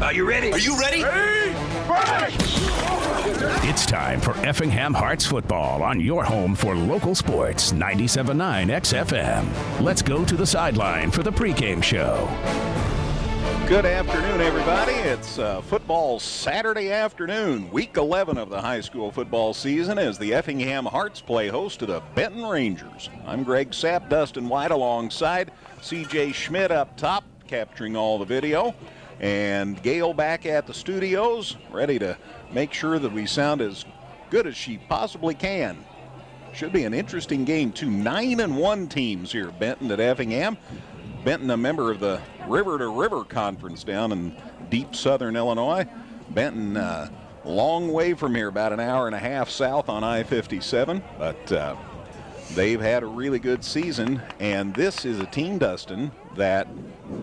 Are you ready? Are you ready? Ready? Fight! It's time for Effingham Hearts football on your home for local sports, 97.9 XFM. Let's go to the sideline for the pregame show. Good afternoon, everybody. It's football Saturday afternoon, week 11 of the high school football season, as the Effingham Hearts play host to the Benton Rangers. I'm Greg Sapp, Dustin White alongside CJ Schmidt up top, capturing all the video, and Gail back at the studios, ready to make sure that we sound as good as she possibly can. Should be an interesting game. 2 9-1 teams here, Benton at Effingham. Benton, a member of the River to River Conference down in deep southern Illinois. Benton, long way from here, about an hour and a half south on I-57, but they've had a really good season, and this is a team, Dustin, that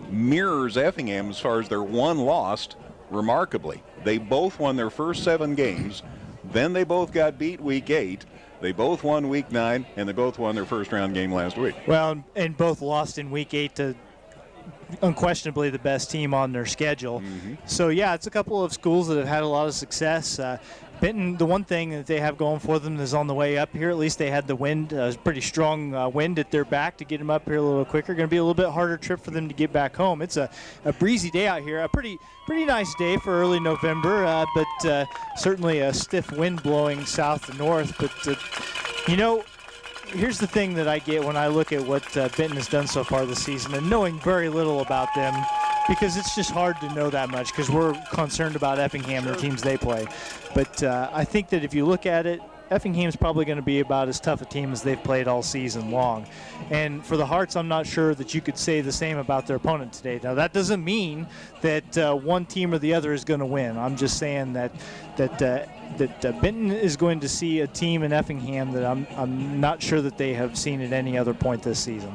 mirrors Effingham as far as their one lost remarkably. They both won their first 7 games, then they both got beat week 8. They both won week 9, and they both won their first round game last week. Well, and both lost in week 8 to unquestionably the best team on their schedule. Mm-hmm. So, yeah, it's a couple of schools that have had a lot of success. Benton, the one thing that they have going for them is on the way up here. At least they had the wind, pretty strong wind at their back to get them up here a little quicker. Going to be a little bit harder trip for them to get back home. It's a breezy day out here, a pretty nice day for early November, but certainly a stiff wind blowing south to north. But, here's the thing that I get when I look at what Benton has done so far this season, and knowing very little about them, because it's just hard to know that much because we're concerned about Effingham and the teams they play. But I think that if you look at it, Effingham's probably going to be about as tough a team as they've played all season long. And for the Hearts, I'm not sure that you could say the same about their opponent today. Now, that doesn't mean that one team or the other is going to win. I'm just saying that Benton is going to see a team in Effingham that I'm not sure that they have seen at any other point this season.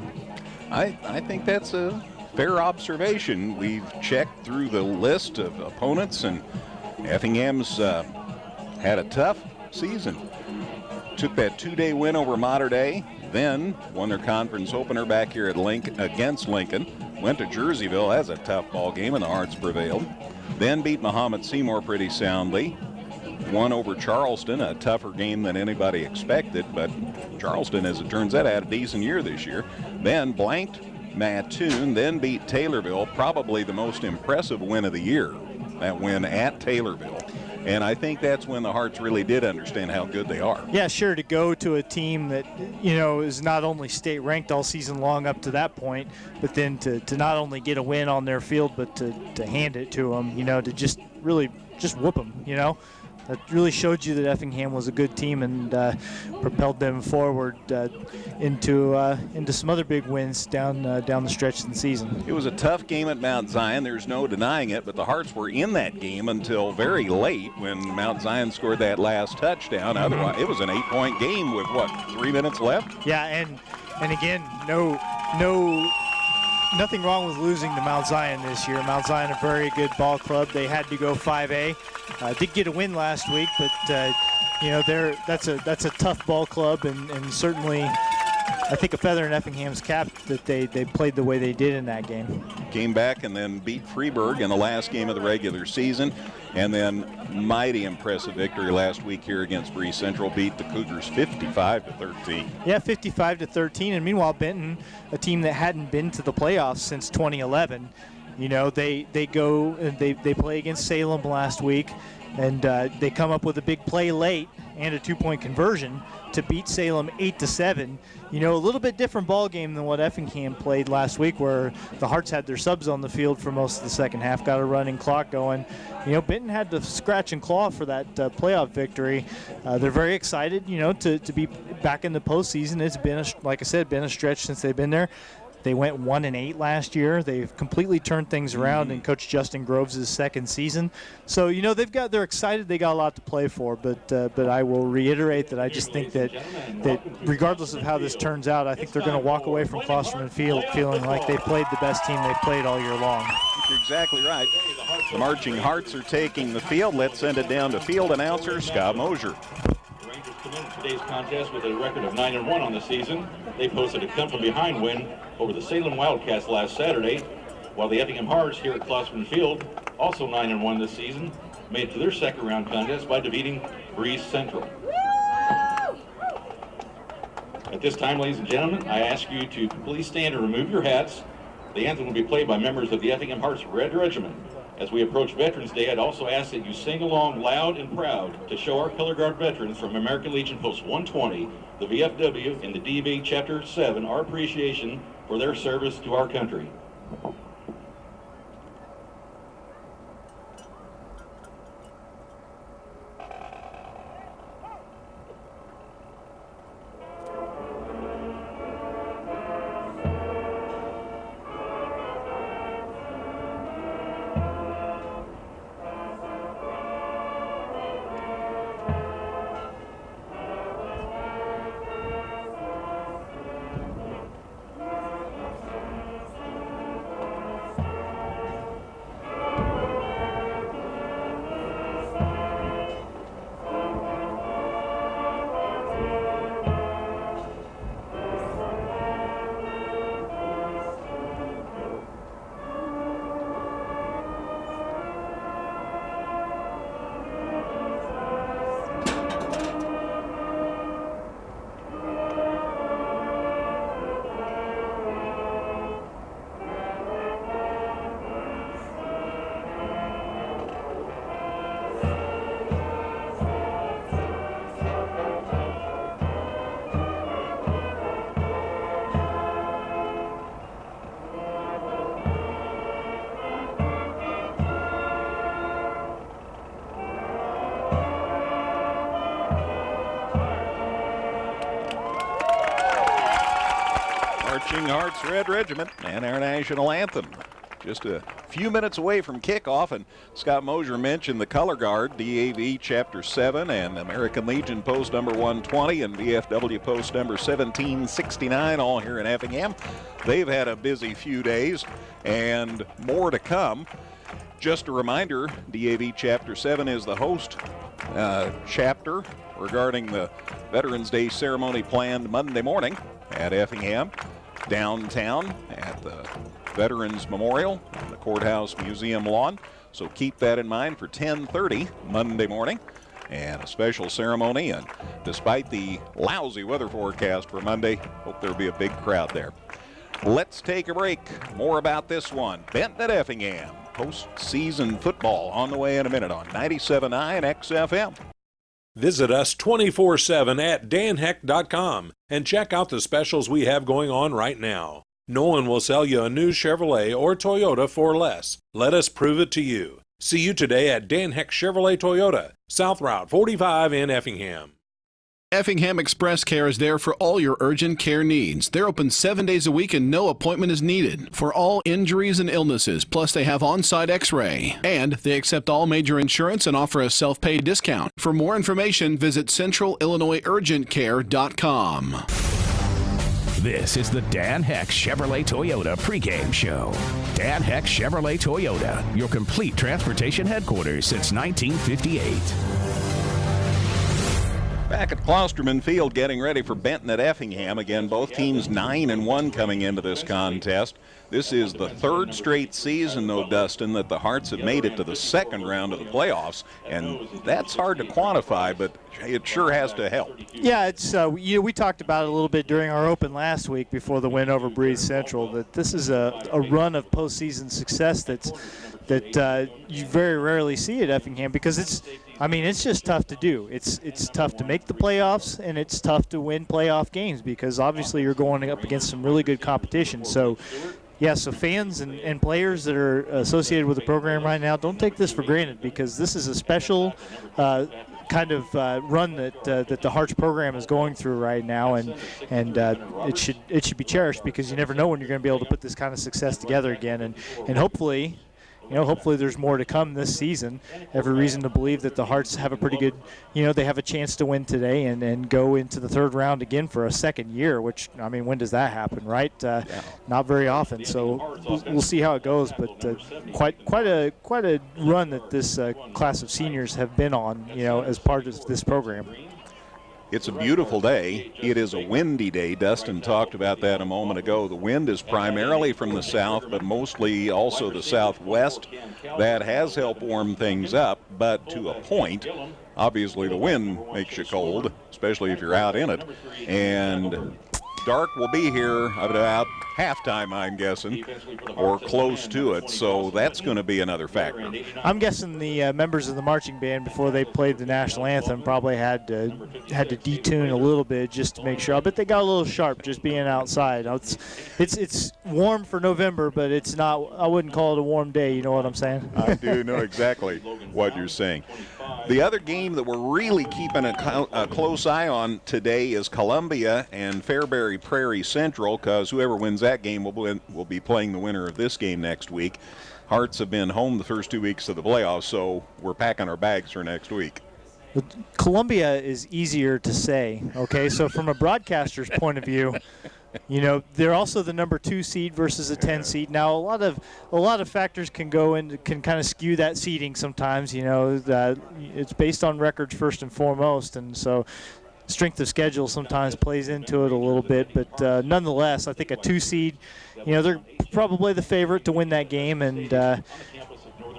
I think that's a fair observation. We've checked through the list of opponents, and Effingham's had a tough season. Took that 2-day win over Mater Dei, then won their conference opener back here at against Lincoln. Went to Jerseyville. That's a tough ball game, and the Hearts prevailed. Then beat Mahomet Seymour pretty soundly. Won over Charleston, a tougher game than anybody expected, but Charleston, as it turns out, had a decent year this year. Then blanked Mattoon, then beat Taylorville, probably the most impressive win of the year, that win at Taylorville. And I think that's when the Hearts really did understand how good they are. Yeah, sure, to go to a team that, is not only state ranked all season long up to that point, but then to not only get a win on their field, but to hand it to them, to just really just whoop them, That really showed you that Effingham was a good team and propelled them forward into some other big wins down the stretch of the season. It was a tough game at Mount Zion. There's no denying it, but the Hearts were in that game until very late when Mount Zion scored that last touchdown. Otherwise, it was an 8-point game with, 3 minutes left? Yeah, and again, nothing wrong with losing to Mount Zion this year. Mount Zion, a very good ball club. They had to go 5A. Did get a win last week, but that's a tough ball club, and certainly I think a feather in Effingham's cap that they played the way they did in that game. Came back and then beat Freeburg in the last game of the regular season, and then mighty impressive victory last week here against Bree Central. Beat the Cougars 55-13. Yeah, 55-13, and meanwhile Benton, a team that hadn't been to the playoffs since 2011. They go and they play against Salem last week, and they come up with a big play late and a 2-point conversion to beat Salem 8-7. A little bit different ball game than what Effingham played last week, where the Hearts had their subs on the field for most of the second half, got a running clock going. Benton had to scratch and claw for that playoff victory. They're very excited, to be back in the postseason. It's been, like I said, been a stretch since they've been there. They went 1-8 last year. They've completely turned things around in Coach Justin Groves' second season. So, they're excited. They got a lot to play for. But I will reiterate that I just think that regardless of how this turns out, I think they're going to walk away from Klosterman Field feeling like they played the best team they've played all year long. You're exactly right. The Marching Hearts are taking the field. Let's send it down to field announcer Scott Mosier. Rangers come into today's contest with a record of 9-1 on the season. They posted a come-from-behind win over the Salem Wildcats last Saturday. while the Effingham Hearts here at Klosterman Field, also 9-1 this season, made it to their second round contest by defeating Breeze Central. At this time, ladies and gentlemen, I ask you to please stand and remove your hats. The anthem will be played by members of the Effingham Hearts Red Regiment. As we approach Veterans Day, I'd also ask that you sing along loud and proud to show our color guard veterans from American Legion Post 120, the VFW, and the DV Chapter 7 our appreciation for their service to our country. Marching Hearts Red Regiment and our national anthem. Just a few minutes away from kickoff, and Scott Mosier mentioned the color guard, DAV Chapter 7 and American Legion Post number 120 and VFW Post number 1769, all here in Effingham. They've had a busy few days and more to come. Just a reminder, DAV Chapter 7 is the host chapter regarding the Veterans Day ceremony planned Monday morning at Effingham, downtown at the Veterans Memorial on the Courthouse Museum lawn. So keep that in mind for 10:30 Monday morning, and a special ceremony. And despite the lousy weather forecast for Monday, hope there'll be a big crowd there. Let's take a break. More about this one. Benton at Effingham. Postseason football on the way in a minute on 97.9 XFM. Visit us 24/7 at danheck.com and check out the specials we have going on right now. No one will sell you a new Chevrolet or Toyota for less. Let us prove it to you. See you today at Dan Heck Chevrolet Toyota, South Route 45 in Effingham. Effingham Express Care is there for all your urgent care needs. They're open 7 days a week and no appointment is needed for all injuries and illnesses. Plus, they have on-site x-ray. And they accept all major insurance and offer a self-pay discount. For more information, visit centralillinoisurgentcare.com. This is the Dan Heck Chevrolet Toyota pregame show. Dan Heck Chevrolet Toyota, your complete transportation headquarters since 1958. Back at Klosterman Field, getting ready for Benton at Effingham. Again, both teams 9-1 coming into this contest. This is the third straight season, though, Dustin, that the Hearts have made it to the second round of the playoffs, and that's hard to quantify, but it sure has to help. Yeah, it's we talked about it a little bit during our open last week before the win over Breeze Central, that this is a run of postseason success that you very rarely see at Effingham, because it's just tough to do. It's tough to make the playoffs, and it's tough to win playoff games because obviously you're going up against some really good competition. So, yeah, so fans and players that are associated with the program right now, don't take this for granted, because this is a special kind of run that the Hearts program is going through right now, and it should be cherished, because you never know when you're going to be able to put this kind of success together again, and hopefully. Hopefully there's more to come this season. Every reason to believe that the Hearts have a pretty good, they have a chance to win today and go into the third round again for a second year, which, when does that happen, right? Not very often. So we'll see how it goes, but quite a run that this class of seniors have been on, as part of this program. It's a beautiful day. It is a windy day. Dustin talked about that a moment ago. The wind is primarily from the south, but mostly also the southwest. That has helped warm things up, but to a point. Obviously, the wind makes you cold, especially if you're out in it. And dark will be here about halftime, I'm guessing, or close to it. So that's going to be another factor. I'm guessing the members of the marching band, before they played the national anthem, probably had to detune a little bit just to make sure. I bet they got a little sharp just being outside. It's warm for November, but it's not. I wouldn't call it a warm day. You know what I'm saying? I do know exactly what you're saying. The other game that we're really keeping a close eye on today is Columbia and Fairbury Prairie Central, because whoever wins that game will be playing the winner of this game next week. Hearts have been home the first 2 weeks of the playoffs, so we're packing our bags for next week. Columbia is easier to say, okay? So from a broadcaster's point of view, you know, they're also the number 2 seed versus a 10 seed. Now, a lot of factors can kind of skew that seeding sometimes. You know, that it's based on records first and foremost, and so strength of schedule sometimes plays into it a little bit. But nonetheless, I think a 2 seed, you know, they're probably the favorite to win that game, and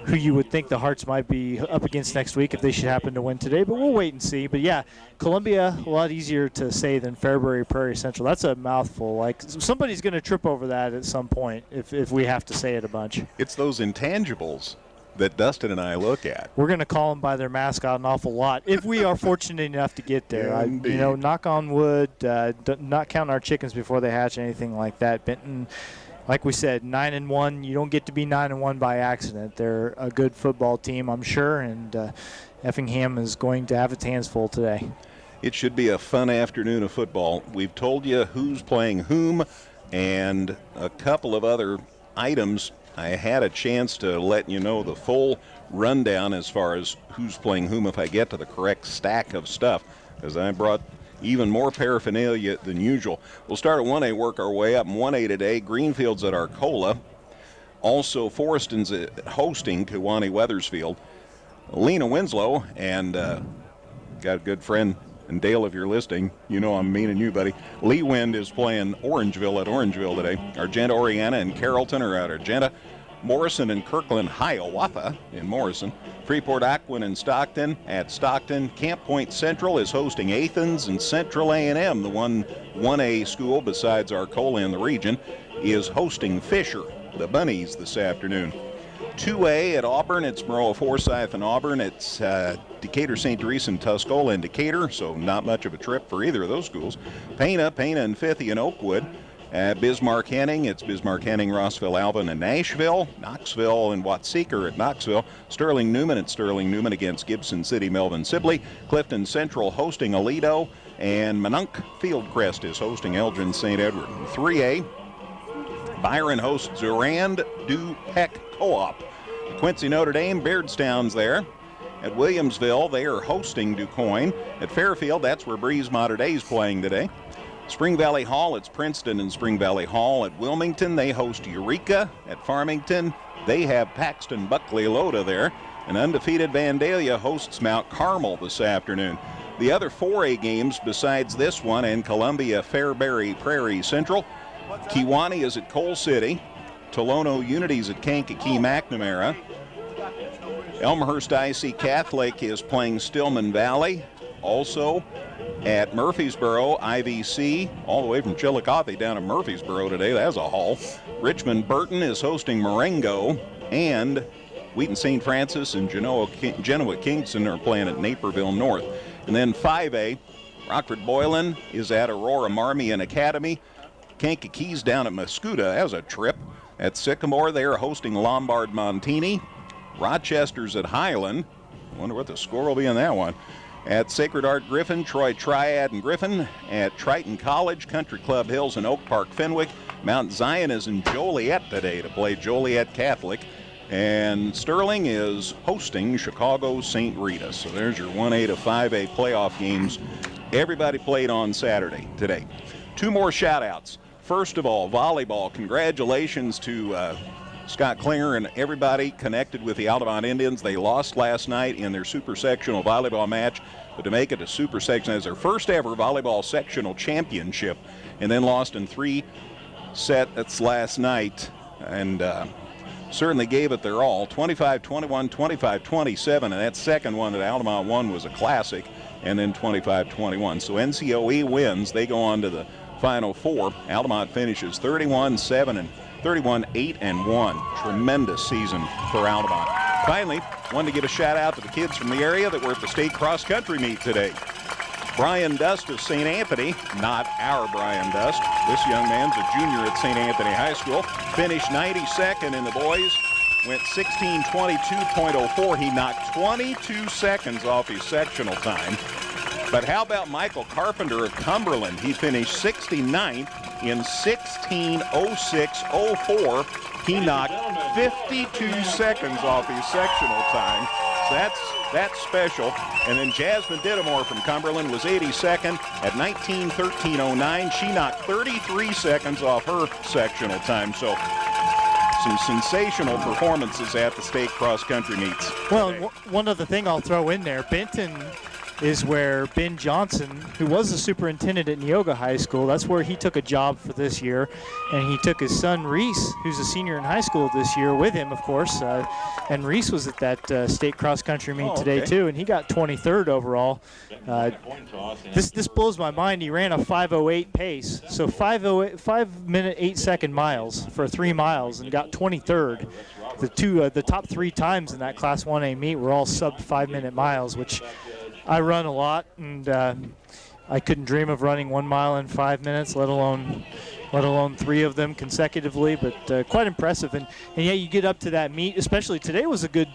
who you would think the Hearts might be up against next week if they should happen to win today, but we'll wait and see. But yeah, Columbia, a lot easier to say than Fairbury Prairie Central. That's a mouthful. Like, somebody's going to trip over that at some point if we have to say it a bunch. It's those intangibles that Dustin and I look at. We're going to call them by their mascot an awful lot if we are fortunate enough to get there. You know, knock on wood, not count our chickens before they hatch, anything like that. Benton, like we said, 9-1. You don't get to be 9-1 by accident. They're a good football team, I'm sure, and Effingham is going to have its hands full today. It should be a fun afternoon of football. We've told you who's playing whom and a couple of other items. I had a chance to let you know the full rundown as far as who's playing whom if I get to the correct stack of stuff, because I brought even more paraphernalia than usual. We'll start at 1A, work our way up. In 1A today, Greenfield's at Arcola. Also, Forreston's hosting Kewanee Weathersfield. Lena Winslow, and got a good friend, and Dale, if you're listening, you know I'm meaning you, buddy. Lee Wind is playing Orangeville at Orangeville today. Argenta, Oriana, and Carrollton are at Argenta. Morrison and Kirkland, Hiawatha in Morrison. Freeport Aquin and Stockton at Stockton. Camp Point Central is hosting Athens, and Central A&M, the 1A school besides Arcola in the region, is hosting Fisher, the Bunnies, this afternoon. 2A at Auburn, it's Maroa Forsyth and Auburn. It's Decatur, St. Therese, and Tuscola and Decatur, so not much of a trip for either of those schools. Pena, and Fithy and Oakwood. Bismarck Henning, it's Bismarck Henning, Rossville, Alvin, and Nashville. Knoxville and Watseka at Knoxville. Sterling Newman at Sterling Newman against Gibson City, Melvin Sibley. Clifton Central hosting Aledo, and Minunk Fieldcrest is hosting Elgin St. Edward. 3A, Byron hosts Durand Du Peck Co-op. Quincy Notre Dame, Beardstown's there. At Williamsville, they are hosting DuQuoin. At Fairfield, that's where Breeze Mater Dei is playing today. Spring Valley Hall, it's Princeton and Spring Valley Hall. At Wilmington, they host Eureka. At Farmington, they have Paxton Buckley Loda there. And undefeated Vandalia hosts Mount Carmel this afternoon. The other 4A games besides this one and Columbia Fairbury Prairie Central, Kewanee is at Coal City. Tolono Unity's at Kankakee McNamara. Elmhurst IC Catholic is playing Stillman Valley. Also at Murfreesboro, IVC, all the way from Chillicothe down to Murfreesboro today. That's a haul. Richmond Burton is hosting Marengo, and Wheaton St. Francis and Genoa Kingston are playing at Naperville North. And then 5A, Rockford Boylan is at Aurora Marmion Academy. Kankakee's down at Mascoutah as a trip. At Sycamore, they are hosting Lombard Montini. Rochester's at Highland. Wonder what the score will be in that one. At Sacred Heart Griffin, Troy Triad and Griffin. At Triton College, Country Club Hills and Oak Park Fenwick. Mount Zion is in Joliet today to play Joliet Catholic. And Sterling is hosting Chicago St. Rita. So there's your 1A to 5A playoff games. Everybody played on Saturday today. 2 more shout-outs. First of all, volleyball. Congratulations to Scott Klinger and everybody connected with the Altamont Indians. They lost last night in their super sectional volleyball match, but to make it a super section as their first ever volleyball sectional championship, and then lost in 3 sets last night, and certainly gave it their all. 25-21, 25-27, and that second one that Altamont won was a classic, and then 25-21. So NCOE wins. They go on to the Final Four. Altamont finishes 31-7 and 31-8-1. Tremendous season for Altamont. Finally, wanted to give a shout out to the kids from the area that were at the state cross country meet today. Brian Dust of St. Anthony, not our Brian Dust. This young man's a junior at St. Anthony High School. Finished 92nd in the boys. Went 16:22.04. He knocked 22 seconds off his sectional time. But how about Michael Carpenter of Cumberland? He finished 69th in 16:06.04. He knocked 52 seconds off his sectional time. So that's special. And then Jasmine Dittamore from Cumberland was 82nd at 19:13.09. She knocked 33 seconds off her sectional time. So some sensational performances at the state cross-country meets. Well, one other thing I'll throw in there, Benton is where Ben Johnson, who was the superintendent at Neoga High School, that's where he took a job for this year. And he took his son, Reese, who's a senior in high school this year, with him, of course. And Reese was at that state cross-country meet today, too, and he got 23rd overall. This blows my mind. He ran a 5:08 pace, so 5-minute, 8-second miles for 3 miles, and got 23rd. The top 3 times in that Class 1A meet were all sub 5-minute miles, which I run a lot, and I couldn't dream of running 1 mile in 5 minutes, let alone 3 of them consecutively. But quite impressive. And yeah, you get up to that meet, especially today was a good.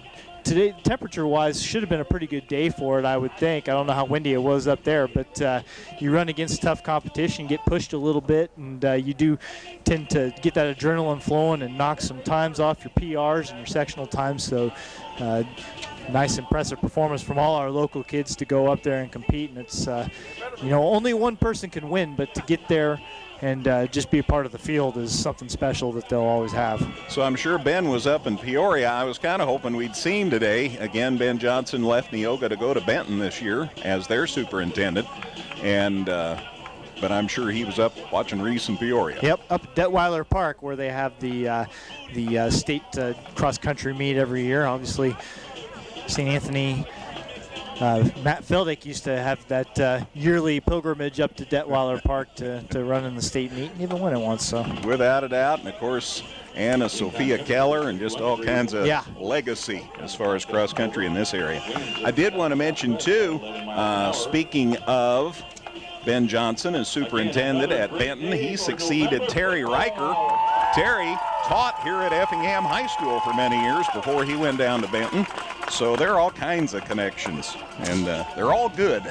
Today, temperature-wise, should have been a pretty good day for it, I would think. I don't know how windy it was up there, but you run against tough competition, get pushed a little bit, and you do tend to get that adrenaline flowing and knock some times off your PRs and your sectional times. So nice, impressive performance from all our local kids to go up there and compete. And it's, only one person can win, but to get there and just be a part of the field is something special that they'll always have. So I'm sure Ben was up in Peoria. I was kind of hoping we'd see him today. Again, Ben Johnson left Neoga to go to Benton this year as their superintendent. And but I'm sure he was up watching Reese in Peoria. Yep, up at Detweiler Park where they have the state cross-country meet every year. Obviously, St. Anthony, Matt Feldick used to have that yearly pilgrimage up to Detweiler Park to run in the state meet, and even win it once. So without a doubt, and of course Anna Sophia Keller, and just all kinds of legacy as far as cross country in this area. I did want to mention too, speaking of Ben Johnson as superintendent at Benton, he succeeded Terry Riker. Terry taught here at Effingham High School for many years before he went down to Benton. So there are all kinds of connections, and they're all good.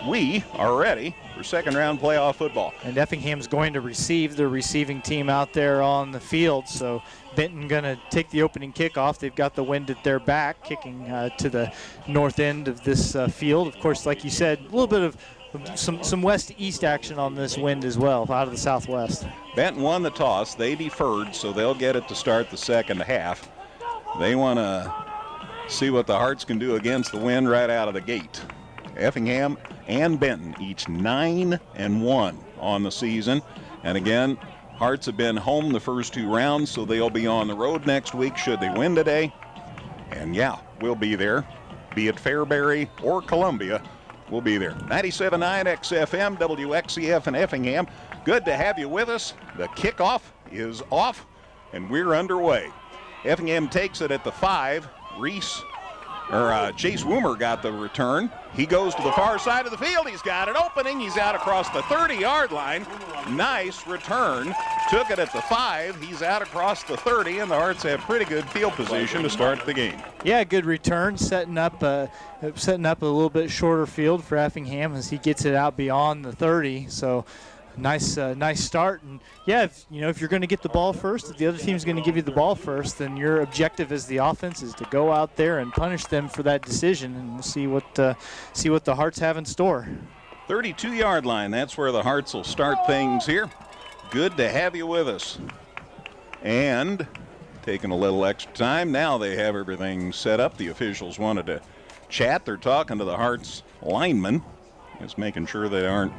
We are ready for second-round playoff football. And Effingham's going to receive the receiving team out there on the field. So Benton going to take the opening kickoff. They've got the wind at their back, kicking to the north end of this field. Of course, like you said, a little bit of some west-east action on this wind as well, out of the southwest. Benton won the toss. They deferred, so they'll get it to start the second half. They want to see what the Hearts can do against the wind right out of the gate. Effingham and Benton, each 9-1 on the season. And again, Hearts have been home the first 2 rounds, so they'll be on the road next week should they win today. And yeah, we'll be there, be it Fairbury or Columbia. We'll be there. 97.9 XFM, WXCF in Effingham. Good to have you with us. The kickoff is off, and we're underway. Effingham takes it at the 5. Chase Woomer got the return. He goes to the far side of the field. He's got an opening. He's out across the 30-yard line. Nice return. Took it at the 5. He's out across the 30, and the Hearts have pretty good field position to start the game. Yeah, good return, setting up a little bit shorter field for Effingham as he gets it out beyond the 30. So nice start. And yeah, if you're going to get the ball first, if the other team's going to give you the ball first, then your objective as the offense is to go out there and punish them for that decision, and we'll see what the Hearts have in store. 32-yard line. That's where the Hearts will start things here. Good to have you with us. And taking a little extra time. Now they have everything set up. The officials wanted to chat. They're talking to the Hearts linemen, just making sure they aren't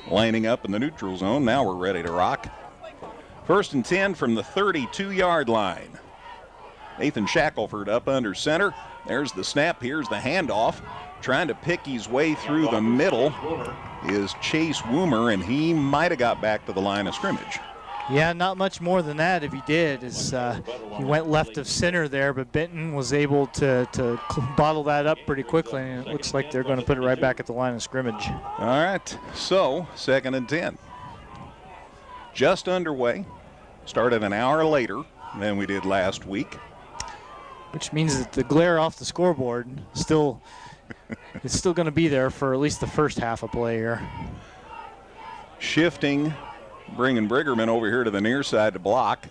lining up in the neutral zone. Now we're ready to rock. 1st and 10 from the 32-yard line. Nathan Shackelford up under center. There's the snap. Here's the handoff. Trying to pick his way through the middle is Chase Woomer, and he might have got back to the line of scrimmage. Yeah, not much more than that if he did. He went left of center there, but Benton was able to bottle that up pretty quickly, and it looks like they're going to put it right back at the line of scrimmage. All right, so 2nd and 10. Just underway. Started an hour later than we did last week. Which means that the glare off the scoreboard still it's still going to be there for at least the first half of play here. Shifting, bringing Briggerman over here to the near side to block.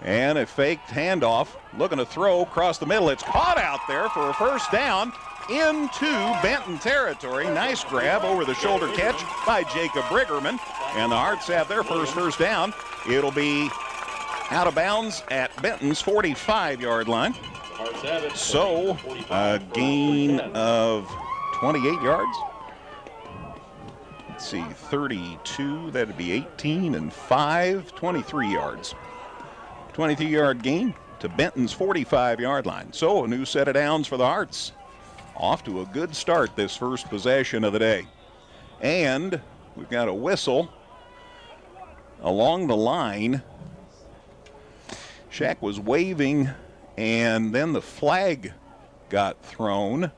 And a faked handoff, looking to throw across the middle. It's caught out there for a first down into Benton territory. Nice grab over the shoulder catch by Jacob Briggerman. And the Hearts have their first down. It'll be out of bounds at Benton's 45-yard line. So a gain of 28 yards. Let's see, 32, that'd be 18 and 5, 23 yards. 23-yard gain to Benton's 45-yard line. So a new set of downs for the Hearts. Off to a good start this first possession of the day. And we've got a whistle along the line. Shaq was waving, and then the flag got thrown,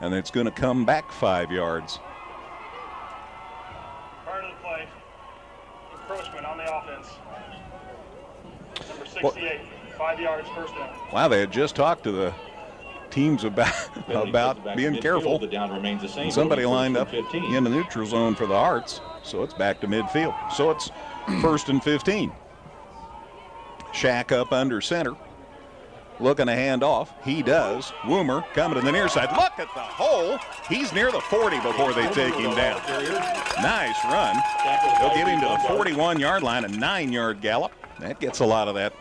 and it's going to come back 5 yards. Part of the play, encroachment on the offense. Number 68, 5 yards, first down. Wow, they had just talked to the teams about being careful. The down remains the same. And somebody lined up in the neutral zone for the Hearts, so it's back to midfield. So it's 1st and 15. Shaq up under center, looking to hand off. He does. Woomer coming to the near side. Look at the hole. He's near the 40 before they take him down. Nice run. They'll give him to the 41-yard line, a 9-yard gallop. That gets a lot of that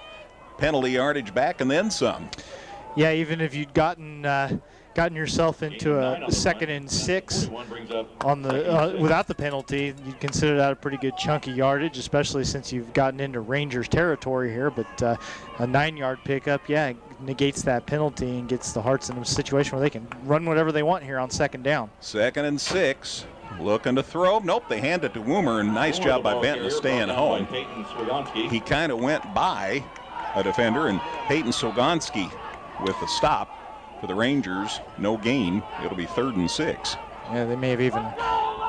penalty yardage back and then some. Yeah, even if you'd gotten yourself into a 2nd and 6 on the without the penalty, you'd consider that a pretty good chunky yardage, especially since you've gotten into Rangers territory here. But a 9-yard pickup, yeah, negates that penalty and gets the Hearts in a situation where they can run whatever they want here on 2nd down. 2nd and 6, looking to throw. Nope, they hand it to Woomer, and nice job by Benton staying home. He kind of went by a defender, and Peyton Sogonski with the stop. For the Rangers, no gain. It'll be 3rd and 6. Yeah, they may have even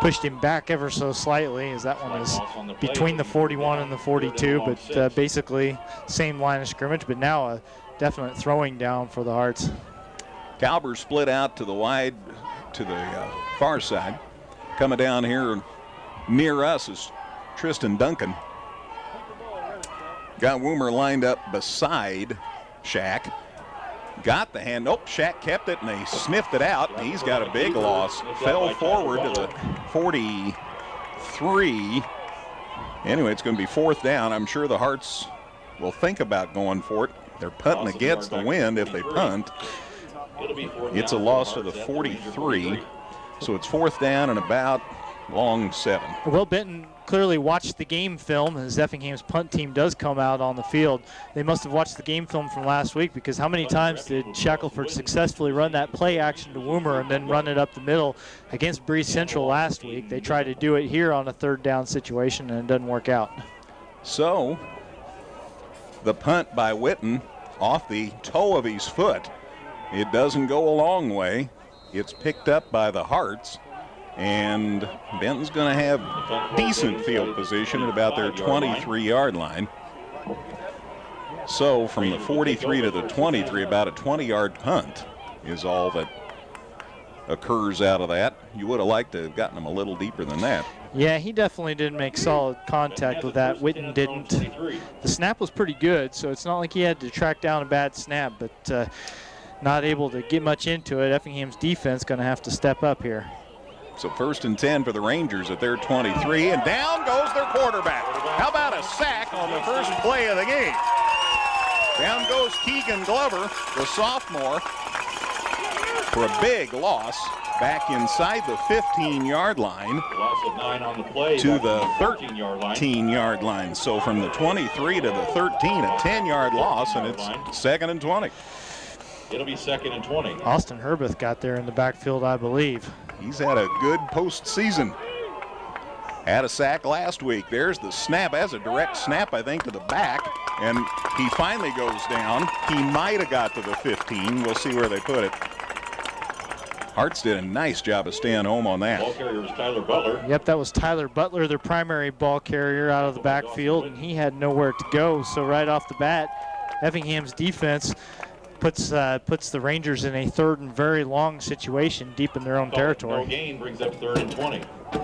pushed him back ever so slightly, as that one is between the 41 and the 42, but basically same line of scrimmage, but now a definite throwing down for the Hearts. Calber split out to the far side. Coming down here near us is Tristan Duncan. Got Woomer lined up beside Shaq. Got the hand. Nope, Shaq kept it, and they sniffed it out. He's got a big loss. Fell forward to the 43. Anyway, it's going to be 4th down. I'm sure the Hearts will think about going for it. They're punting against the wind if they punt. It's a loss to the 43. So it's 4th down and about long 7. Well, Benton clearly watched the game film as Effingham's punt team does come out on the field. They must have watched the game film from last week, because how many times did Shackelford successfully run that play action to Woomer and then run it up the middle against Breeze Central last week? They tried to do it here on a 3rd down situation, and it doesn't work out. So the punt by Witten off the toe of his foot. It doesn't go a long way. It's picked up by the Hearts. And Benton's going to have decent field position at about their 23-yard line. So from the 43 to the 23, about a 20-yard punt is all that occurs out of that. You would have liked to have gotten them a little deeper than that. Yeah, he definitely didn't make solid contact with that. Witten didn't. The snap was pretty good, so it's not like he had to track down a bad snap, but not able to get much into it. Effingham's defense going to have to step up here. So 1st and 10 for the Rangers at their 23, and down goes their quarterback. How about a sack on the first play of the game? Down goes Keegan Glover, the sophomore, for a big loss back inside the 15-yard line. Loss of 9 on the play to the 13-yard line. 13-yard line. So from the 23 to the 13, a 10-yard loss, and it's 2nd and 20. It'll be 2nd and 20. Austin Herbeth got there in the backfield, I believe. He's had a good postseason. Had a sack last week. There's the snap. As a direct snap, I think, to the back. And he finally goes down. He might have got to the 15. We'll see where they put it. Harts did a nice job of staying home on that. Ball carrier was Tyler Butler. Yep, that was Tyler Butler, their primary ball carrier out of the backfield, and he had nowhere to go. So right off the bat, Effingham's defense puts the Rangers in a 3rd and very long situation deep in their own territory. No gain brings up 3rd and 20.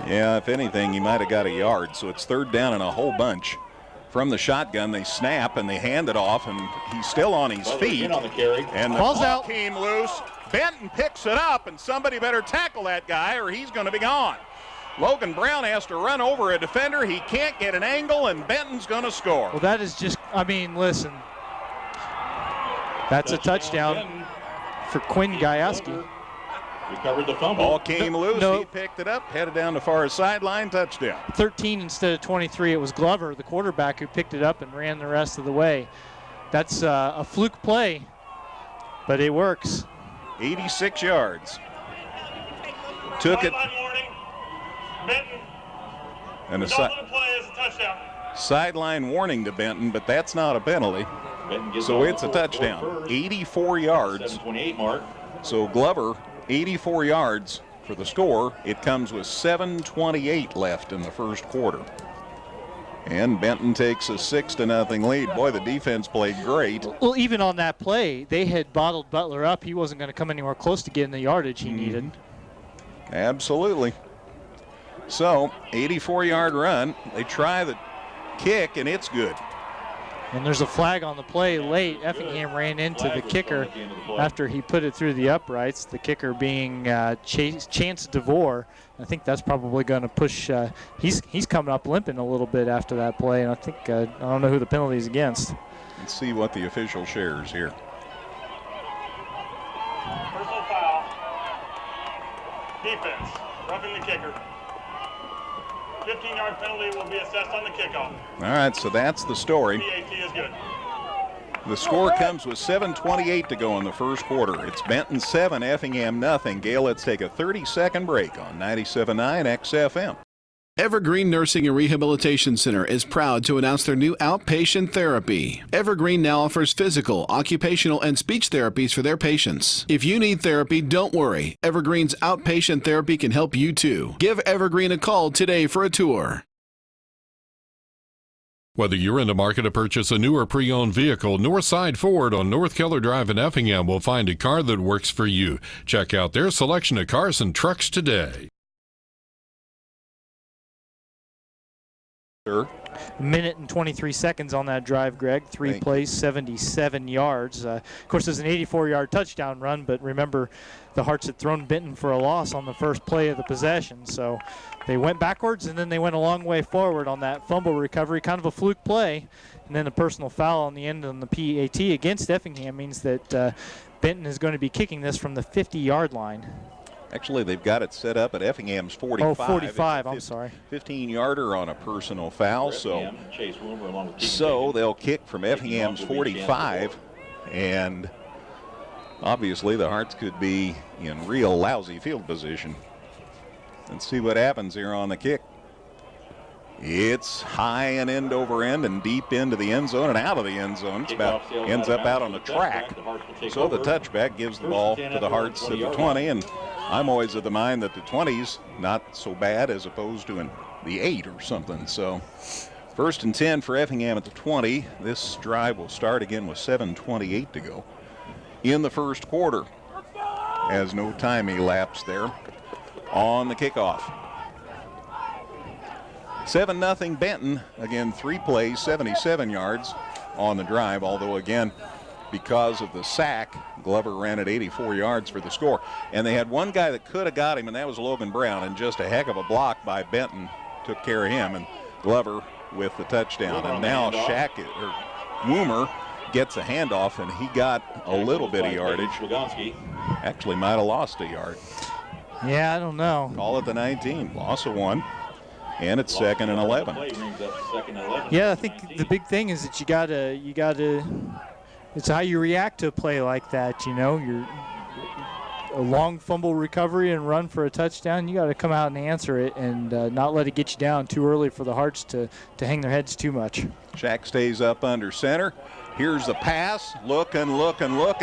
Yeah, if anything, he might have got a yard. So it's 3rd down and a whole bunch. From the shotgun, they snap and they hand it off, and he's still on his feet. On the carry. And the ball's ball out. came loose. Benton picks it up, and somebody better tackle that guy or he's going to be gone. Logan Brown has to run over a defender. He can't get an angle, and Benton's going to score. Well, that is just, I mean, listen. That's a touchdown for Quinn Gajewski. Recovered the fumble. Ball came loose. No. He picked it up, headed down the far sideline, touchdown. 13 instead of 23. It was Glover, the quarterback, who picked it up and ran the rest of the way. That's a fluke play, but it works. 86 yards. Took it. Sideline warning. Benton. And a Result of the play is a touchdown. sideline warning to Benton, but that's not a penalty. So it's a touchdown. 84 yards. 7:28 mark. So Glover, 84 yards for the score. It comes with 7:28 left in the first quarter. And Benton takes a 6-0 lead. Boy, the defense played great. Well, even on that play, they had bottled Butler up. He wasn't going to come anywhere close to getting the yardage he needed. Absolutely. So, 84-yard run. They try the kick, and it's good. And there's a flag on the play late. Effingham ran into the kicker after he put it through the uprights, the kicker being Chance DeVore. I think that's probably going to push. He's coming up limping a little bit after that play, and I think I don't know who the penalty is against. Let's see what the official shares here. Personal foul. Defense. Roughing the kicker. 15-yard penalty will be assessed on the kickoff. All right, so that's the story. PAT is good. The score comes with 7:28 to go in the first quarter. It's Benton 7, Effingham nothing. Gail, let's take a 30-second break on 97.9 XFM. Evergreen Nursing and Rehabilitation Center is proud to announce their new outpatient therapy. Evergreen now offers physical, occupational, and speech therapies for their patients. If you need therapy, don't worry. Evergreen's outpatient therapy can help you too. Give Evergreen a call today for a tour. Whether you're in the market to purchase a new or pre-owned vehicle, Northside Ford on North Keller Drive in Effingham will find a car that works for you. Check out their selection of cars and trucks today. Sure. A minute and 23 seconds on that drive, Greg. Three plays, 77 yards. Of course, there's an 84-yard touchdown run, but remember, the Hearts had thrown Benton for a loss on the first play of the possession. So they went backwards, and then they went a long way forward on that fumble recovery, kind of a fluke play. And then a personal foul on the end on the PAT against Effingham means that Benton is going to be kicking this from the 50-yard line. Actually, they've got it set up at Effingham's 45. Oh, 45, I'm sorry. 15-yarder on a personal foul, so they'll kick from Effingham's 45, and obviously the Hearts could be in real lousy field position. Let's see what happens here on the kick. It's high and end over end and deep into the end zone and out of the end zone. It's ends up out on the track. So the touchback gives the ball to the Hearts at the 20, and I'm always of the mind that the 20's not so bad as opposed to the 8 or something. So 1st and 10 for Effingham at the 20. This drive will start again with 7:28 to go in the first quarter, as no time elapsed there on the kickoff. 7-0 Benton. Again, 3 plays, 77 yards on the drive, although again, because of the sack, Glover ran at 84 yards for the score. And they had one guy that could have got him, and that was Logan Brown, and just a heck of a block by Benton took care of him, and Glover with the touchdown. And now Woomer gets a handoff, and he got a little bit of yardage. Actually might have lost a yard. Yeah, I don't know. Call it the 19. Loss of 1. And it's 2nd and 11. Yeah, I think the big thing is that you gotta. It's how you react to a play like that. You know, you're a long fumble recovery and run for a touchdown. You got to come out and answer it, and not let it get you down too early for the Hearts to hang their heads too much. Shack stays up under center. Here's the pass. Look and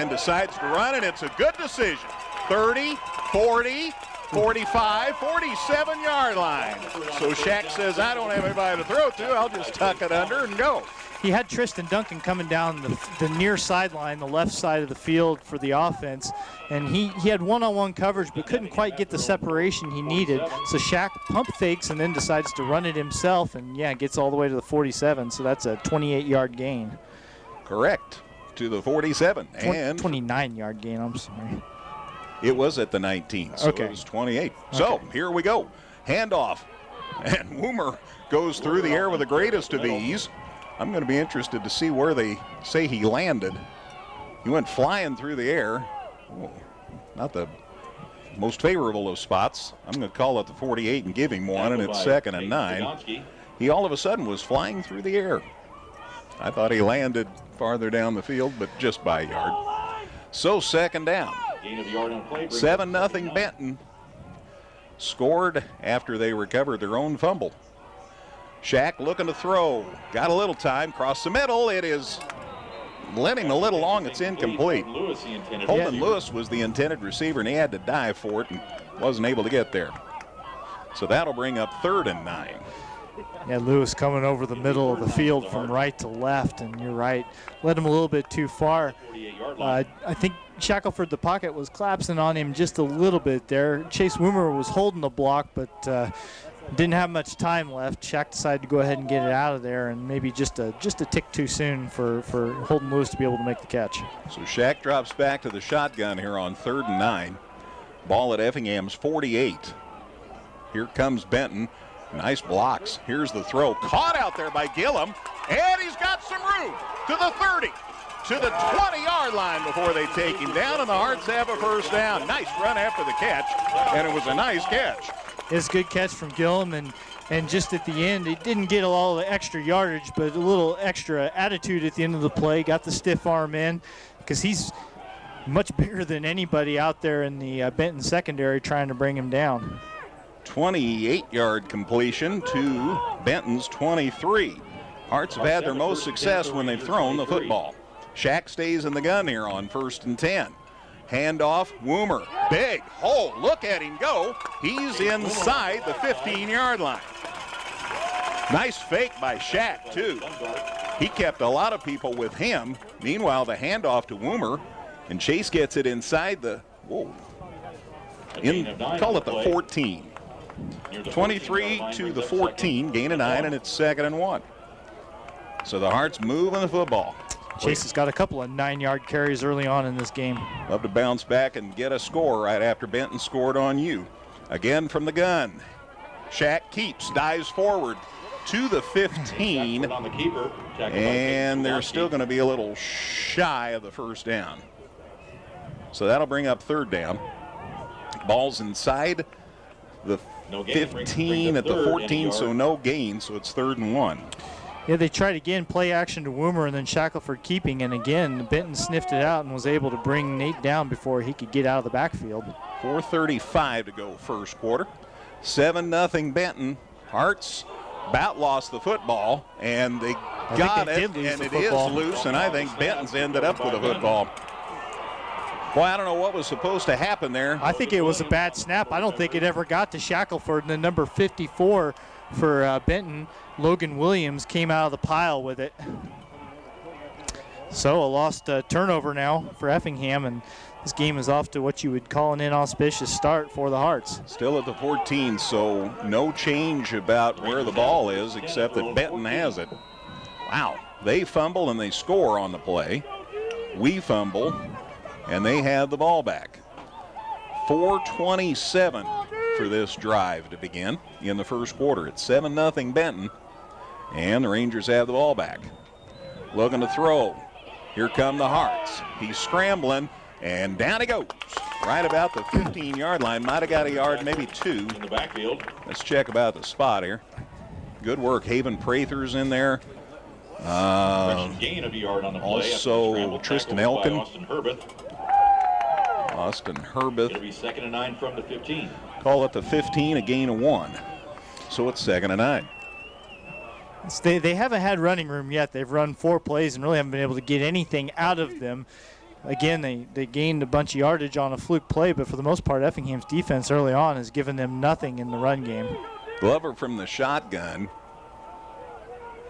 decides to run, and it's a good decision. 30, 40. 45, 47-yard line. So Shack says, I don't have anybody to throw to. I'll just tuck it under and go. He had Tristan Duncan coming down the near sideline, the left side of the field for the offense, and he had one-on-one coverage but couldn't quite get the separation he needed. So Shack pump fakes and then decides to run it himself, and gets all the way to the 47. So that's a 28-yard gain. Correct, to the 47. And 29-yard gain, I'm sorry. It was at the 19, so It was 28. Okay. So here we go. Handoff. And Woomer goes through the air with the greatest of ease. I'm going to be interested to see where they say he landed. He went flying through the air. Oh, not the most favorable of spots. I'm going to call it the 48 and give him one, and it's 2nd and 9. He all of a sudden was flying through the air. I thought he landed farther down the field, but just by a yard. So 2nd down. 7-0 Benton. Scored after they recovered their own fumble. Shack looking to throw. Got a little time. Cross the middle. It is led him a little long. It's incomplete. Holden Lewis was the intended receiver, and he had to dive for it and wasn't able to get there. So that'll bring up 3rd and 9. Yeah, Lewis coming over the middle of the field from right to left, and you're right. Led him a little bit too far. I think Shackelford, the pocket, was collapsing on him just a little bit there. Chase Woomer was holding the block, but didn't have much time left. Shack decided to go ahead and get it out of there, and maybe just a tick too soon for Holden Lewis to be able to make the catch. So Shack drops back to the shotgun here on 3rd and 9. Ball at Effingham's 48. Here comes Benton. Nice blocks. Here's the throw. Caught out there by Gillum, and he's got some room to the 30. To the 20-yard line before they take him down, and the Hearts have a 1st down. Nice run after the catch, and it was a nice catch. It's a good catch from Gillum, and just at the end, he didn't get all the extra yardage, but a little extra attitude at the end of the play. Got the stiff arm in, because he's much bigger than anybody out there in the Benton secondary trying to bring him down. 28-yard completion to Benton's 23. Hearts have had their most success when they've thrown the football. Shack stays in the gun here on 1st and 10. Handoff, Woomer. Big hole. Look at him go. He's inside the 15-yard line. Nice fake by Shack, too. He kept a lot of people with him. Meanwhile, the handoff to Woomer, and Chase gets it inside the, call it the 14. 23 to the 14, gain of 9, and it's 2nd and 1. So the Hearts moving the football. Chase has got a couple of 9-yard carries early on in this game. Love to bounce back and get a score right after Benton scored on you. Again from the gun. Shack keeps, dives forward to the 15. And they're still going to be a little shy of the 1st down. So that'll bring up 3rd down. Ball's inside the 15 at the 14, so no gain, so it's 3rd and 1. Yeah, they tried again, play action to Woomer, and then Shackelford keeping, and again, Benton sniffed it out and was able to bring Nate down before he could get out of the backfield. 4:35 to go 1st quarter. 7-0 Benton. Hearts about lost the football, and they got it, and it is loose, and I think Benton's ended up with a football. Boy, I don't know what was supposed to happen there. I think it was a bad snap. I don't think it ever got to Shackelford, and then number 54 for Benton, Logan Williams, came out of the pile with it. So a lost turnover now for Effingham, and this game is off to what you would call an inauspicious start for the Hearts. Still at the 14, so no change about where the ball is except that Benton has it. Wow, they fumble and they score on the play. We fumble and they have the ball back. 4:27 for this drive to begin in the 1st quarter. It's 7-0 Benton, and the Rangers have the ball back. Looking to throw. Here come the Hearts. He's scrambling, and down he goes. Right about the 15-yard line. Might have got a yard, maybe two. In the backfield. Let's check about the spot here. Good work. Haven Prather's in there. Gain of a yard on the play. Also, Tristan Elkin. Austin Herbeth. It'll be 2nd and 9 from the 15. Call it the 15, a gain of 1. So it's 2nd and 9. They haven't had running room yet. They've run 4 plays and really haven't been able to get anything out of them. Again, they gained a bunch of yardage on a fluke play, but for the most part, Effingham's defense early on has given them nothing in the run game. Glover from the shotgun.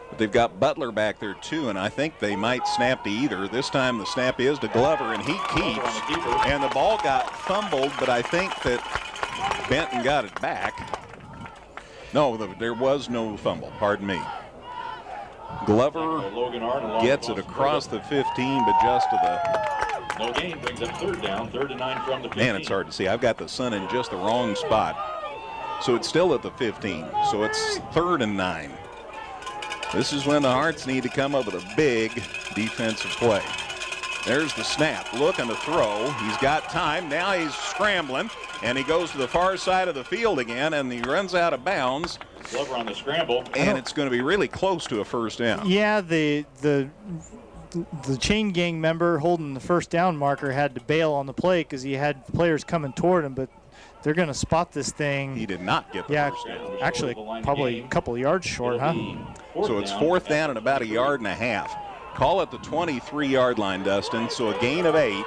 But they've got Butler back there, too, and I think they might snap to either. This time the snap is to Glover, and he keeps. And the ball got fumbled, but I think that Benton got it back. No, there was no fumble. Pardon me. Glover gets it across the 15, but just to the... No gain, brings up 3rd down, 3rd and 9 from the 15. Man, it's hard to see. I've got the sun in just the wrong spot. So it's still at the 15. So it's 3rd and 9. This is when the Hearts need to come up with a big defensive play. There's the snap, looking to throw. He's got time. Now he's scrambling, and he goes to the far side of the field again, and he runs out of bounds. Glover on the scramble. And it's going to be really close to a first down. Yeah, the chain gang member holding the first down marker had to bail on the play because he had players coming toward him, but they're going to spot this thing. He did not get the first down. Actually, probably a couple of yards short, huh? So it's 4th down and about a yard and a half. Call it the 23-yard line, Dustin, so a gain of 8.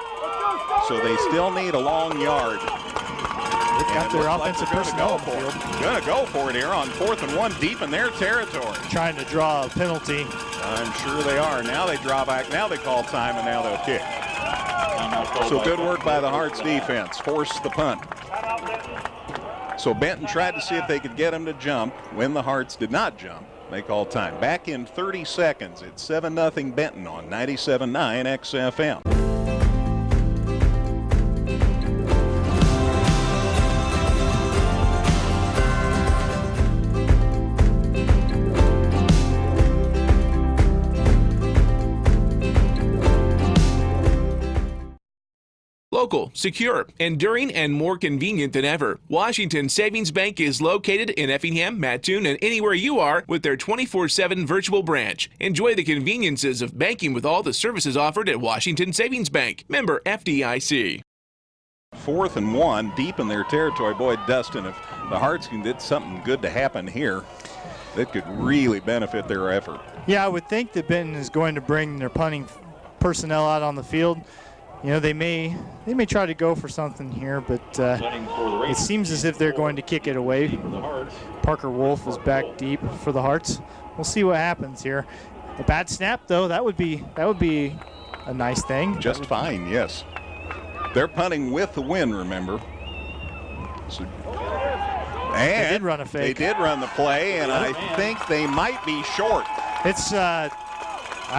So they still need a long yard. They've got their offensive personnel on the field. Going to go for it here on 4th and 1, deep in their territory. Trying to draw a penalty. I'm sure they are. Now they draw back. Now they call time, and now they'll kick. So good work by the Hearts defense. Force the punt. So Benton tried to see if they could get him to jump. When the Hearts did not jump, they called time. Back in 30 seconds. It's 7-0 Benton on 97.9 XFM. Local, secure, enduring, and more convenient than ever. Washington Savings Bank is located in Effingham, Mattoon, and anywhere you are with their 24/7 virtual branch. Enjoy the conveniences of banking with all the services offered at Washington Savings Bank. Member FDIC. 4th and 1, deep in their territory. Boy, Dustin, if the Hearts can get something good to happen here, that could really benefit their effort. Yeah, I would think that Benton is going to bring their punting personnel out on the field. You know, they may try to go for something here, but it seems as if they're going to kick it away. Parker Wolf is back deep for the Hearts. We'll see what happens here. A bad snap, though, that would be a nice thing. Just fine, yes. They're punting with the wind, remember. So, and they did run a fake. They did run the play, and I think they might be short. It's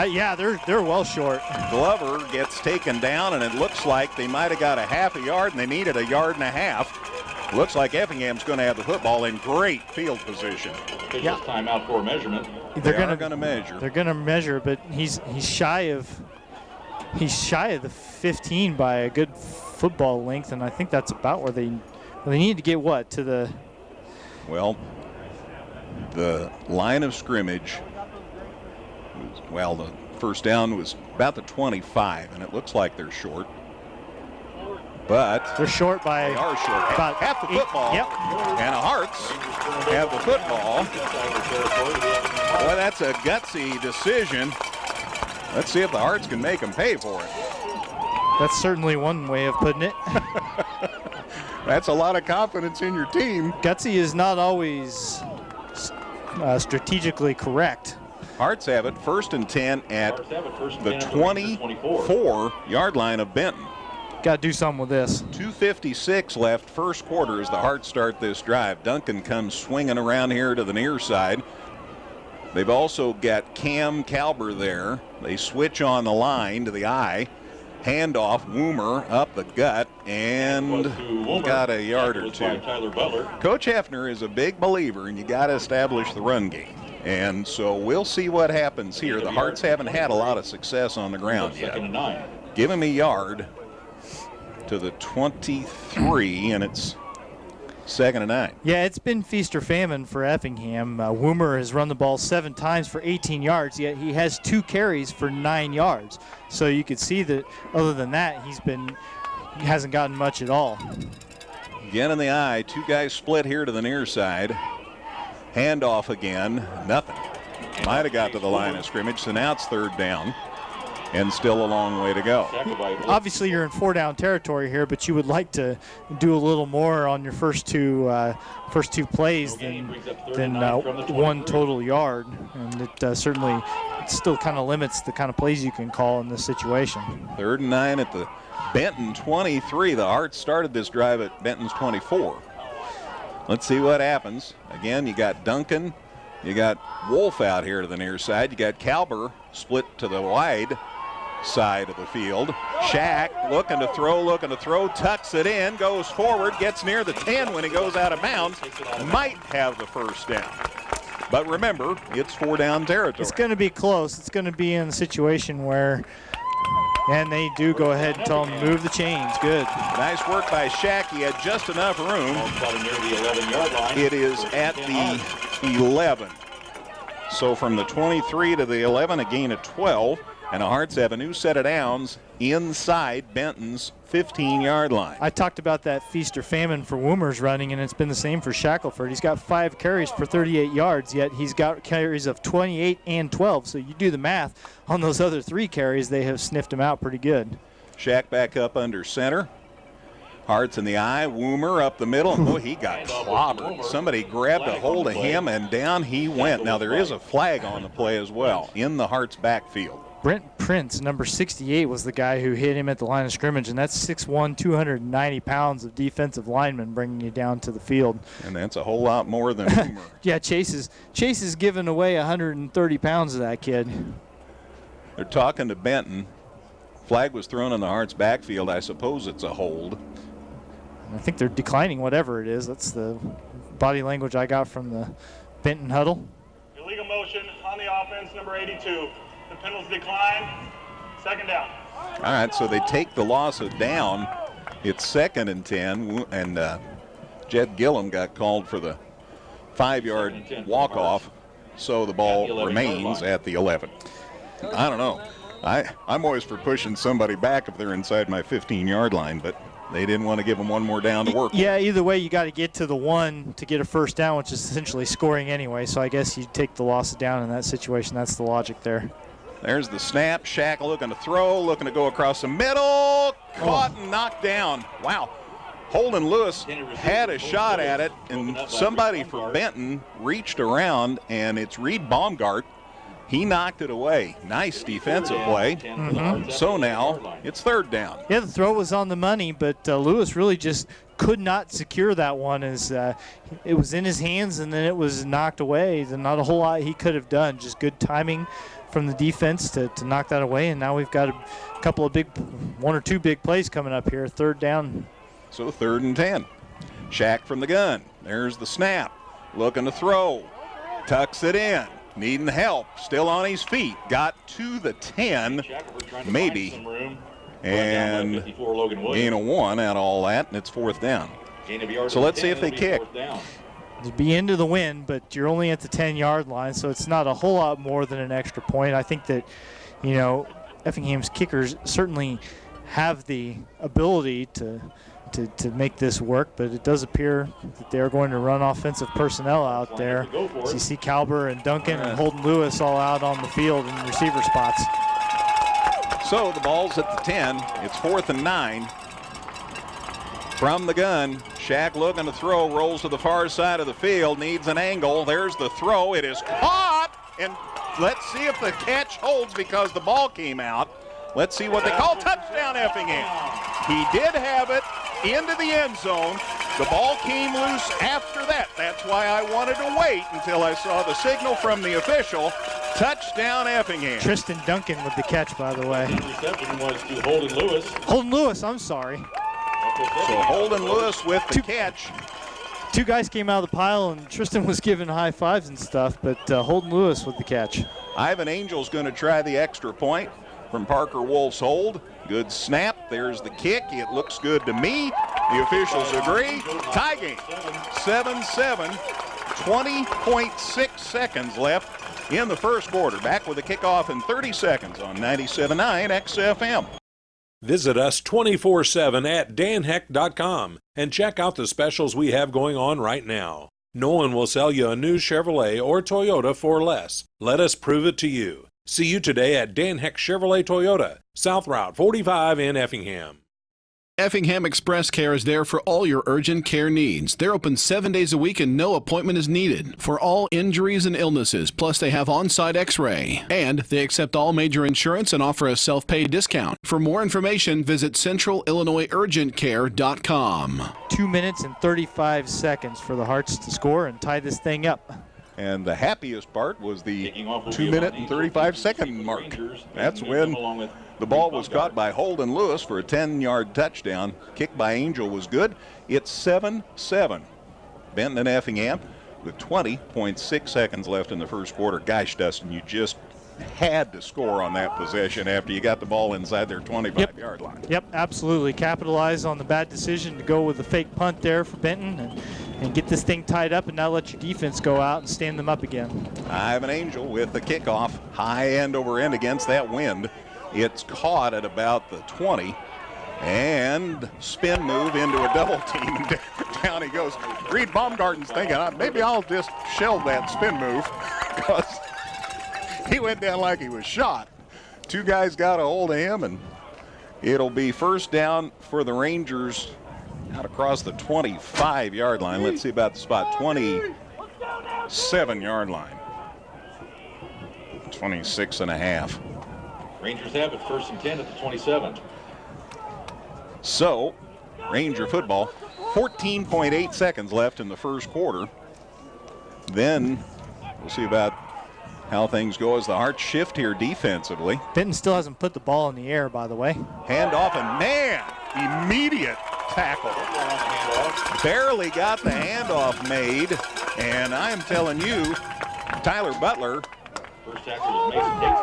yeah, they're well short. Glover gets taken down, and it looks like they might have got a half a yard, and they needed a yard and a half. Looks like Effingham's going to have the football in great field position. Yeah. Timeout for measurement. They're going to measure. They're going to measure, but he's shy of the 15 by a good football length, and I think that's about where they need to get what to the. Well, the line of scrimmage. Well, the first down was about the 25, and it looks like they're short. But they're short by. They are short. About half the football. Yep. And the Hearts have the football. Boy, that's a gutsy decision. Let's see if the Hearts can make them pay for it. That's certainly one way of putting it. That's a lot of confidence in your team. Gutsy is not always strategically correct. Hearts have it 1st and 10 at the 24-yard line of Benton. Got to do something with this. 2:56 left, first quarter, as the Hearts start this drive. Duncan comes swinging around here to the near side. They've also got Cam Kalber there. They switch on the line to the eye. Handoff, Woomer up the gut, and got a yard or two. Coach Hefner is a big believer, and you got to establish the run game. And so we'll see what happens here. The Hearts haven't had a lot of success on the ground yet. Give him a yard to the 23, and it's 2nd and 9. Yeah, it's been feast or famine for Effingham. Woomer has run the ball 7 times for 18 yards, yet he has 2 carries for 9 yards. So you could see that other than that, he hasn't gotten much at all. Again in the eye, 2 guys split here to the near side. Handoff again, nothing. Might have got to the line of scrimmage, so now it's 3rd down. And still a long way to go. Obviously, you're in 4-down territory here, but you would like to do a little more on your first two plays than 1 total yard, and it certainly still kind of limits the kind of plays you can call in this situation. 3rd and 9 at the Benton 23. The Hearts started this drive at Benton's 24. Let's see what happens. Again, you got Duncan, you got Wolf out here to the near side, you got Kalber split to the wide side of the field. Shack looking to throw, tucks it in, goes forward, gets near the 10 when he goes out of bounds. Might have the first down. But remember, it's 4-down territory. It's going to be close. It's going to be in a situation where, and they do go ahead and tell him to move the chains. Good. Nice work by Shack. He had just enough room. It is at the 11. So from the 23 to the 11, a gain of 12. And the Hearts have a new set of downs inside Benton's 15-yard line. I talked about that feast or famine for Woomer's running, and it's been the same for Shackelford. He's got 5 carries for 38 yards, yet he's got carries of 28 and 12. So you do the math on those other 3 carries, they have sniffed him out pretty good. Shack back up under center. Hearts in the eye, Woomer up the middle. Oh, he got clobbered. Somebody grabbed a hold of him, and down he went. Now, there is a flag on the play as well in the Hearts backfield. Brent Prince, number 68, was the guy who hit him at the line of scrimmage, and that's 6'1", 290 pounds of defensive lineman bringing you down to the field. And that's a whole lot more than Woomer. Yeah, Chase is giving away 130 pounds of that kid. They're talking to Benton. Flag was thrown in the Hearts backfield. I suppose it's a hold. I think they're declining whatever it is. That's the body language I got from the Benton huddle. Illegal motion on the offense, number 82. The penalty decline. 2nd down. All right, so they take the loss of down. It's 2nd and 10, and Jed Gillum got called for the 5-yard walk-off, so the ball remains at the 11. I don't know. I'm always for pushing somebody back if they're inside my 15-yard line, but they didn't want to give them one more down to work. Yeah, either way, you got to get to the 1 to get a first down, which is essentially scoring anyway, so I guess you take the loss of down in that situation. That's the logic there. There's the snap. Shack looking to throw, looking to go across the middle. Caught and knocked down. Wow. Holden Lewis had a shot at it, and somebody for Benton reached around, and it's Reed Baumgart. He knocked it away. Nice defensive play. Mm-hmm. So now it's 3rd down. Yeah, the throw was on the money, but Lewis really just could not secure that one as it was in his hands and then it was knocked away. There's not a whole lot he could have done. Just good timing from the defense to knock that away, and now we've got a couple of 1 or 2 big plays coming up here. 3rd down. So 3rd and 10. Shack from the gun. There's the snap. Looking to throw. Tucks it in. Needing help. Still on his feet. Got to the 10. Maybe. And gain of 1 out of all that, and it's 4th down. So let's see if they kick. You'd be into the win, but you're only at the 10-yard line, so it's not a whole lot more than an extra point. I think that, Effingham's kickers certainly have the ability to make this work, but it does appear that they're going to run offensive personnel out there. So you see Kalber and Duncan and Holden Lewis all out on the field in receiver spots. So the ball's at the 10. It's 4th and 9. From the gun, Shack looking to throw, rolls to the far side of the field, needs an angle. There's the throw. It is caught, and let's see if the catch holds because the ball came out. Let's see what they call touchdown Effingham. He did have it into the end zone. The ball came loose after that. That's why I wanted to wait until I saw the signal from the official. Touchdown Effingham. Tristan Duncan with the catch, by the way. The reception was to Holden Lewis. Holden Lewis, I'm sorry. So Holden Lewis with the catch. Two guys came out of the pile, and Tristan was giving high fives and stuff, but Holden Lewis with the catch. Ivan Angel's going to try the extra point from Parker Wolf's hold. Good snap. There's the kick. It looks good to me. The officials agree. Tie game. 7-7. 20.6 seconds left in the first quarter. Back with a kickoff in 30 seconds on 97.9 XFM. Visit us 24/7 at danheck.com and check out the specials we have going on right now. No one will sell you a new Chevrolet or Toyota for less. Let us prove it to you. See you today at Dan Heck Chevrolet Toyota, South Route 45 in Effingham. Effingham Express Care is there for all your urgent care needs. They're open 7 days a week and no appointment is needed for all injuries and illnesses. Plus, they have on-site x-ray. And they accept all major insurance and offer a self-pay discount. For more information, visit centralillinoisurgentcare.com. 2 minutes and 35 seconds for the Hearts to score and tie this thing up. And the happiest part was the 2 minute and 35 second mark. That's when the ball was caught by Holden Lewis for a 10-yard touchdown. Kick by Angel was good. It's 7-7. Benton and Effingham with 20.6 seconds left in the first quarter. Gosh, Dustin, you just had to score on that possession after you got the ball inside their 25-yard line. Yep, absolutely. Capitalize on the bad decision to go with the fake punt there for Benton and get this thing tied up and now let your defense go out and stand them up again. Ivan Angel with the kickoff, high end over end against that wind. It's caught at about the 20, and spin move into a double team. Down he goes. Reed Baumgarten's thinking, maybe I'll just shelve that spin move, because he went down like he was shot. Two guys got a hold of him, and it'll be first down for the Rangers out across the 25-yard line. Let's see about the spot. 27-yard line. 26 and a half. Rangers have it first and 10 at the 27. So, Ranger football, 14.8 seconds left in the first quarter. Then we'll see about how things go as the Hearts shift here defensively. Benton still hasn't put the ball in the air, by the way. Handoff, and man, immediate tackle. Barely got the handoff made, and I am telling you, Tyler Butler. First tackle was Mason Dixie.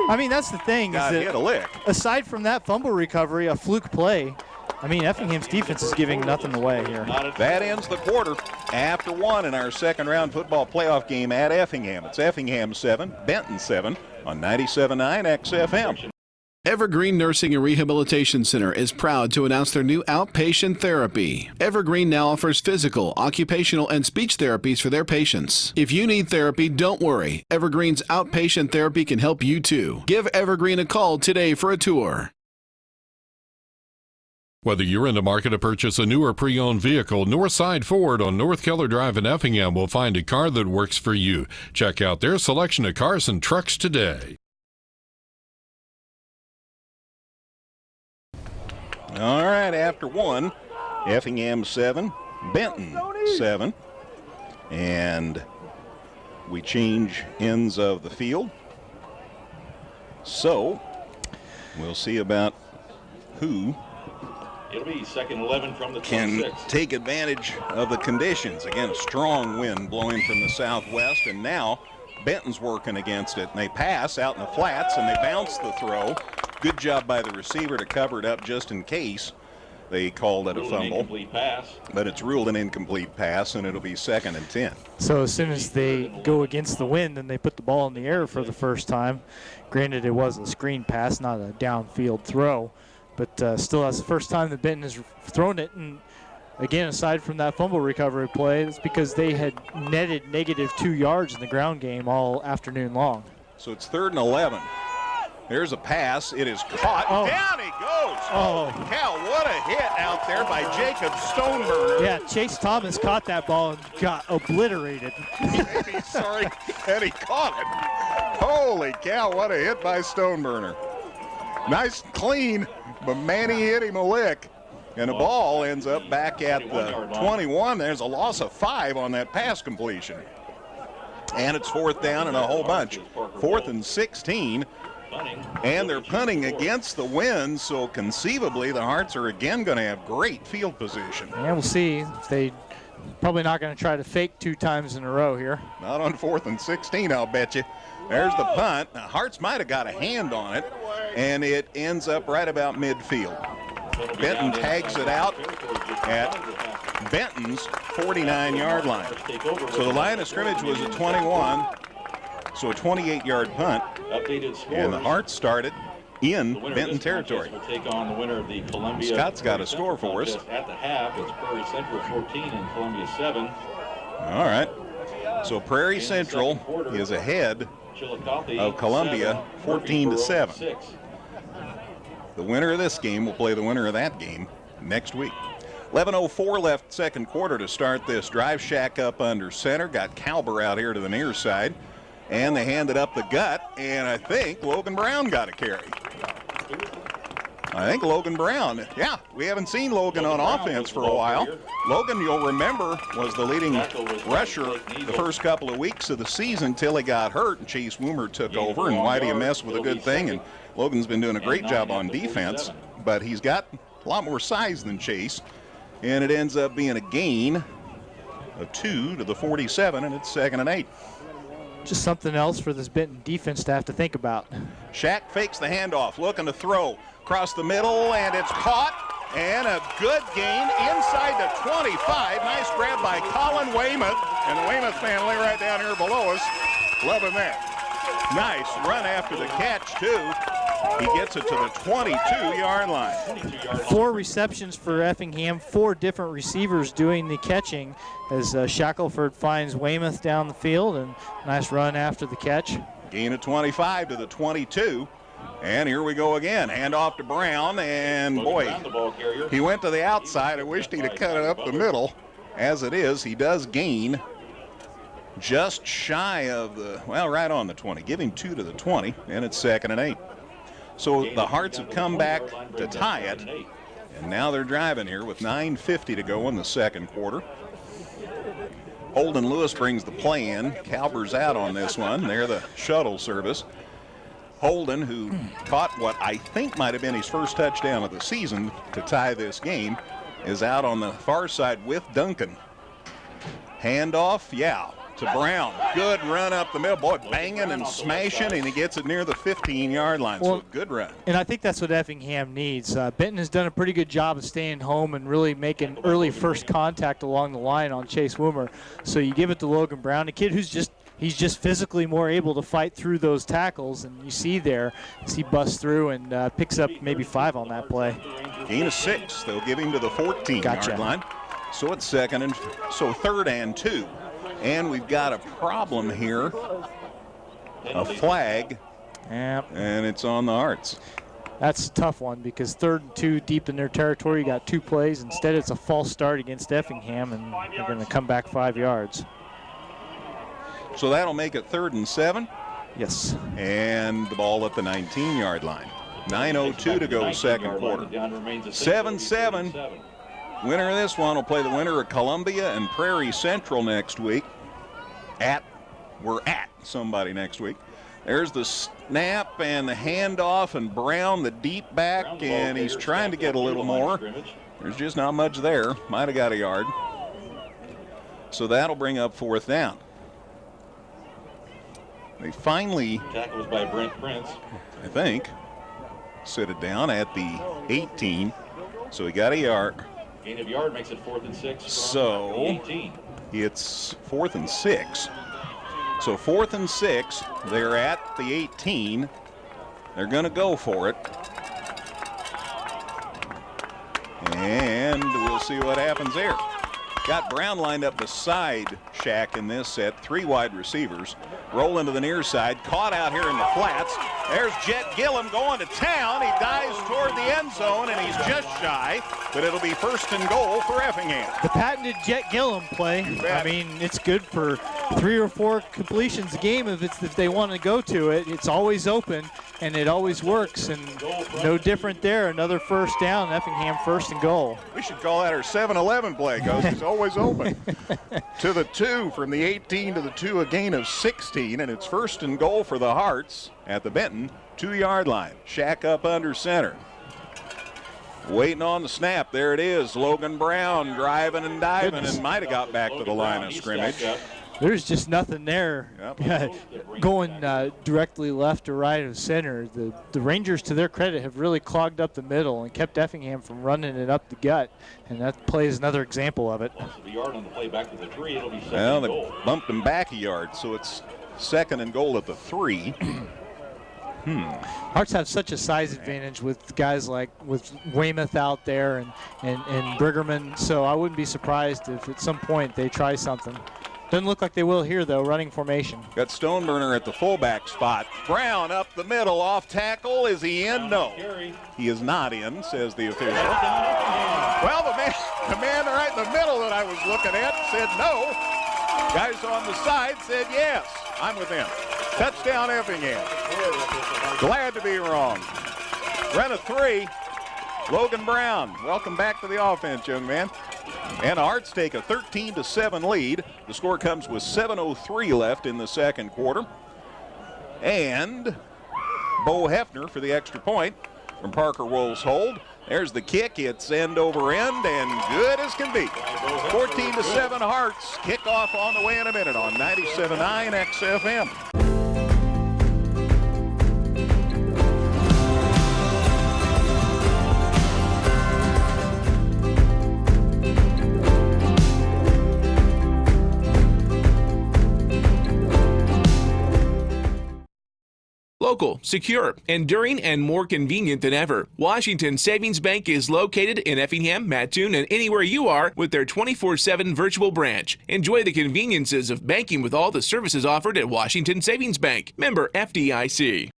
I mean, that's the thing. Got hit a lick. Aside from that fumble recovery, a fluke play, I mean, Effingham's defense is giving nothing away here. That ends the quarter after one in our second round football playoff game at Effingham. It's Effingham 7, Benton 7 on 97.9 XFM. Evergreen Nursing and Rehabilitation Center is proud to announce their new outpatient therapy. Evergreen now offers physical, occupational, and speech therapies for their patients. If you need therapy, don't worry. Evergreen's outpatient therapy can help you too. Give Evergreen a call today for a tour. Whether you're in the market to purchase a new or pre-owned vehicle, Northside Ford on North Keller Drive in Effingham will find a car that works for you. Check out their selection of cars and trucks today. All right, after one, Effingham 7, Benton 7. And we change ends of the field. So we'll see about who It'll be second 11 from the can 26. take advantage of the conditions. Again, a strong wind blowing from the southwest, and now Benton's working against it. And they pass out in the flats, and they bounce the throw. Good job by the receiver to cover it up just in case they called it a fumble. Incomplete pass. But it's ruled an incomplete pass, and it'll be second and 10. So as soon as they go against the wind and they put the ball in the air for the first time, granted it was a screen pass, not a downfield throw, but still that's the first time that Benton has thrown it. And again, aside from that fumble recovery play, it's because they had netted -2 yards in the ground game all afternoon long. So it's 3rd and 11. There's a pass. It is caught. Oh. Down he goes. Oh. Holy cow, what a hit out there by Jacob Stoneburner. Yeah, Chase Thomas caught that ball and got obliterated. Maybe sorry that he caught it. Holy cow, what a hit by Stoneburner. Nice and clean, but Manny hit him a lick. And the ball ends up back at the 21. There's a loss of 5 on that pass completion. And it's 4th down and a whole bunch. 4th and 16. And they're punting against the wind, so conceivably the Hearts are again going to have great field position. And we'll see if they Probably not going to try to fake 2 times in a row here. Not on 4th and 16, I'll bet you. There's the punt. Now, Harts might have got a hand on it, and it ends up right about midfield. Benton tags it out at Benton's 49-yard line. So the line of scrimmage was a 21, so a 28-yard punt, and the Harts started in Benton territory. Will take on the winner of the Columbia. Scott's got a score for us. At the half, it's Prairie Central 14 and Columbia 7. All right. So Prairie Central is ahead of Columbia 14-7. The winner of this game will play the winner of that game next week. 11:04 left second quarter to start this drive. Shack up under center. Got Calber out here to the near side. And they handed up the gut, and I think Logan Brown got a carry. I think Logan Brown. Yeah, we haven't seen Logan on offense for a while. Logan, you'll remember, was the leading rusher the first couple of weeks of the season till he got hurt, and Chase Woomer took over, and why do you mess with a good thing? And Logan's been doing a great job on defense, but he's got a lot more size than Chase, and it ends up being a gain of 2 to the 47, and it's 2nd and 8. Just something else for this Benton defense to have to think about. Shack fakes the handoff, looking to throw across the middle, and it's caught, and a good gain inside the 25. Nice grab by Colin Weymouth, and the Weymouth family right down here below us. Loving that. Nice run after the catch, too. He gets it to the 22-yard line. 4 receptions for Effingham, 4 different receivers doing the catching as Shackelford finds Weymouth down the field, and nice run after the catch. Gain of 25 to the 22. And here we go again. Hand off to Brown, and boy, he went to the outside. I wished he'd have cut it up the middle. As it is, he does gain just shy of the, well, right on the 20. Give him 2 to the 20, and it's 2nd and 8. So the Harts have come back to tie it, and now they're driving here with 9:50 to go in the second quarter. Holden Lewis brings the play in. Calber's out on this one. They're the shuttle service. Holden, who caught what I think might have been his first touchdown of the season to tie this game, is out on the far side with Duncan. Handoff, yeah, to Brown. Good run up the middle. Boy, banging and smashing, and he gets it near the 15-yard line. So good run. And I think that's what Effingham needs. Benton has done a pretty good job of staying home and really making early first contact along the line on Chase Woomer. So you give it to Logan Brown, a kid who's just physically more able to fight through those tackles, and you see there as he busts through and picks up maybe 5 on that play. Gain of 6. They'll give him to the 14-yard line. So it's 3rd and 2. And we've got a problem here. A flag. Yep. And it's on the Harts. That's a tough one because 3rd and 2 deep in their territory. You got 2 plays. Instead, it's a false start against Effingham, and they're going to come back 5 yards. So that'll make it 3rd and 7. Yes. And the ball at the 19-yard line. 9:02 to go second quarter. 7-7. Winner of this one will play the winner of Columbia and Prairie Central next week. We're at somebody next week. There's the snap and the handoff, and Brown, the deep back, and he's trying to get a little more. There's just not much there. Might have got a yard. So that'll bring up 4th down. They finally, tackle was by Brent Prince, I think, sit it down at the 18. So he got a yard. Gain of yard makes it 4th and 6. So the 18. It's 4th and 6. So 4th and 6. They're at the 18. They're going to go for it. And we'll see what happens there. Got Brown lined up beside Shack in this set. 3 wide receivers. Rolling to the near side. Caught out here in the flats. There's Jet Gillum going to town. He dives toward the end zone, and he's just shy. But it'll be 1st and goal for Effingham. The patented Jet Gillum play. I mean, it's good for 3 or 4 completions a game if they want to go to it. It's always open, and it always works. And no different there. Another 1st down. Effingham 1st and goal. We should call that our 7-11 play, because it's always open. To the 2 from the 18 to the 2, a gain of 16, and it's 1st and goal for the Harts at the Benton 2-yard line. Shack up under center. Waiting on the snap. There it is. Logan Brown driving and diving and might have got back to the line of scrimmage. There's just nothing there. Yep. Going directly left or right of center. The Rangers, to their credit, have really clogged up the middle and kept Effingham from running it up the gut. And that play is another example of it. The yard on the play back to the 3. It'll be second Well, and goal. they bumped him back a yard, so it's second and goal at the 3. Hearts have such a size advantage with guys like with Weymouth out there and Brigerman, so I wouldn't be surprised if at some point they try something. Doesn't look like they will here, though, running formation. Got Stoneburner at the fullback spot. Brown up the middle, off tackle. Is he in? No. He is not in, says the official. Well, the man right in the middle that I was looking at said no. Guys on the side said yes. I'm with him. Touchdown Effingham. Glad to be wrong. Run a 3. Logan Brown. Welcome back to the offense, young man. And Hearts take a 13-7 lead. The score comes with 7:03 left in the second quarter. And Bo Hefner for the extra point from Parker Wolf's hold. There's the kick. It's end over end and good as can be. 14-7 Hearts. Kickoff on the way in a minute on 97.9 XFM. Local, secure, enduring, and more convenient than ever. Washington Savings Bank is located in Effingham, Mattoon, and anywhere you are with their 24/7 virtual branch. Enjoy the conveniences of banking with all the services offered at Washington Savings Bank. Member FDIC.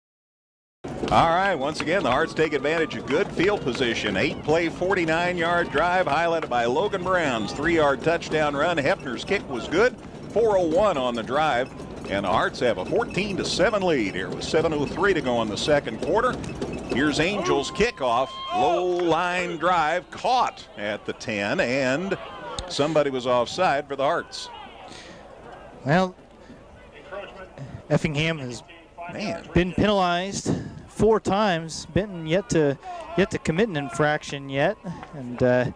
All right, once again, the Hearts take advantage of good field position. 8-play, 49-yard drive, highlighted by Logan Brown's 3-yard touchdown run. Hefner's kick was good. 4:01 on the drive. And the Hearts have a 14-7 lead here with 7:03 to go in the second quarter. Here's Angels kickoff, low line drive, caught at the 10, and somebody was offside for the Hearts. Well, Effingham has been penalized 4 times. Benton yet to commit an infraction yet, and gonna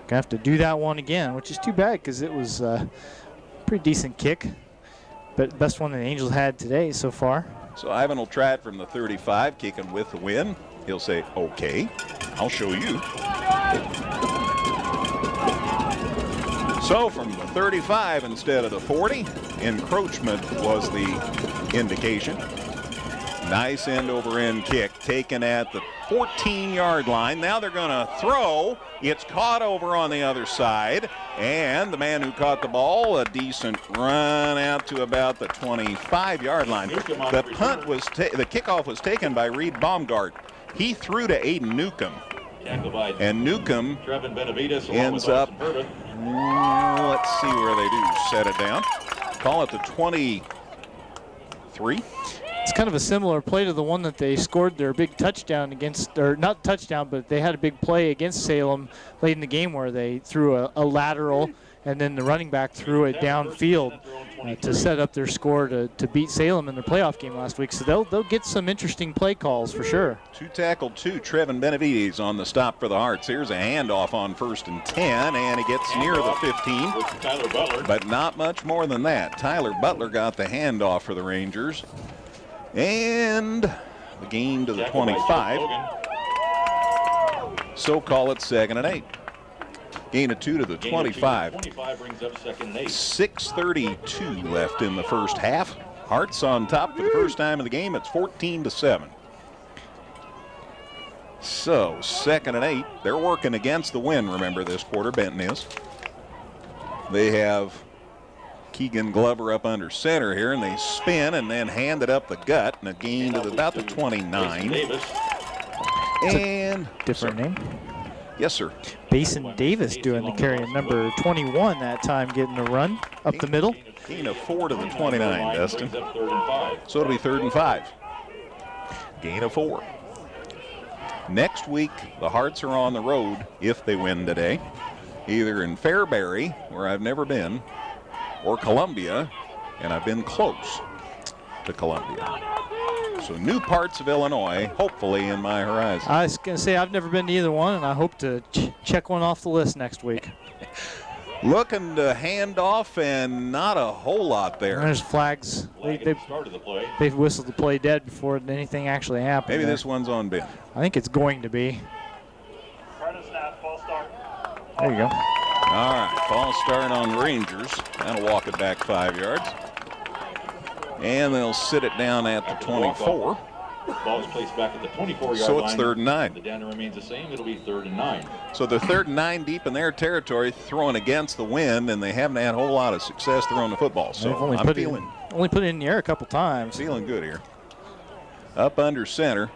have to do that one again, which is too bad because it was a pretty decent kick. But best one that the Angels had today so far. So Ivan will try it from the 35, kicking with the win. He'll say, okay, I'll show you. So from the 35 instead of the 40, encroachment was the indication. Nice end over end kick taken at the 14-yard line. Now they're going to throw. It's caught over on the other side. And the man who caught the ball, a decent run out to about the 25-yard line. The punt was, the kickoff was taken by Reed Baumgart. He threw to Aiden Newcomb. And Newcomb ends up, let's see where they do set it down. Call it the 23. It's kind of a similar play to the one that they scored their big touchdown against, or not touchdown, but they had a big play against Salem late in the game where they threw a lateral and then the running back threw it downfield to set up their score to beat Salem in their playoff game last week. So they'll get some interesting play calls for sure. 2-tackle 2, Trevin Benavides on the stop for the Hearts. Here's a handoff on 1st and 10, and he gets near the 15, but not much more than that. Tyler Butler got the handoff for the Rangers. And the gain to the 25. So call it 2nd and 8. Gain of 2 to the 25. 25 brings up 2nd and 8. 6:32 left in the first half. Hearts on top for the first time in the game. It's 14-7. So 2nd and 8. They're working against the wind, remember, this quarter. Benton is. They have Keegan Glover up under center here, and they spin and then hand it up the gut, and a gain to about the 29. And different name? Yes, sir. Basin Davis doing the carry, number 21 that time, getting the run up the middle. Gain of 4 to the 29, Dustin. So it'll be 3rd and 5. Gain of 4. Next week, the Hearts are on the road if they win today, either in Fairbury, where I've never been, or Columbia, and I've been close to Columbia. So new parts of Illinois, hopefully, in my horizon. I was going to say I've never been to either one, and I hope to check one off the list next week. Looking to hand off, and not a whole lot there. There's flags. They've whistled the play dead before anything actually happened. Maybe this one's on Ben. I think it's going to be. There you go. All right, false start on the Rangers. That'll walk it back 5 yards. And they'll sit it down at the 24. Ball is placed back at the 24-yard line. So it's 3rd and 9. The down remains the same. It'll be 3rd and 9. So they're 3rd and 9 deep in their territory, throwing against the wind, and they haven't had a whole lot of success throwing the football. So only put it in the air a couple times. Feeling good here. Up under center.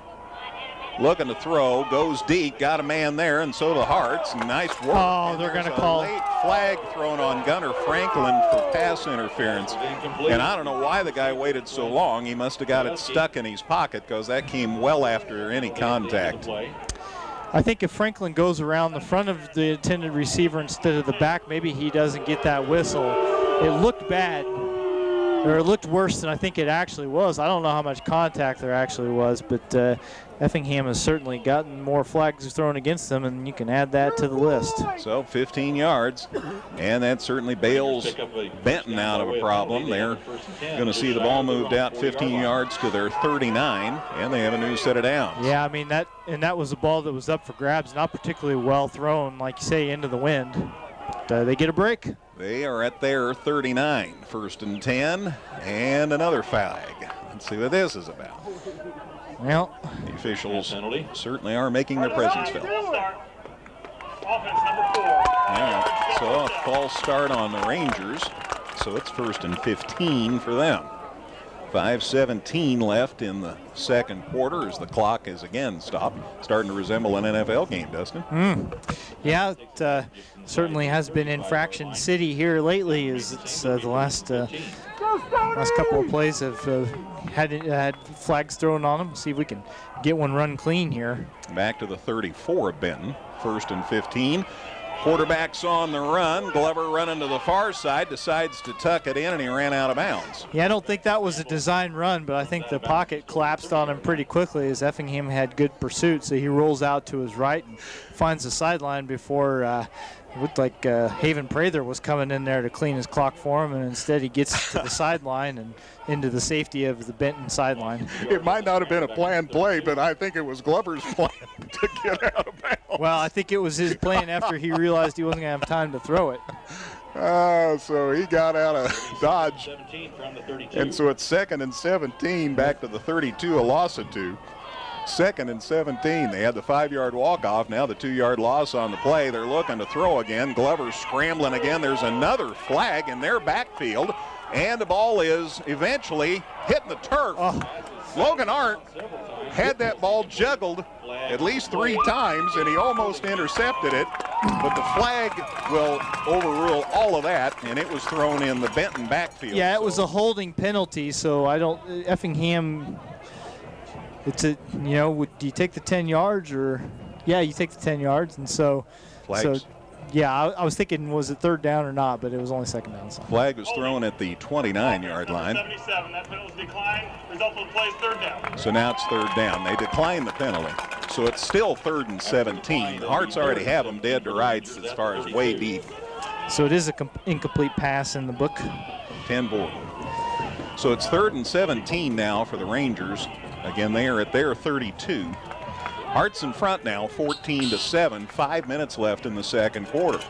Looking to throw, goes deep, got a man there, and so the Hearts. Nice work. Oh, they're going to call. Late flag thrown on Gunnar Franklin for pass interference. And I don't know why the guy waited so long. He must have got it stuck in his pocket because that came well after any contact. I think if Franklin goes around the front of the intended receiver instead of the back, maybe he doesn't get that whistle. It looked bad, or it looked worse than I think it actually was. I don't know how much contact there actually was, but Effingham has certainly gotten more flags thrown against them, and you can add that to the list. So 15 yards, and that certainly bails Benton out of a problem. They're going to see the ball moved out 15 yards to their 39, and they have a new set of downs. Yeah, I mean, that was a ball that was up for grabs, not particularly well thrown, like you say, into the wind. But they get a break. They are at their 39, 1st and 10, and another flag. Let's see what this is about. Well, the officials certainly are making their presence felt. Yeah, so a false start on the Rangers. So it's 1st and 15 for them. 5:17 left in the second quarter as the clock is again stopped. Starting to resemble an NFL game, doesn't it? Yeah, it certainly has been infraction city here lately. As it's the last couple of plays have had flags thrown on them. See if we can get one run clean here. Back to the 34 of Benton. 1st and 15. Quarterback's on the run. Glover running to the far side, decides to tuck it in, and he ran out of bounds. Yeah, I don't think that was a design run, but I think the pocket collapsed on him pretty quickly as Effingham had good pursuit. So he rolls out to his right and finds the sideline before it looked like Haven Prather was coming in there to clean his clock for him, and instead he gets to the sideline and into the safety of the Benton sideline. It might not have been a planned play, but I think it was Glover's plan to get out of bounds. Well, I think it was his plan after he realized he wasn't going to have time to throw it. So he got out of dodge. And so it's 2nd and 17 back to the 32, a loss of 2. 2nd and 17. They had the 5-yard walk-off. Now the 2-yard loss on the play. They're looking to throw again. Glover scrambling again. There's another flag in their backfield. And the ball is eventually hitting the turf. Logan Arndt had that ball juggled at least 3 times, and he almost intercepted it. But the flag will overrule all of that, and it was thrown in the Benton backfield. Yeah, it was a holding penalty, so Effingham, do you take the 10 yards or? Yeah, you take the 10 yards, and so yeah, I was thinking, was it 3rd down or not, but it was only 2nd down. So. Flag was thrown at the 29-yard line. 77, that penalty declined. Result of the play is 3rd down. So now it's 3rd down. They declined the penalty. So it's still 3rd and 17. The Hearts already have them dead to rights as far as way deep. So it is an incomplete pass in the book. 10-4. So it's 3rd and 17 now for the Rangers. Again, they are at their 32. Hearts in front now, 14-7. 5 minutes left in the second quarter.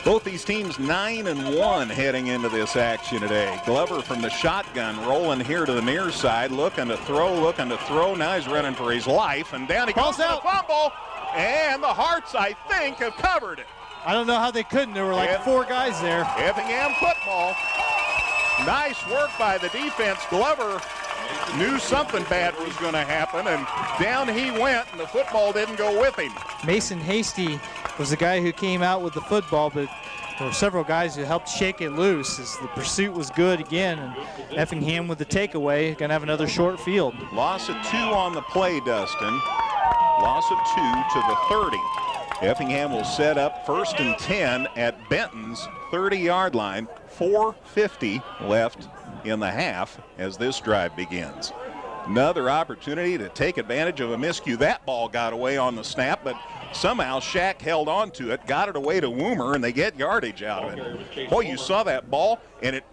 Both these teams 9-1 heading into this action today. Glover from the shotgun rolling here to the near side, looking to throw. Now he's running for his life, and down he goes out. Fumble, and the Hearts, I think, have covered it. I don't know how they couldn't. There were like 4 guys there. Effingham football. Nice work by the defense. Glover knew something bad was going to happen, and down he went, and the football didn't go with him. Mason Hasty was the guy who came out with the football, but there were several guys who helped shake it loose as the pursuit was good again, and Effingham with the takeaway, going to have another short field. Loss of 2 on the play, Dustin. Loss of 2 to the 30. Effingham will set up 1st and 10 at Benton's 30-yard line. 4:50 left in the half as this drive begins. Another opportunity to take advantage of a miscue. That ball got away on the snap, but somehow Shack held on to it, got it away to Woomer, and they get yardage out of it. Boy, you saw that ball, and it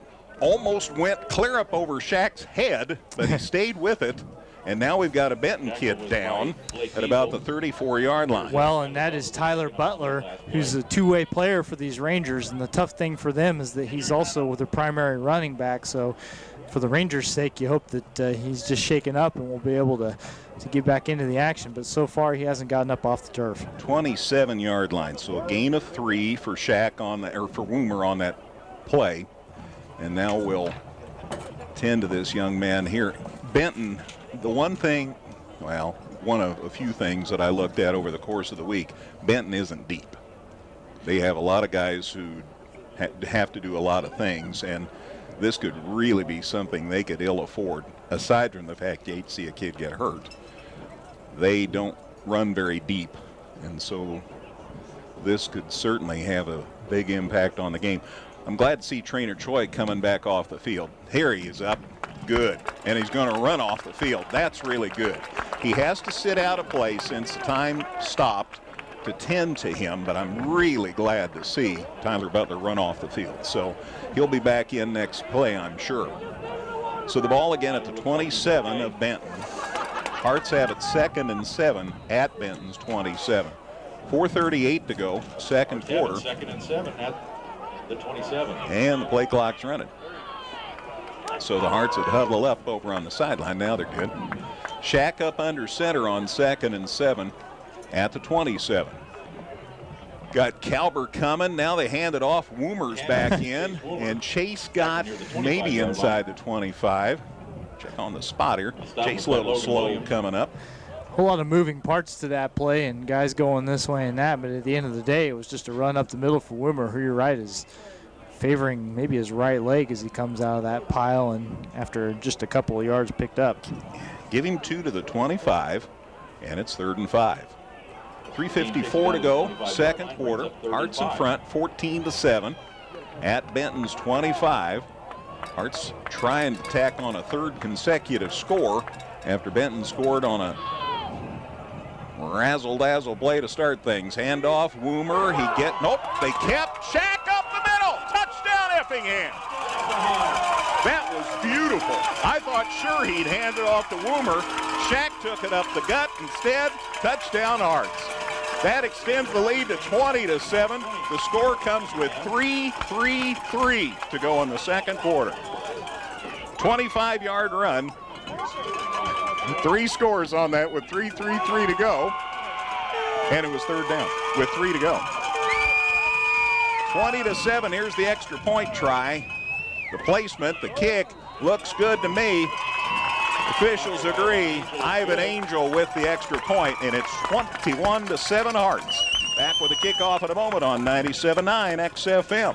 almost went clear up over Shack's head, but he stayed with it. And now we've got a Benton kid down at about the 34-yard line. Well, and that is Tyler Butler, who's a two-way player for these Rangers. And the tough thing for them is that he's also their primary running back. So for the Rangers' sake, you hope that he's just shaken up and will be able to get back into the action. But so far, he hasn't gotten up off the turf. 27-yard line. So a gain of 3 for Shack for Woomer on that play. And now we'll tend to this young man here. Benton. The one thing, well, one of a few things that I looked at over the course of the week, Benton isn't deep. They have a lot of guys who have to do a lot of things, and this could really be something they could ill afford. Aside from the fact you hate to see a kid get hurt, they don't run very deep, and so this could certainly have a big impact on the game. I'm glad to see Trainer Choi coming back off the field. Here he is up. Good, and he's going to run off the field. That's really good. He has to sit out of play since the time stopped to tend to him, but I'm really glad to see Tyler Butler run off the field. So he'll be back in next play, I'm sure. So the ball again at the 27 of Benton. Hearts have it 2nd and 7 at Benton's 27. 4:38 to go, second quarter. 2nd and 7 at the 27. And the play clock's running. So the Hearts would huddle up over on the sideline. Now they're good. Shack up under center on 2nd and 7 at the 27. Got Calber coming. Now they hand it off. Woomer's back in. And Chase got maybe inside the 25. Check on the spot here. Chase a little slow coming up. A whole lot of moving parts to that play and guys going this way and that. But at the end of the day, it was just a run up the middle for Woomer, who you're right is favoring maybe his right leg as he comes out of that pile and after just a couple of yards picked up. Give him 2 to the 25, and it's 3rd and 5. 3:54 to go, second quarter. Hearts in front, 14-7 at Benton's 25. Hearts trying to tack on a 3rd consecutive score after Benton scored on a razzle-dazzle play to start things. Handoff, Woomer, nope, they kept Shack up the middle. Touchdown, Effingham. That was beautiful. I thought sure he'd hand it off to Woomer. Shack took it up the gut instead. Touchdown, Hearts. That extends the lead to 20-7. The score comes with 3:33 to go in the second quarter. 25-yard run. 3 scores on that with 3:33 to go. And it was 3rd down with 3 to go. 20-7, here's the extra point try. The placement, the kick, looks good to me. Officials agree. Ivan Angel with the extra point, and it's 21-7 Hearts. Back with a kickoff in a moment on 97.9 XFM.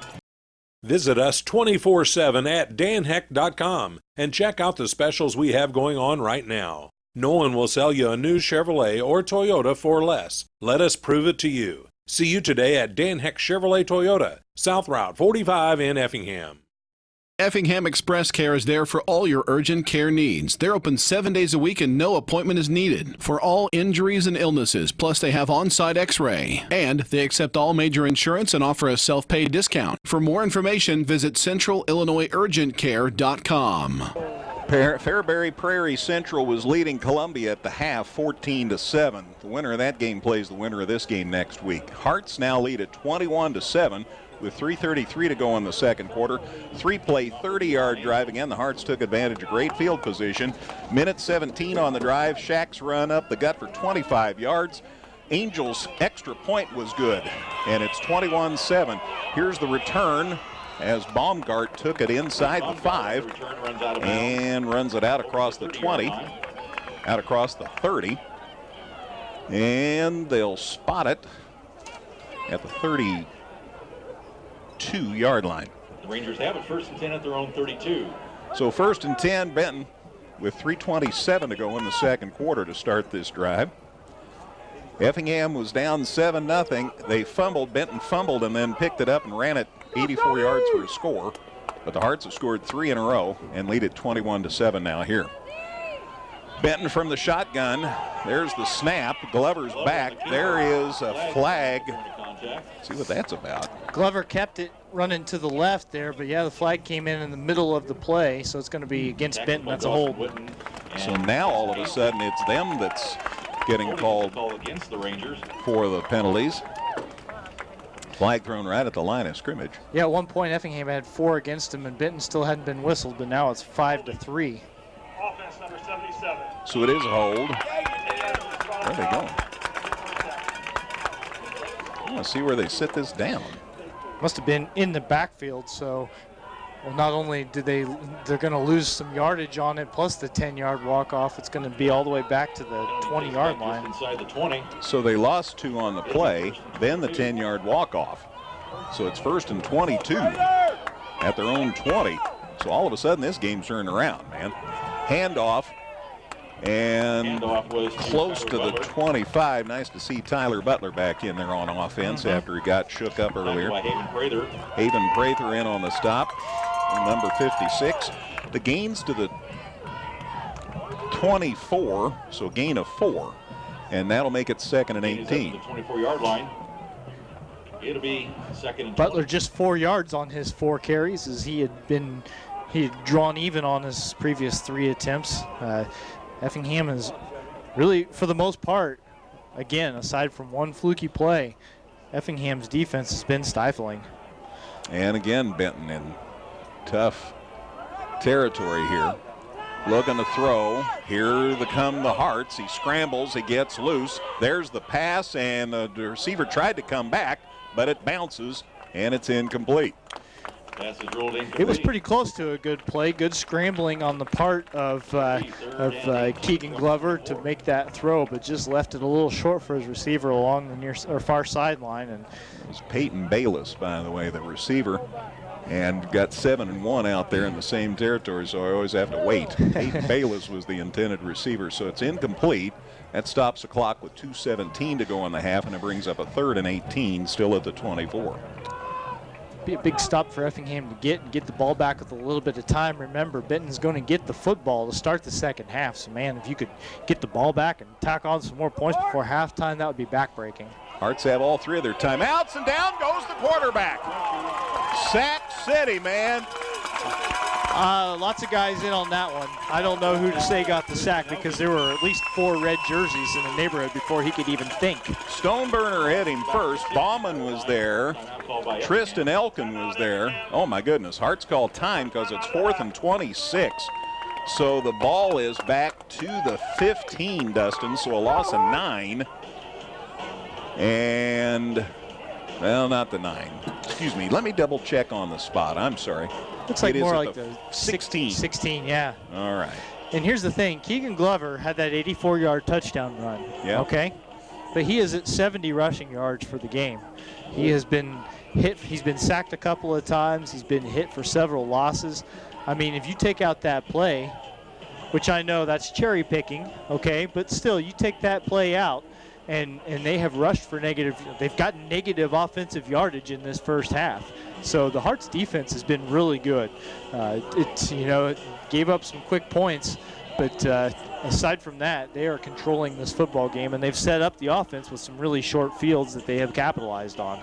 Visit us 24/7 at danheck.com and check out the specials we have going on right now. No one will sell you a new Chevrolet or Toyota for less. Let us prove it to you. See you today at Dan Heck Chevrolet Toyota, South Route 45 in Effingham. Effingham Express Care is there for all your urgent care needs. They're open 7 days a week and no appointment is needed for all injuries and illnesses. Plus, they have on-site x-ray. And they accept all major insurance and offer a self-pay discount. For more information, visit centralillinoisurgentcare.com. Fairbury Prairie Central was leading Columbia at the half 14-7. The winner of that game plays the winner of this game next week. Hearts now lead at 21-7. With 3:33 to go in the second quarter. 3-play, 30-yard drive. Again, the Hearts took advantage of great field position. Minute 17 on the drive. Shack's run up the gut for 25 yards. Angels' extra point was good, and it's 21-7. Here's the return as Baumgart took it inside the 5 and runs it out across the 20, out across the 30. And they'll spot it at the 32-yard line. The Rangers have it 1st and 10 at their own 32. So 1st and 10, Benton with 3:27 to go in the second quarter to start this drive. Effingham was down 7-0. They fumbled. Benton fumbled and then picked it up and ran it 84 yards for a score. But the Hearts have scored 3 in a row and lead it 21-7 now here. Benton from the shotgun. There's the snap. Glover's back. There is a flag. See what that's about. Glover kept it running to the left there, but yeah, the flag came in the middle of the play, so it's going to be against Benton. That's a hold. So now all of a sudden it's them that's getting called against the Rangers for the penalties. Flag thrown right at the line of scrimmage. Yeah, at one point Effingham had 4 against him, and Benton still hadn't been whistled, but now it's 5-3. Offense number 77. So it is a hold. Where are they going? I want to see where they sit this down. Must have been in the backfield, so well, not only did they're going to lose some yardage on it, plus the 10-yard walk-off, it's going to be all the way back to the 20-yard line. Inside the 20. So they lost 2 on the play, then the 10-yard walk-off. So it's 1st and 22 at their own 20. So all of a sudden this game's turned around, man. Handoff, and close to the 25. Nice to see Tyler Butler back in there on offense after he got shook up earlier. Haven Prather in on the stop, number 56. The gains to the 24, so gain of 4, and that'll make it 2nd and 18. The 24-yard line. It'll be 2nd and 20. Butler just 4 yards on his 4 carries, as he had drawn even on his previous 3 attempts. Effingham is really, for the most part, again, aside from one fluky play, Effingham's defense has been stifling. And again, Benton in tough territory here. Looking to throw. Here come the Hearts. He scrambles. He gets loose. There's the pass, and the receiver tried to come back, but it bounces, and it's incomplete. It was pretty close to a good play. Good scrambling on the part of Keegan Glover to make that throw, but just left it a little short for his receiver along the far sideline. And it was Peyton Bayless, by the way, the receiver, and got 7-1 out there in the same territory, so I always have to wait. Peyton Bayless was the intended receiver, so it's incomplete. That stops the clock with 2:17 to go in the half, and it brings up a 3rd and 18, still at the 24. Be a big stop for Effingham to get the ball back with a little bit of time. Remember, Benton's going to get the football to start the second half. So, man, if you could get the ball back and tack on some more points before halftime, that would be backbreaking. Hearts have all 3 of their timeouts, and down goes the quarterback. Sack City, man. Lots of guys in on that one. I don't know who to say got the sack, because there were at least 4 red jerseys in the neighborhood before he could even think. Stoneburner hit him first. Bauman was there. Tristan Elkin was there. Oh, my goodness. Hearts call time because it's 4th and 26. So the ball is back to the 15, Dustin, so a loss of 9. And, well, not the 9. Excuse me. Let me double check on the spot. I'm sorry. Looks like more like the 16. 16, yeah. All right. And here's the thing. Keegan Glover had that 84-yard touchdown run. Yeah. Okay? But he is at 70 rushing yards for the game. He has been hit. He's been sacked a couple of times. He's been hit for several losses. I mean, if you take out that play, which I know that's cherry picking, okay, but still, you take that play out, and they have rushed for negative. They've gotten negative offensive yardage in this first half. So the Hearts defense has been really good. It gave up some quick points, but aside from that, they are controlling this football game, and they've set up the offense with some really short fields that they have capitalized on.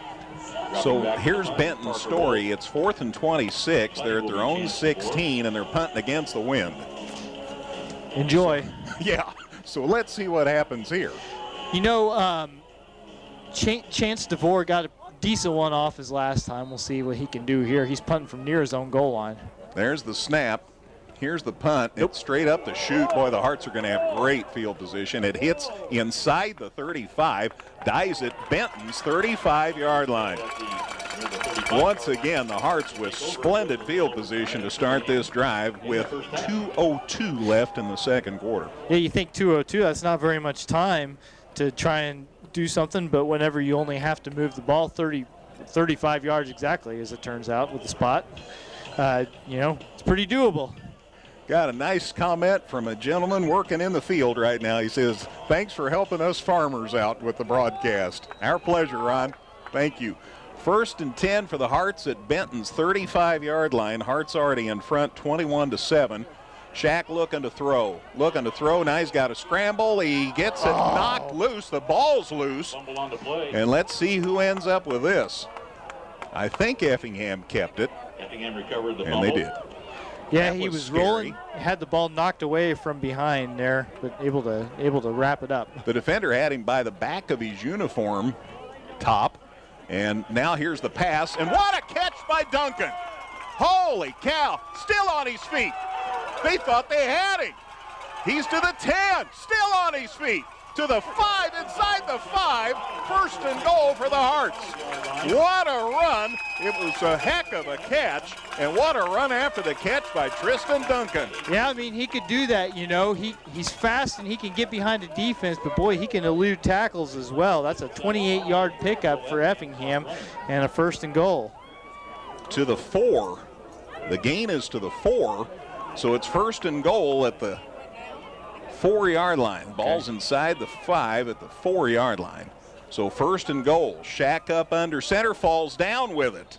So here's Benton's story. It's 4th and 26. They're at their own 16, and they're punting against the wind. Enjoy. Yeah. So let's see what happens here. You know, Chance DeVore got a decent one off his last time. We'll see what he can do here. He's punting from near his own goal line. There's the snap. Here's the punt. It's straight up the chute. Boy, the Hearts are going to have great field position. It hits inside the 35, dies at Benton's 35-yard line. Once again, the Hearts with splendid field position to start this drive with 2:02 left in the second quarter. Yeah, you think 2:02, that's not very much time to try and do something, but whenever you only have to move the ball 35 yards exactly, as it turns out, with the spot, it's pretty doable. Got a nice comment from a gentleman working in the field right now. He says, "Thanks for helping us farmers out with the broadcast." Our pleasure, Ron. Thank you. First and 10 for the Hearts at Benton's 35-yard line. Hearts already in front, 21-7. Shack looking to throw. Now he's got a scramble. He gets it knocked loose. The ball's loose. Fumble on the play. And let's see who ends up with this. I think Effingham kept it. Effingham recovered the and fumble. They did. Yeah, That he was was scary. rolling, had the ball knocked away from behind there, but able to wrap it up. The defender had him by the back of his uniform top. And now here's the pass. And what a catch by Duncan. Holy cow. Still on his feet. They thought they had him. He's to the 10. Still on his feet. To the 5. Inside the 5. First and goal for the Hearts. What a run. It was a heck of a catch. And what a run after the catch by Tristan Duncan. Yeah, I mean, he could do that, you know. He's fast and he can get behind the defense, but boy, he can elude tackles as well. That's a 28-yard pickup for Effingham and a first and goal. To the 4. The gain is to the 4. So it's first and goal at the 4-yard line. Ball's inside the 5 at the 4-yard line. So first and goal. Shack up under center, falls down with it.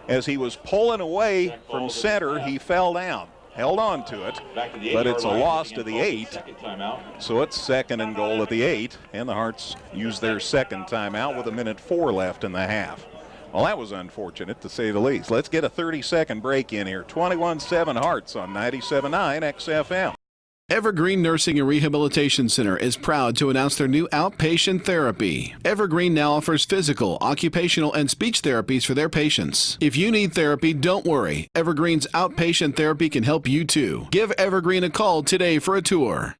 As he was pulling away from center, he fell down. Held on to it, but it's a loss to the 8. So it's second and goal at the 8, and the Hearts use their second timeout with 1:04 left in the half. Well, that was unfortunate, to say the least. Let's get a 30-second break in here. 21-7 Hearts on 97.9 XFM. Evergreen Nursing and Rehabilitation Center is proud to announce their new outpatient therapy. Evergreen now offers physical, occupational, and speech therapies for their patients. If you need therapy, don't worry. Evergreen's outpatient therapy can help you too. Give Evergreen a call today for a tour.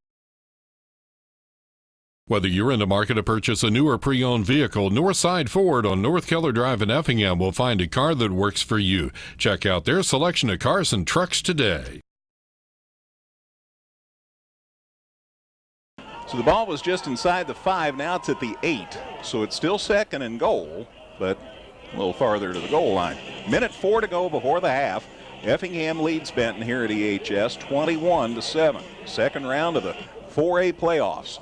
Whether you're in the market to purchase a new or pre-owned vehicle, Northside Ford on North Keller Drive in Effingham will find a car that works for you. Check out their selection of cars and trucks today. So the ball was just inside the 5. Now it's at the 8. So it's still second and goal, but a little farther to the goal line. 1:04 to go before the half. Effingham leads Benton here at EHS 21-7. Second round of the 4A playoffs.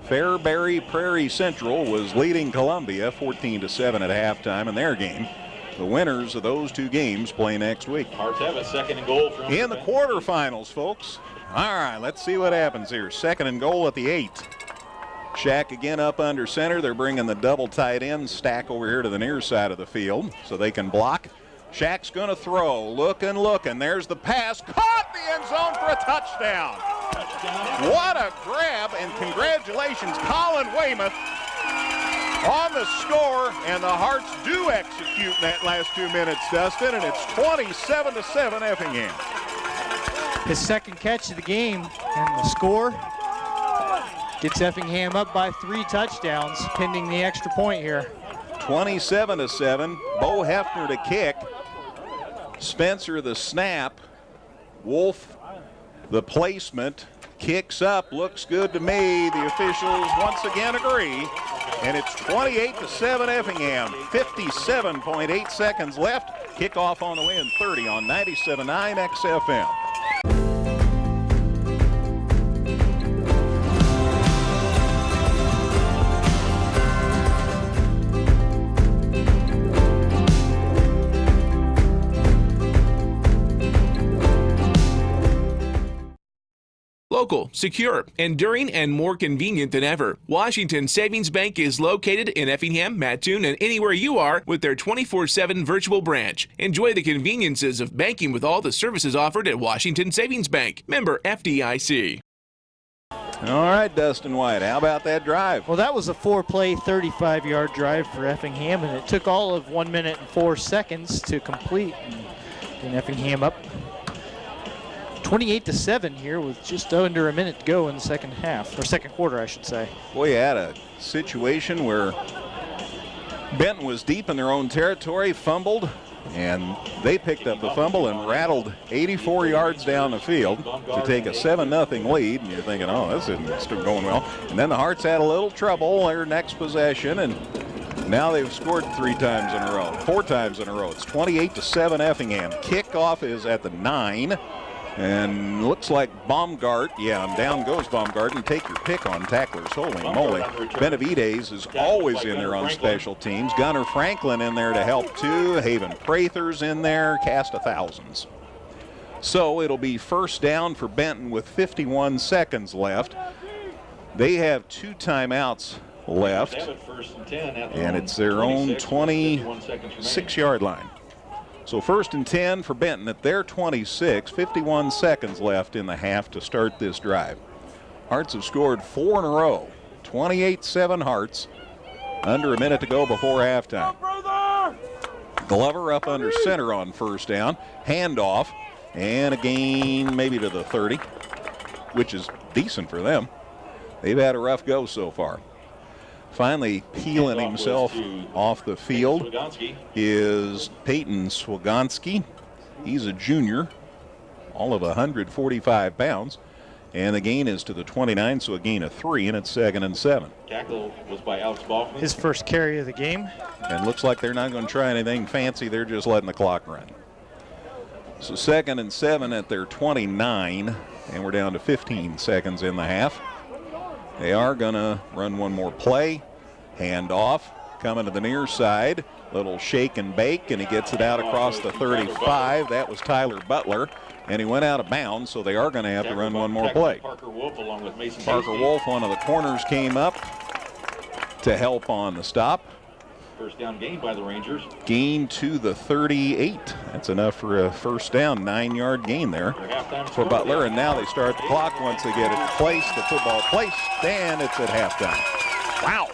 Fairbury Prairie Central was leading Columbia 14-7 at halftime in their game. The winners of those two games play next week. Hearts have a second and goal from in the quarterfinals, folks. All right, let's see what happens here. Second and goal at the 8. Shack again up under center. They're bringing the double tight end stack over here to the near side of the field so they can block. Shack's going to throw. Looking. There's the pass. Caught the end zone for a touchdown. What a grab, and congratulations, Colin Weymouth on the score, and the Hearts do execute in that last 2 minutes, Dustin, and it's 27-7 Effingham. His second catch of the game, and the score gets Effingham up by 3 touchdowns, pending the extra point here. 27-7. Bo Hefner to kick. Spencer the snap. Wolf the placement. Kicks up. Looks good to me. The officials once again agree. And it's 28-7 Effingham. 57.8 seconds left. Kickoff on the way in 30 on 97.9 XFM. Local, secure, enduring, and more convenient than ever. Washington Savings Bank is located in Effingham, Mattoon, and anywhere you are with their 24/7 virtual branch. Enjoy the conveniences of banking with all the services offered at Washington Savings Bank. Member FDIC. All right, Dustin White, how about that drive? Well, that was a 4-play, 35-yard drive for Effingham, and it took all of 1 minute and 4 seconds to complete. And Effingham up 28-7 here with just under a minute to go in the second half, or second quarter, I should say. Boy, you had a situation where Benton was deep in their own territory, fumbled, and they picked up the fumble and rattled 84 yards down the field to take a 7-0 lead. And you're thinking, oh, this isn't still going well. And then the Hearts had a little trouble their next possession, and now they've scored 4 times in a row. It's 28-7 Effingham. Kickoff is at the 9. And looks like Baumgart, and down goes Baumgart, and take your pick on tacklers. Holy moly. Benavides is always in there on special teams. Gunnar Franklin in there to help too. Haven Prather's in there, cast of thousands. So it'll be first down for Benton with 51 seconds left. They have 2 timeouts left, and it's their own 26-yard line. So first and 10 for Benton at their 26, 51 seconds left in the half to start this drive. Hearts have scored 4 in a row, 28-7 Hearts, under a minute to go before halftime. Glover up under center on first down, handoff, and a gain maybe to the 30, which is decent for them. They've had a rough go so far. Finally peeling himself off the field is Peyton Swagonski. He's a junior, all of 145 pounds. And the gain is to the 29, so a gain of 3, and it's 2nd and 7. Tackle was by Alex Balkman. His first carry of the game. And looks like they're not going to try anything fancy. They're just letting the clock run. So 2nd and 7 at their 29, and we're down to 15 seconds in the half. They are going to run one more play. Hand off, coming to the near side. Little shake and bake, and he gets it out across the 35. That was Tyler Butler, and he went out of bounds, so they are going to have to run one more play. Parker Wolf, along with Mason Parker Wolf, one of the corners, came up to help on the stop. First down gain by the Rangers. Gain to the 38. That's enough for a first down, 9-yard gain there for Butler. And now they start the clock once they get it placed, the football placed, and it's at halftime. Wow.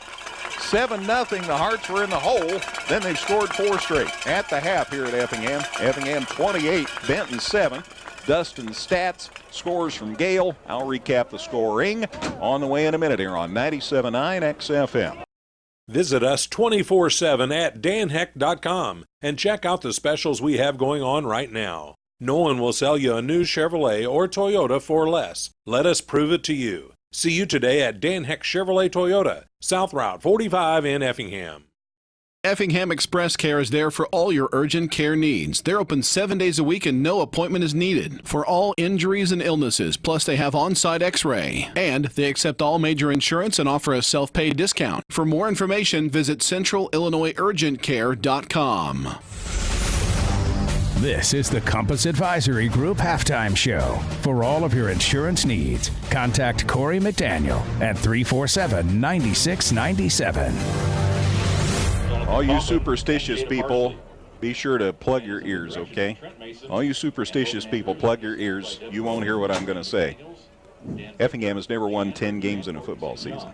7-0, the Hearts were in the hole. Then they've scored 4 straight at the half here at Effingham. Effingham 28, Benton 7. Dustin Stats scores from Gale. I'll recap the scoring on the way in a minute here on 97.9 XFM. Visit us 24/7 at danheck.com and check out the specials we have going on right now. No one will sell you a new Chevrolet or Toyota for less. Let us prove it to you. See you today at Dan Heck Chevrolet Toyota, South Route 45 in Effingham. Effingham Express Care is there for all your urgent care needs. They're open 7 days a week and no appointment is needed for all injuries and illnesses. Plus, they have on-site x-ray. And they accept all major insurance and offer a self-pay discount. For more information, visit centralillinoisurgentcare.com. This is the Compass Advisory Group Halftime Show. For all of your insurance needs, contact Corey McDaniel at 347-9697. All you superstitious people, be sure to plug your ears, okay? All you superstitious people, plug your ears. You won't hear what I'm going to say. Effingham has never won 10 games in a football season.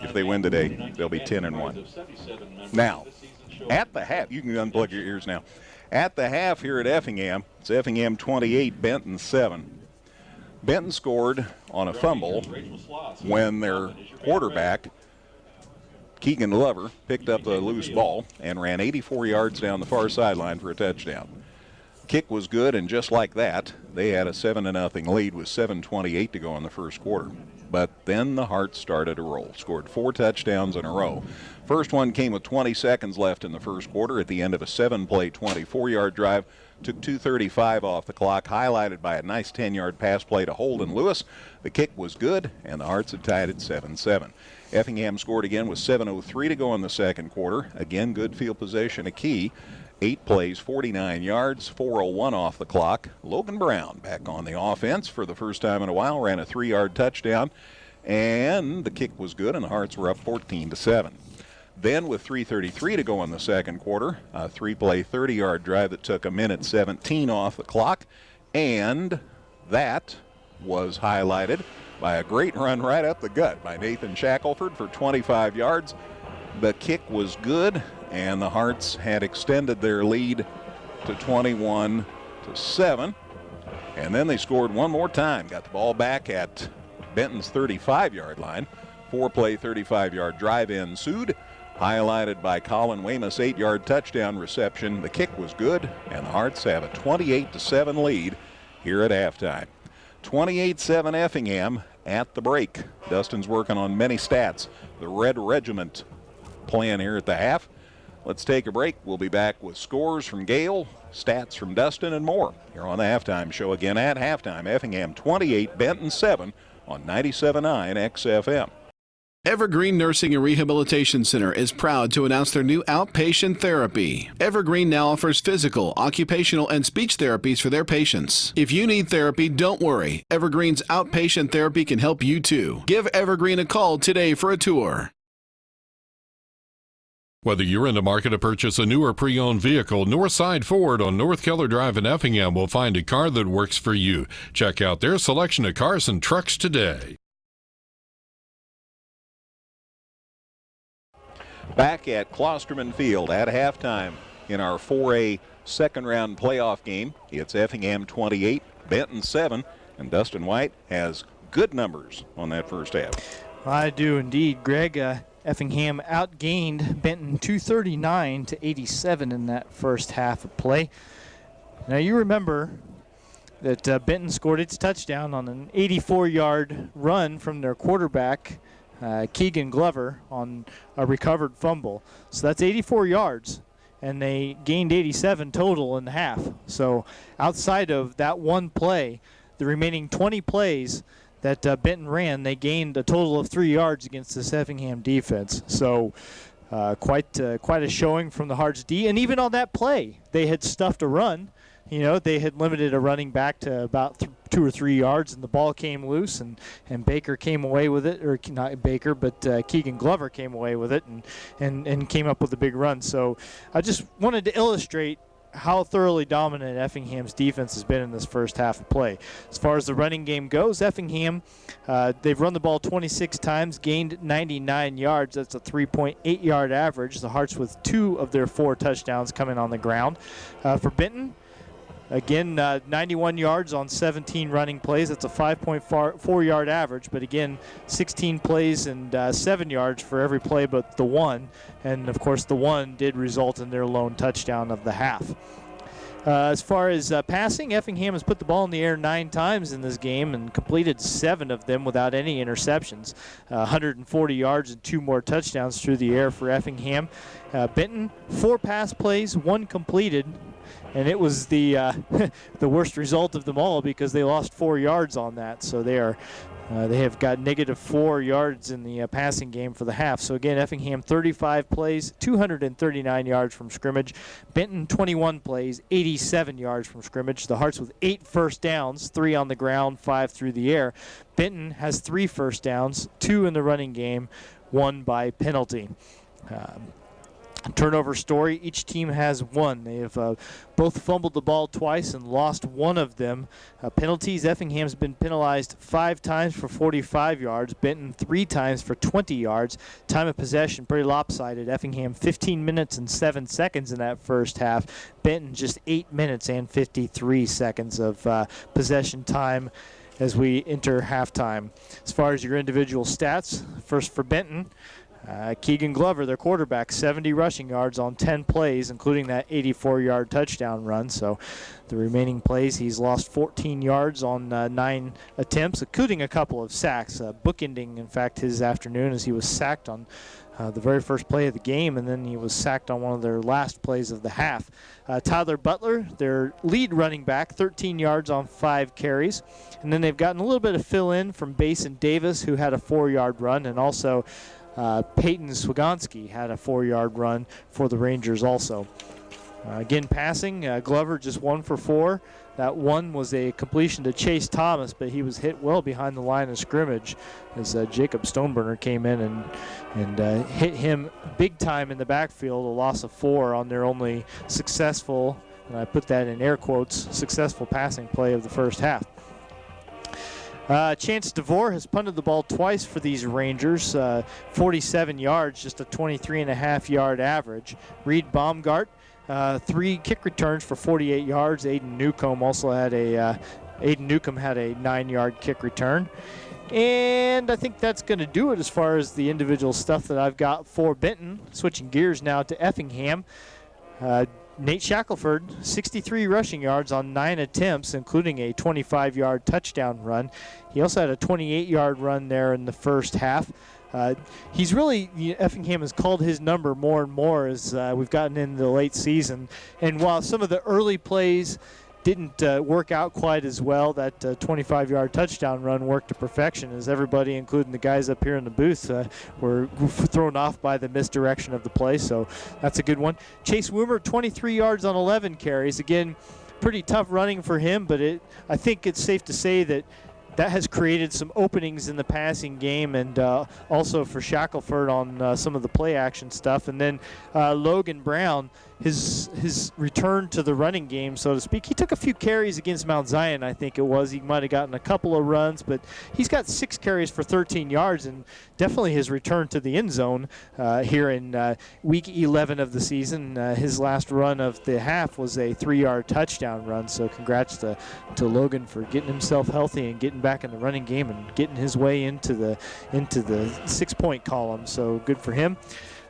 If they win today, they'll be 10-1. Now, at the half, you can unplug your ears now. At the half here at Effingham, it's Effingham 28, Benton 7. Benton scored on a fumble when their quarterback, Keegan Glover, picked up a loose ball and ran 84 yards down the far sideline for a touchdown. Kick was good, and just like that, they had a 7-0 lead with 7:28 to go in the first quarter. But then the Hearts started to roll, scored 4 touchdowns in a row. First one came with 20 seconds left in the first quarter at the end of a 7-play, 24-yard drive. Took 2:35 off the clock, highlighted by a nice 10-yard pass play to Holden Lewis. The kick was good, and the Hearts had tied it 7-7. Effingham scored again with 7:03 to go in the second quarter. Again, good field possession, a key. 8 plays, 49 yards, 4:01 off the clock. Logan Brown back on the offense for the first time in a while, ran a 3-yard touchdown, and the kick was good, and the Hearts were up 14-7. Then with 3:33 to go in the second quarter, a 3-play, 30-yard drive that took 1:17 off the clock, and that was highlighted by a great run right up the gut by Nathan Shackelford for 25 yards. The kick was good, and the Hearts had extended their lead to 21-7. And then they scored one more time, got the ball back at Benton's 35-yard line. 4-play, 35-yard drive ensued, highlighted by Colin Weymouth's 8-yard touchdown reception. The kick was good, and the Hearts have a 28-7 lead here at halftime. 28-7 Effingham at the break. Dustin's working on many stats. The Red Regiment playing here at the half. Let's take a break. We'll be back with scores from Gale, stats from Dustin, and more here on the halftime show. Again at halftime, Effingham 28, Benton 7 on 97.9 XFM. Evergreen Nursing and Rehabilitation Center is proud to announce their new outpatient therapy. Evergreen now offers physical, occupational, and speech therapies for their patients. If you need therapy, don't worry. Evergreen's outpatient therapy can help you too. Give Evergreen a call today for a tour. Whether you're in the market to purchase a new or pre-owned vehicle, Northside Ford on North Keller Drive in Effingham will find a car that works for you. Check out their selection of cars and trucks today. Back at Klosterman Field at halftime in our 4A second-round playoff game. It's Effingham 28, Benton 7, and Dustin White has good numbers on that first half. I do indeed, Greg. Effingham outgained Benton 239 to 87 in that first half of play. Now you remember that Benton scored its touchdown on an 84-yard run from their quarterback, Keegan Glover, on a recovered fumble. So that's 84 yards, and they gained 87 total in the half. So outside of that one play, the remaining 20 plays that Benton ran, they gained a total of 3 yards against this Effingham defense. So quite a showing from the Hearts D. And even on that play, they had stuffed a run. You know, they had limited a running back to about 2 or 3 yards, and the ball came loose, and Baker came away with it, or not Baker, but Keegan Glover came away with it and came up with a big run. So I just wanted to illustrate how thoroughly dominant Effingham's defense has been in this first half of play. As far as the running game goes, Effingham, they've run the ball 26 times, gained 99 yards. That's a 3.8-yard average. The Hearts with 2 of their 4 touchdowns coming on the ground. For Benton, again, 91 yards on 17 running plays. That's a 5.4-yard average, but again, 16 plays and 7 yards for every play but the one. And, of course, the one did result in their lone touchdown of the half. As far as passing, Effingham has put the ball in the air 9 times in this game and completed 7 of them without any interceptions. 140 yards and 2 more touchdowns through the air for Effingham. Benton, 4 pass plays, 1 completed. And it was the the worst result of them all because they lost 4 yards on that. So they have got negative 4 yards in the passing game for the half. So again, Effingham 35 plays, 239 yards from scrimmage. Benton 21 plays, 87 yards from scrimmage. The Hearts with 8 first downs, 3 on the ground, 5 through the air. Benton has 3 first downs, 2 in the running game, 1 by penalty. Turnover story, each team has 1. They have both fumbled the ball twice and lost 1 of them. Penalties, Effingham's been penalized 5 times for 45 yards, Benton 3 times for 20 yards. Time of possession, pretty lopsided. Effingham 15 minutes and 7 seconds in that first half. Benton just 8 minutes and 53 seconds of possession time as we enter halftime. As far as your individual stats, first for Benton, Keegan Glover, their quarterback, 70 rushing yards on 10 plays, including that 84-yard touchdown run. So the remaining plays, he's lost 14 yards on 9 attempts, including a couple of sacks, bookending, in fact, his afternoon as he was sacked on the very first play of the game, and then he was sacked on one of their last plays of the half. Tyler Butler, their lead running back, 13 yards on 5 carries. And then they've gotten a little bit of fill-in from Basin Davis, who had a 4-yard run, and also Peyton Swagonski had a 4-yard run for the Rangers also. Again, passing, Glover just 1 for 4. That one was a completion to Chase Thomas, but he was hit well behind the line of scrimmage as Jacob Stoneburner came in and hit him big time in the backfield, a loss of 4 on their only successful, and I put that in air quotes, successful passing play of the first half. Chance DeVore has punted the ball twice for these Rangers, 47 yards, just a 23.5-yard average. Reed Baumgart, 3 kick returns for 48 yards. Aiden Newcomb had a 9-yard kick return. And I think that's going to do it as far as the individual stuff that I've got for Benton. Switching gears now to Effingham. Nate Shackelford, 63 rushing yards on 9 attempts, including a 25-yard touchdown run. He also had a 28-yard run there in the first half. he's really, Effingham has called his number more and more as we've gotten into the late season. And while some of the early plays didn't work out quite as well, that 25-yard touchdown run worked to perfection, as everybody, including the guys up here in the booth, were thrown off by the misdirection of the play. So that's a good one. Chase Woomer, 23 yards on 11 carries. Again, pretty tough running for him, but I think it's safe to say that has created some openings in the passing game, and also for Shackelford on some of the play action stuff. And then Logan Brown, his return to the running game, so to speak. He took a few carries against Mount Zion, I think it was. He might have gotten a couple of runs, but he's got 6 carries for 13 yards, and definitely his return to the end zone here in week 11 of the season. His last run of the half was a 3-yard touchdown run, so congrats to Logan for getting himself healthy and getting back in the running game and getting his way into the 6-point column, so good for him.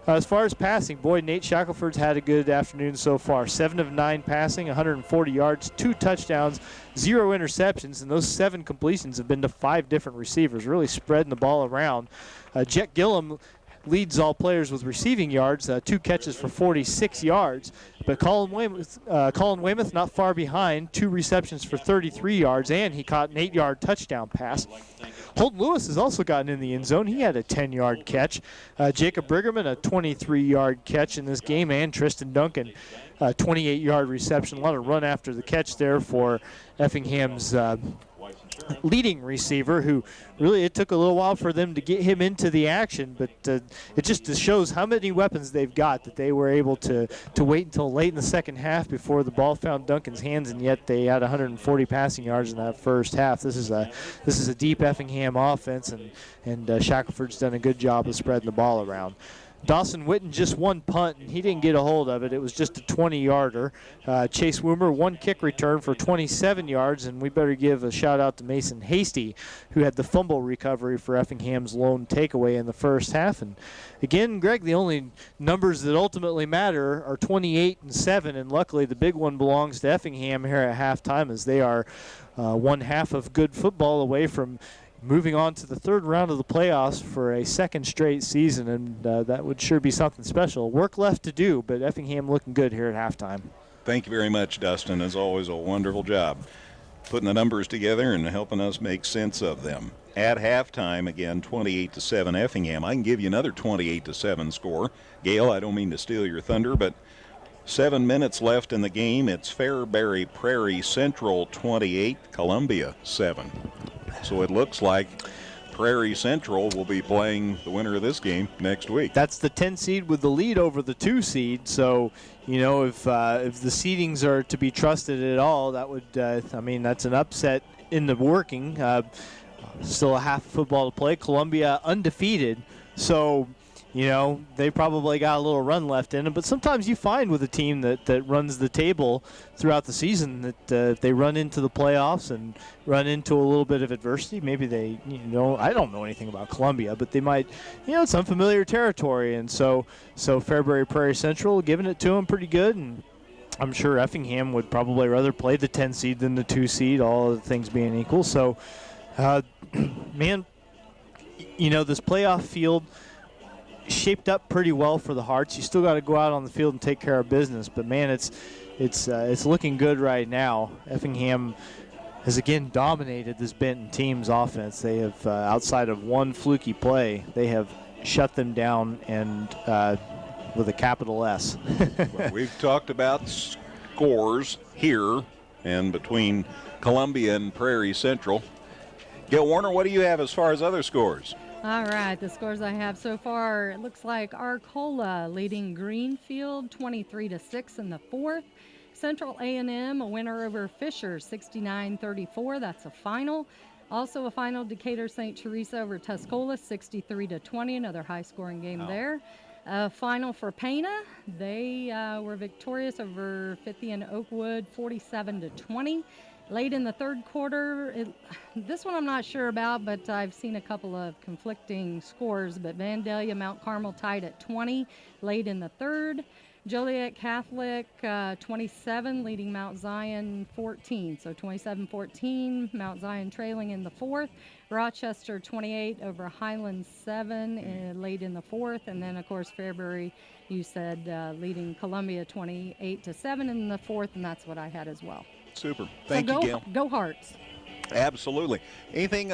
As far as passing, boy, Nate Shackelford's had a good afternoon so far. 7 of 9 passing, 140 yards, 2 touchdowns, 0 interceptions, and those 7 completions have been to 5 different receivers, really spreading the ball around. Jet Gillum leads all players with receiving yards, 2 catches for 46 yards. But Colin Weymouth not far behind, 2 receptions for 33 yards, and he caught an 8-yard touchdown pass. Holton Lewis has also gotten in the end zone. He had a 10-yard catch. Jacob Briggerman, a 23-yard catch in this game, and Tristan Duncan, a 28-yard reception. A lot of run after the catch there for Effingham's leading receiver, who really, it took a little while for them to get him into the action, but it just shows how many weapons they've got, that they were able to wait until late in the second half before the ball found Duncan's hands, and yet they had 140 passing yards in that first half. This is a deep Effingham offense, and Shackelford's done a good job of spreading the ball around. Dawson Witten just 1 punt, and he didn't get a hold of it. It was just a 20-yarder. Chase Woomer, 1 kick return for 27 yards, and we better give a shout-out to Mason Hasty, who had the fumble recovery for Effingham's lone takeaway in the first half. And again, Greg, the only numbers that ultimately matter are 28 and 7, and luckily the big one belongs to Effingham here at halftime, as they are 1 half of good football away from moving on to the 3rd round of the playoffs for a 2nd straight season, and that would sure be something special. Work left to do, but Effingham looking good here at halftime. Thank you very much, Dustin. As always, a wonderful job putting the numbers together and helping us make sense of them. At halftime, again, 28-7 Effingham. I can give you another 28-7 score. Gail, I don't mean to steal your thunder, but 7 minutes left in the game. It's Fairbury Prairie Central 28, Columbia 7. So it looks like Prairie Central will be playing the winner of this game next week. That's the 10 seed with the lead over the 2 seed. So, if the seedings are to be trusted at all, that would, that's an upset in the working. Still a half of football to play. Columbia undefeated. So, they probably got a little run left in them. But sometimes you find with a team that runs the table throughout the season that they run into the playoffs and run into a little bit of adversity. Maybe they, I don't know anything about Columbia, but they might, it's unfamiliar territory. And so Fairbury Prairie Central giving it to them pretty good. And I'm sure Effingham would probably rather play the 10 seed than the 2 seed, all other things being equal. So, man, this playoff field shaped up pretty well for the Hearts. You still got to go out on the field and take care of business, but man, it's looking good right now. Effingham has again dominated this Benton team's offense. They have, outside of one fluky play, they have shut them down, and with a capital S. Well, we've talked about scores here and between Columbia and Prairie Central. Gail Warner, what do you have as far as other scores? All right, the scores I have so far, it looks like Arcola leading Greenfield 23-6 in the 4th. Central A&M, a winner over Fisher 69-34. That's a final. Also a final, Decatur St. Teresa over Tuscola 63-20, another high-scoring game there. Final for Pana, they were victorious over Fithian Oakwood 47-20. Late in the 3rd quarter, this one I'm not sure about, but I've seen a couple of conflicting scores. But Vandalia Mount Carmel tied at 20 late in the 3rd. Joliet Catholic 27, leading Mount Zion 14. So 27-14, Mount Zion trailing in the fourth. Rochester 28 over Highland 7 late in the fourth. And then, of course, Fairbury, you said, leading Columbia 28-7 in the fourth, and that's what I had as well. Super. Thank you, Gail. Go Hearts. Absolutely. Anything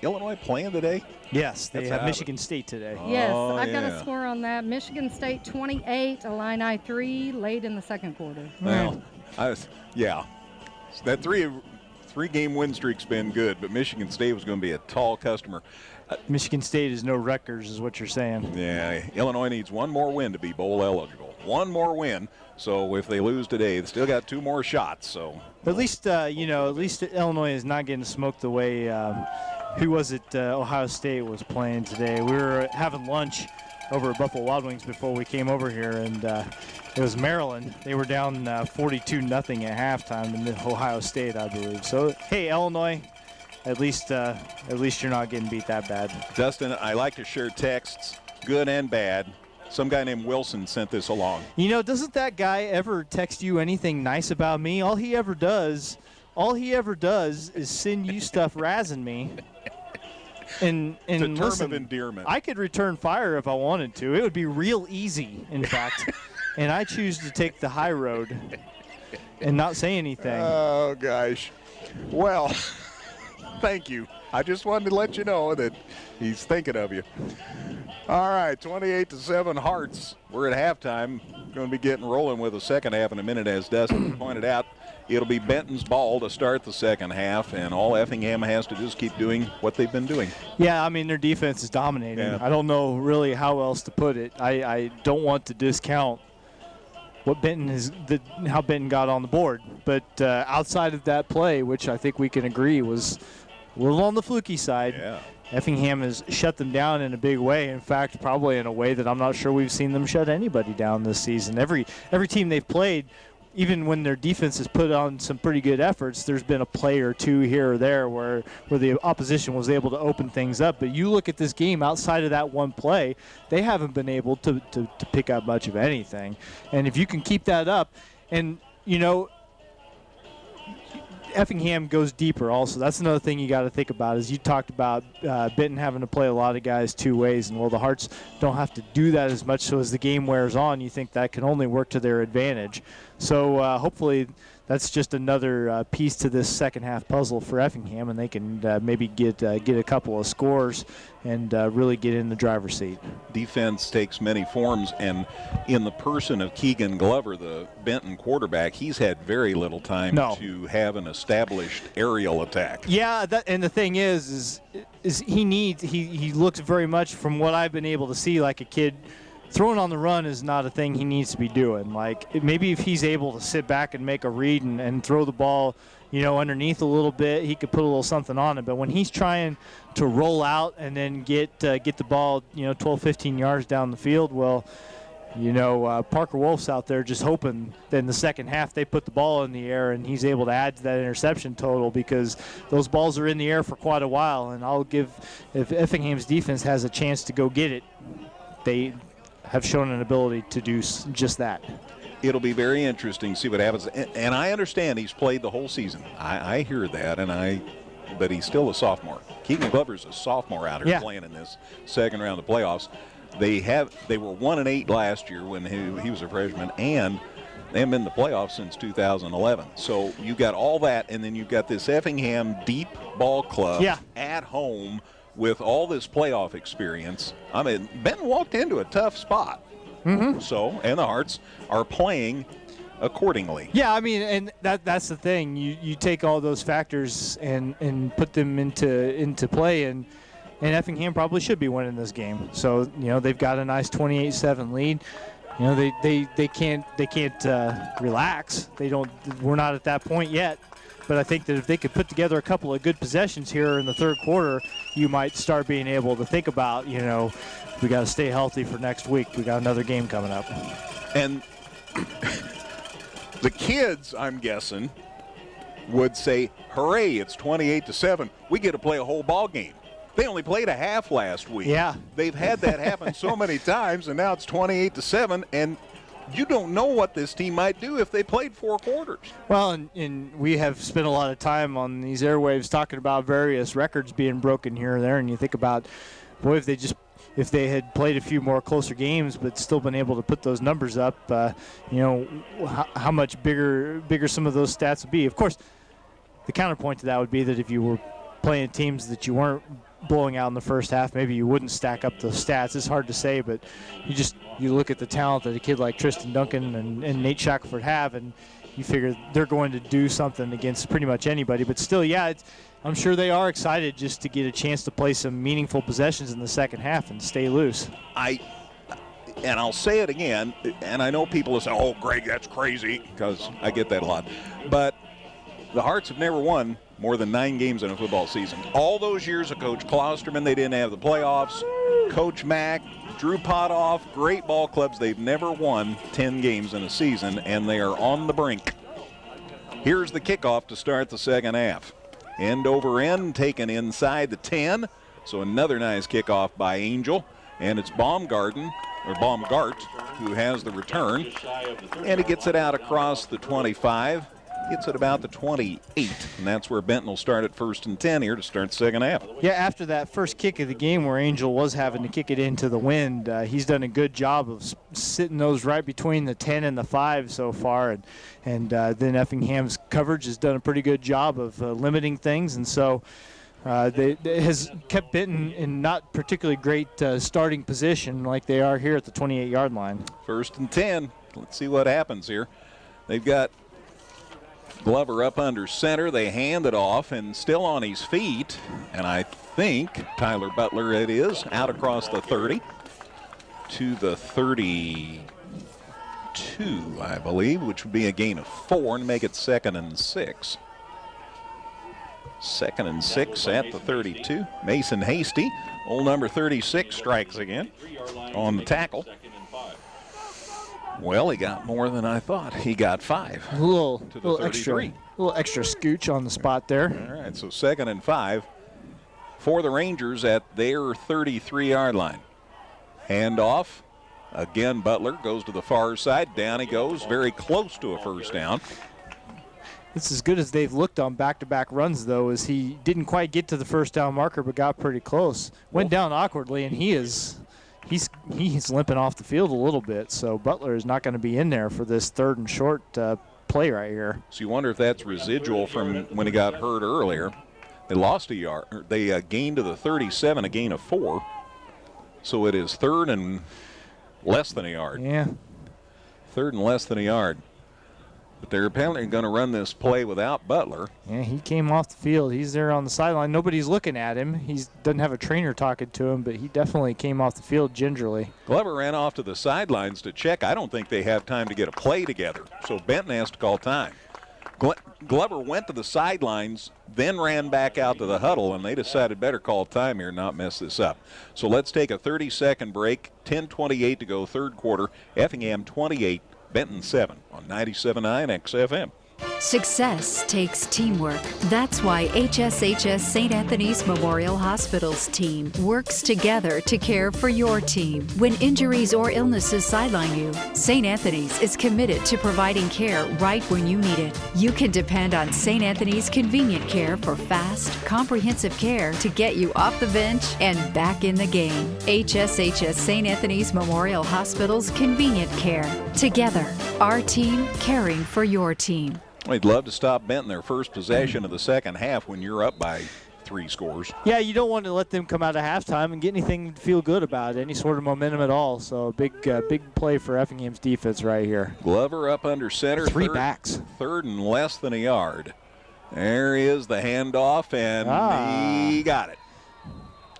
Illinois playing today? Yes, they have Michigan State today. Yes, I've got a score on that. Michigan State 28, Illini 3, late in the second quarter. Well, that three-game win streak's been good, but Michigan State was going to be a tall customer. Michigan State is no Rutgers, is what you're saying. Yeah, Illinois needs one more win to be bowl eligible. One more win. So if they lose today, they still got 2 more shots. So at least Illinois is not getting smoked the way who was it? Ohio State was playing today. We were having lunch over at Buffalo Wild Wings before we came over here, and it was Maryland. They were down 42-0 at halftime in Ohio State, I believe. So hey, Illinois. At least you're not getting beat that bad. Dustin, I like to share texts, good and bad. Some guy named Wilson sent this along. Doesn't that guy ever text you anything nice about me? All he ever does is send you stuff razzing me. And it's a term listen, of endearment. I could return fire if I wanted to. It would be real easy, in fact. And I choose to take the high road and not say anything. Oh, gosh. Well, thank you. I just wanted to let you know that he's thinking of you. All right, 28-7 Hearts. We're at halftime. Going to be getting rolling with the second half in a minute, as Dustin pointed out. It'll be Benton's ball to start the second half, and all Effingham has to just keep doing what they've been doing. Yeah, I mean, their defense is dominating. Yeah. I don't know really how else to put it. I don't want to discount what how Benton got on the board. But outside of that play, which I think we can agree was a little on the fluky side, Effingham has shut them down in a big way. In fact, probably in a way that I'm not sure we've seen them shut anybody down this season. Every team they've played, even when their defense has put on some pretty good efforts, there's been a play or two here or there where the opposition was able to open things up. But you look at this game, outside of that one play, they haven't been able to pick up much of anything. And if you can keep that up, and, Effingham goes deeper also. That's another thing you got to think about, is you talked about Benton having to play a lot of guys 2 ways, and the Hearts don't have to do that as much. So as the game wears on, you think that can only work to their advantage. So hopefully that's just another piece to this second half puzzle for Effingham, and they can maybe get a couple of scores and really get in the driver's seat. Defense takes many forms, and in the person of Keegan Glover, the Benton quarterback, he's had very little time to have an established aerial attack. Yeah, and the thing is he looks very much, from what I've been able to see, like a kid. Throwing on the run is not a thing he needs to be doing. Like, maybe if he's able to sit back and make a read and throw the ball, underneath a little bit, he could put a little something on it. But when he's trying to roll out and then get the ball, 12, 15 yards down the field, well, Parker Wolf's out there just hoping that in the second half they put the ball in the air and he's able to add to that interception total, because those balls are in the air for quite a while. And if Effingham's defense has a chance to go get it, they have shown an ability to do just that. It'll be very interesting to see what happens. And I understand he's played the whole season. I hear that, but he's still a sophomore. Keegan Glover's a sophomore out here playing in this second round of playoffs. They were 1-8 last year when he was a freshman, and they haven't been in the playoffs since 2011. So you got all that, and then you've got this Effingham deep ball club at home with all this playoff experience. I mean, Benton walked into a tough spot. Mm-hmm. So, and the Hearts are playing accordingly. Yeah, I mean, and that's the thing. You take all those factors and put them into play, and Effingham probably should be winning this game. So, they've got a nice 28-7 lead. They can't relax. We're not at that point yet. But I think that if they could put together a couple of good possessions here in the third quarter, you might start being able to think about, we got to stay healthy for next week. We got another game coming up. And the kids, I'm guessing, would say, hooray, it's 28-7. We get to play a whole ball game. They only played a half last week. Yeah. They've had that happen so many times, and now it's 28-7, and you don't know what this team might do if they played 4 quarters. Well, and we have spent a lot of time on these airwaves talking about various records being broken here and there, and you think about, boy, if they had played a few more closer games but still been able to put those numbers up, how much bigger some of those stats would be. Of course, the counterpoint to that would be that if you were playing teams that you weren't blowing out in the first half, maybe you wouldn't stack up those stats. It's hard to say, but you look at the talent that a kid like Tristan Duncan and Nate Shackelford have, and you figure they're going to do something against pretty much anybody. But still, I'm sure they are excited just to get a chance to play some meaningful possessions in the second half and stay loose. And I'll say it again, and I know people will say, oh, Greg, that's crazy, because I get that a lot. But the Hearts have never won more than 9 games in a football season. All those years of Coach Klosterman, they didn't have the playoffs. Coach Mack, Drew Potoff, great ball clubs. They've never won 10 games in a season, and they are on the brink. Here's the kickoff to start the second half. End over end, taken inside the 10. So another nice kickoff by Angel. And it's Baumgart who has the return. And he gets it out across the 25. Gets it about the 28, and that's where Benton will start at 1st and 10 here to start the second half. Yeah, after that first kick of the game where Angel was having to kick it into the wind, he's done a good job of sitting those right between the 10 and the 5 so far, and then Effingham's coverage has done a pretty good job of limiting things, and so it has kept Benton in not particularly great starting position like they are here at the 28-yard line. 1st and 10. Let's see what happens here. They've got Glover up under center. They hand it off, and still on his feet. And I think Tyler Butler, it is, out across the 30 to the 32, I believe, which would be a gain of 4 and make it 2nd and 6. 2nd and 6 at the 32. Mason Hasty, old number 36, strikes again on the tackle. Well, he got more than I thought. He got 5. A little extra scooch on the spot there. All right, so 2nd and 5 for the Rangers at their 33-yard line. Handoff. Again, Butler goes to the far side. Down he goes, very close to a first down. It's as good as they've looked on back-to-back runs, though, as he didn't quite get to the first down marker but got pretty close. Went down awkwardly, and he's limping off the field a little bit, so Butler is not going to be in there for this 3rd and short play right here. So you wonder if that's residual from when he got hurt earlier. They lost a yard. They gained to the 37, a gain of 4. So it is 3rd and less than a yard. Yeah. 3rd and less than a yard. But they're apparently going to run this play without Butler. Yeah, he came off the field. He's there on the sideline. Nobody's looking at him. He doesn't have a trainer talking to him, but he definitely came off the field gingerly. Glover ran off to the sidelines to check. I don't think they have time to get a play together, so Benton has to call time. Glover went to the sidelines, then ran back out to the huddle, and they decided better call time here and not mess this up. So let's take a 30-second break. 10:28 to go, 3rd quarter. Effingham 28. Benton 7 on 97.9 XFM. Success takes teamwork. That's why HSHS St. Anthony's Memorial Hospital's team works together to care for your team. When injuries or illnesses sideline you, St. Anthony's is committed to providing care right when you need it. You can depend on St. Anthony's convenient care for fast, comprehensive care to get you off the bench and back in the game. HSHS St. Anthony's Memorial Hospital's convenient care. Together, our team caring for your team. We'd love to stop Benton their first possession of the second half when you're up by 3 scores. Yeah, you don't want to let them come out of halftime and get anything to feel good about, any sort of momentum at all. So big play for Effingham's defense right here. Glover up under center. 3 backs. 3rd and less than a yard. There is the handoff, and he got it.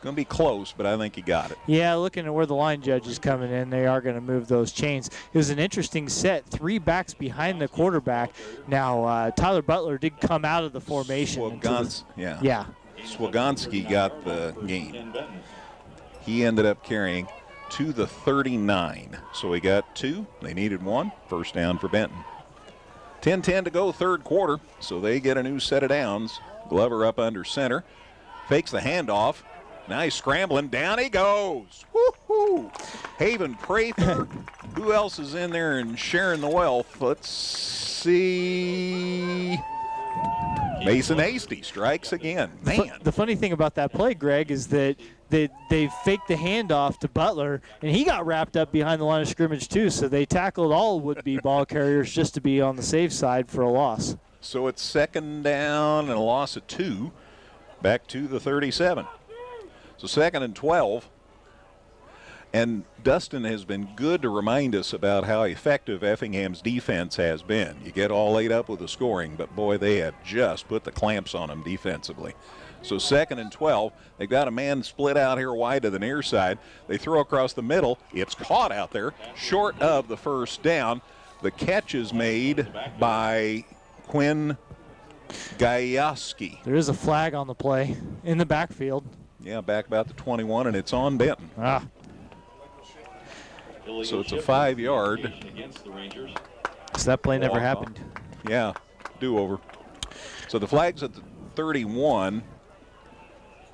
Going to be close, but I think he got it. Yeah, looking at where the line judge is coming in, they are going to move those chains. It was an interesting set, 3 backs behind the quarterback. Now, Tyler Butler did come out of the formation. Swagonski got the gain. He ended up carrying to the 39. So he got 2. They needed 1. First down for Benton. 10:10 to go, 3rd quarter. So they get a new set of downs. Glover up under center. Fakes the handoff. Now he's scrambling. Down he goes. Woo-hoo. Woo! Haven Prather. Who else is in there and sharing the wealth? Let's see. Mason Hasty strikes again. Man. The funny thing about that play, Greg, is that they faked the handoff to Butler, and he got wrapped up behind the line of scrimmage too, so they tackled all would-be ball carriers just to be on the safe side for a loss. So it's second down and a loss of 2, back to the 37. So 2nd and 12. And Dustin has been good to remind us about how effective Effingham's defense has been. You get all laid up with the scoring, but boy, they have just put the clamps on them defensively. So 2nd and 12. They've got a man split out here wide to the near side. They throw across the middle. It's caught out there, short of the first down. The catch is made by Quinn Gayaski. There is a flag on the play in the backfield. Yeah, back about the 21, and it's on Benton. So it's a 5-yard. So that play never happened. Yeah, do-over. So the flag's at the 31.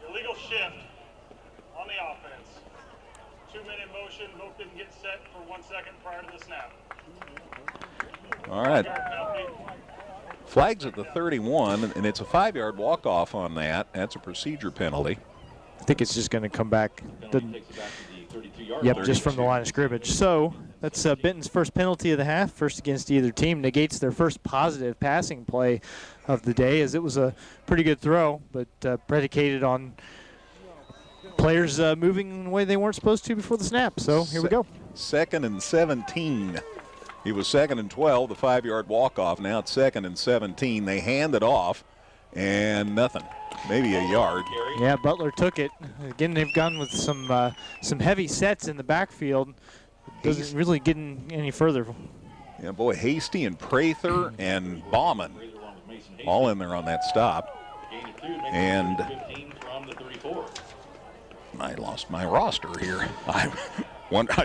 Illegal shift on the offense. 2-minute motion. Both didn't get set for 1 second prior to the snap. All right. Flag's at the 31, and it's a 5-yard walk-off on that. That's a procedure penalty. I think it's just going to come back. Yep, just from the line of scrimmage. So that's Benton's first penalty of the half, first against either team. Negates their first positive passing play of the day, as it was a pretty good throw, but predicated on players moving in the way they weren't supposed to before the snap. So here we go. 2nd and 17. He was 2nd and 12, the 5-yard walk-off. Now it's 2nd and 17. They hand it off, and nothing. Maybe a yard. Yeah, Butler took it. Again, they've gone with some heavy sets in the backfield. Doesn't really get any further. Yeah, boy, Hasty and Prather and Bauman all in there on that stop. And I lost my roster here. I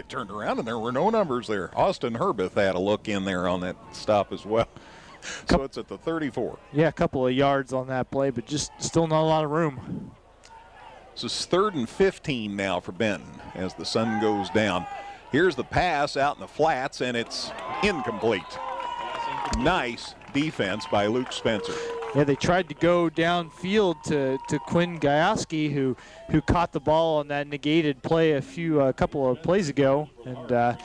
turned around and there were no numbers there. Austin Herbeth had a look in there on that stop as well. So it's at the 34. Yeah, a couple of yards on that play, but just still not a lot of room. So it's 3rd and 15 now for Benton as the sun goes down. Here's the pass out in the flats, and it's incomplete. Nice defense by Luke Spencer. Yeah, they tried to go downfield to Quinn Gayaski, who caught the ball on that negated play a couple of plays ago, and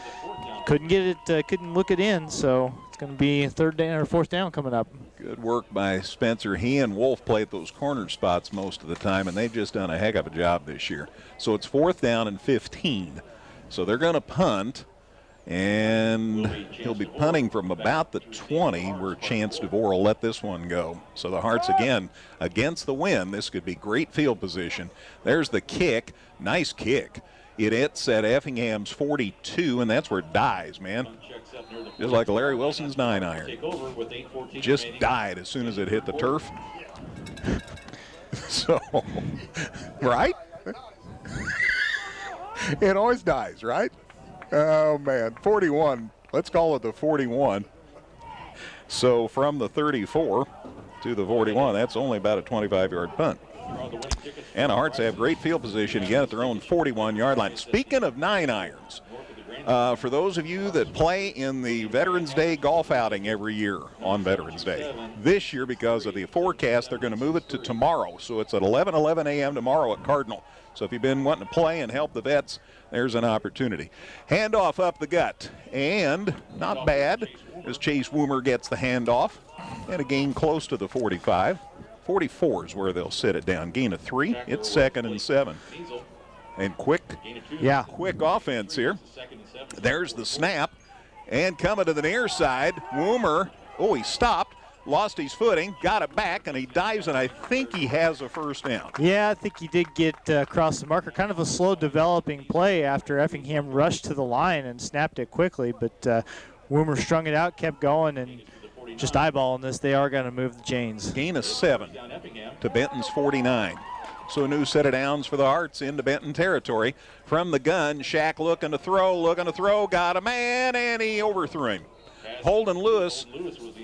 couldn't get it, couldn't look it in. So it's going to be 3rd down or 4th down coming up. Good work by Spencer. He and Wolf play at those corner spots most of the time, and they've just done a heck of a job this year. So it's 4th down and 15. So they're going to punt. And he'll be punting from about the 20, where Chance DeVore will let this one go. So the Hearts, again, against the wind. This could be great field position. There's the kick. Nice kick. It hits at Effingham's 42, and that's where it dies, man. Just like Larry Wilson's 9-iron. Just died as soon as it hit the turf. So, right? It always dies, right? Oh, man, 41. Let's call it the 41. So from the 34 to the 41, that's only about a 25-yard punt. And the Hearts have great field position again at their own 41-yard line. Speaking of 9-irons, for those of you that play in the Veterans Day golf outing every year on Veterans Day, this year, because of the forecast, they're going to move it to tomorrow. So it's at 11 a.m. tomorrow at Cardinal. So if you've been wanting to play and help the vets, there's an opportunity. Handoff up the gut, and not bad as Chase Woomer gets the handoff, and a gain close to the 45. 44 is where they'll sit it down. Gain of 3. It's 2nd and 7. And quick offense here. There's the snap, and coming to the near side, Woomer. Oh, he stopped. Lost his footing, got it back, and he dives, and I think he has a first down. Yeah, I think he did get across the marker. Kind of a slow developing play after Effingham rushed to the line and snapped it quickly, but Woomer strung it out, kept going, and just eyeballing this, they are going to move the chains. Gain of 7 to Benton's 49. So a new set of downs for the Hearts into Benton territory. From the gun, Shack looking to throw, got a man, and he overthrew him. Holden Lewis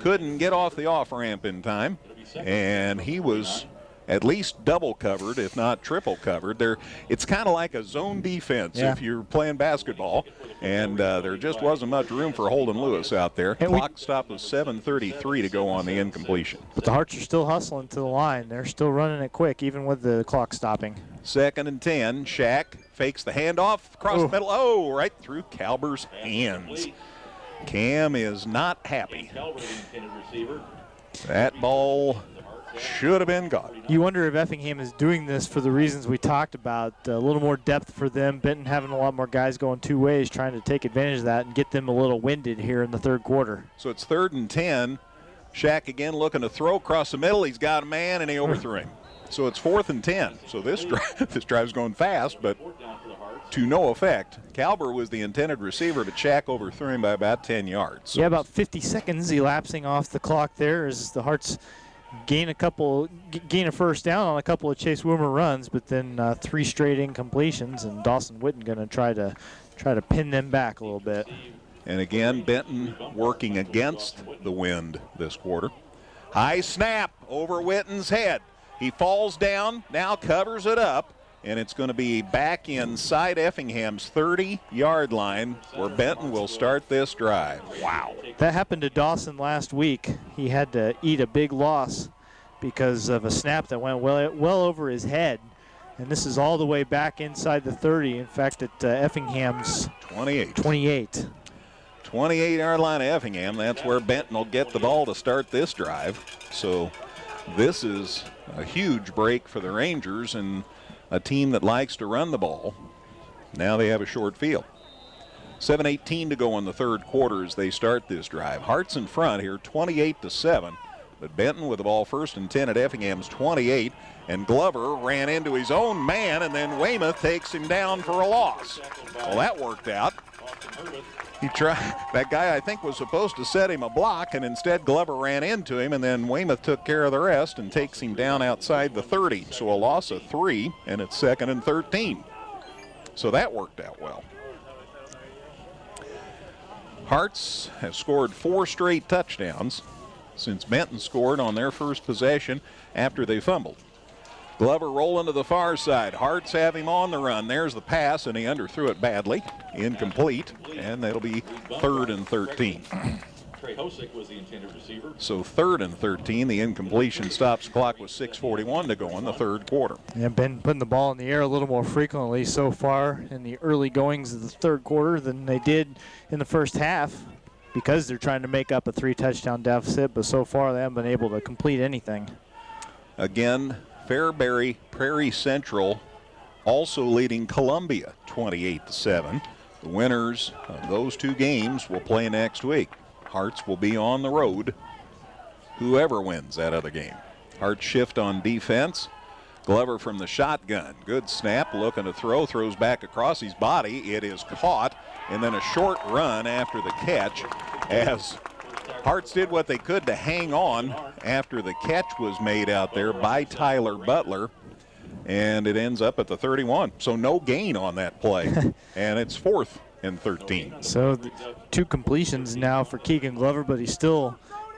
couldn't get off the off-ramp in time, and he was at least double covered, if not triple covered. It's kind of like a zone defense if you're playing basketball, and there just wasn't much room for Holden Lewis out there. And clock stop was 7:33 to go on the incompletion. But the Hearts are still hustling to the line. They're still running it quick, even with the clock stopping. 2nd and 10. Shack fakes the handoff across the middle. Oh, right through Kalber's hands. Cam is not happy. That ball should have been gone. You wonder if Effingham is doing this for the reasons we talked about. A little more depth for them. Benton having a lot more guys going two ways, trying to take advantage of that and get them a little winded here in the third quarter. So it's 3rd and 10. Shack again looking to throw across the middle. He's got a man, and he overthrew him. So it's 4th and 10. So this drive's going fast, but to no effect. Kalber was the intended receiver, but Shack overthrew him by about 10 yards. So about 50 seconds elapsing off the clock there as the Hearts gain a first down on a couple of Chase Woomer runs, but then 3 straight incompletions, and Dawson Witten going to try to pin them back a little bit. And again, Benton working against the wind this quarter. High snap over Witten's head. He falls down, now covers it up, and it's going to be back inside Effingham's 30-yard line where Benton will start this drive. Wow. That happened to Dawson last week. He had to eat a big loss because of a snap that went well over his head. And this is all the way back inside the 30. In fact, at Effingham's 28. 28-yard line of Effingham. That's where Benton will get the ball to start this drive. So this is a huge break for the Rangers and a team that likes to run the ball. Now they have a short field. 7:18 to go in the third quarter as they start this drive. Hearts in front here, 28-7. But Benton with the ball 1st and 10 at Effingham's 28. And Glover ran into his own man, and then Weymouth takes him down for a loss. Well, that worked out. That guy, I think, was supposed to set him a block, and instead Glover ran into him, and then Weymouth took care of the rest and takes him down outside the 30. So a loss of 3, and it's 2nd and 13. So that worked out well. Hearts have scored 4 straight touchdowns since Benton scored on their first possession after they fumbled. Glover rolling to the far side. Hearts have him on the run. There's the pass, and he underthrew it badly. Incomplete, and that'll be 3rd and 13. Trey Hosick was the intended receiver. So 3rd and 13. The incompletion stops clock with 6:41 to go in the third quarter. Yeah, Ben putting the ball in the air a little more frequently so far in the early goings of the third quarter than they did in the first half because they're trying to make up a 3-touchdown deficit, but so far they haven't been able to complete anything. Again, Fairbury Prairie Central also leading Columbia 28-7. The winners of those 2 games will play next week. Hearts will be on the road, whoever wins that other game. Hearts shift on defense. Glover from the shotgun. Good snap, looking to throw, throws back across his body. It is caught, and then a short run after the catch as Hearts did what they could to hang on after the catch was made out there by Tyler Butler, and it ends up at the 31. So no gain on that play, and it's 4th and 13. So 2 completions now for Keegan Glover, but he still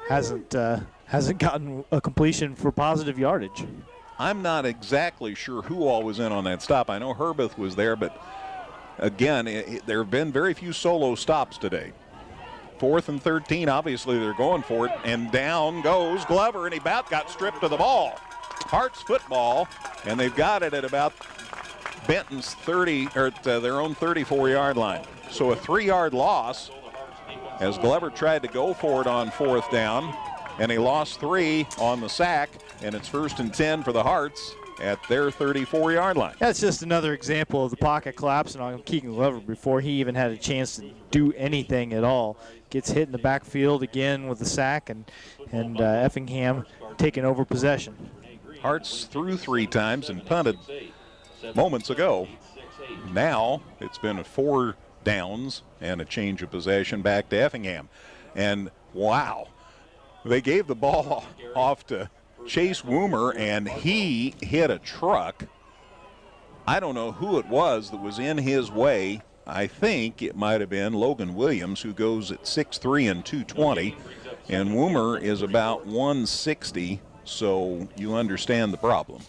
hasn't gotten a completion for positive yardage. I'm not exactly sure who all was in on that stop. I know Herbeth was there, but again, there have been very few solo stops today. 4th and 13, obviously they're going for it, and down goes Glover, and he about got stripped of the ball. Hearts football, and they've got it at about Benton's 30, or at their own 34-yard line. So a 3-yard loss as Glover tried to go for it on 4th down, and he lost 3 on the sack, and it's 1st and 10 for the Hearts at their 34-yard line. That's just another example of the pocket collapsing on Keegan Glover before he even had a chance to do anything at all. Gets hit in the backfield again with the sack, and Effingham taking over possession. Hearts threw 3 times and punted moments ago. Now it's been 4 downs and a change of possession back to Effingham. And wow, they gave the ball off to Chase Woomer, and he hit a truck. I don't know who it was that was in his way. I think it might have been Logan Williams, who goes at 6'3" and 220, and Woomer is about 160 so you understand the problem.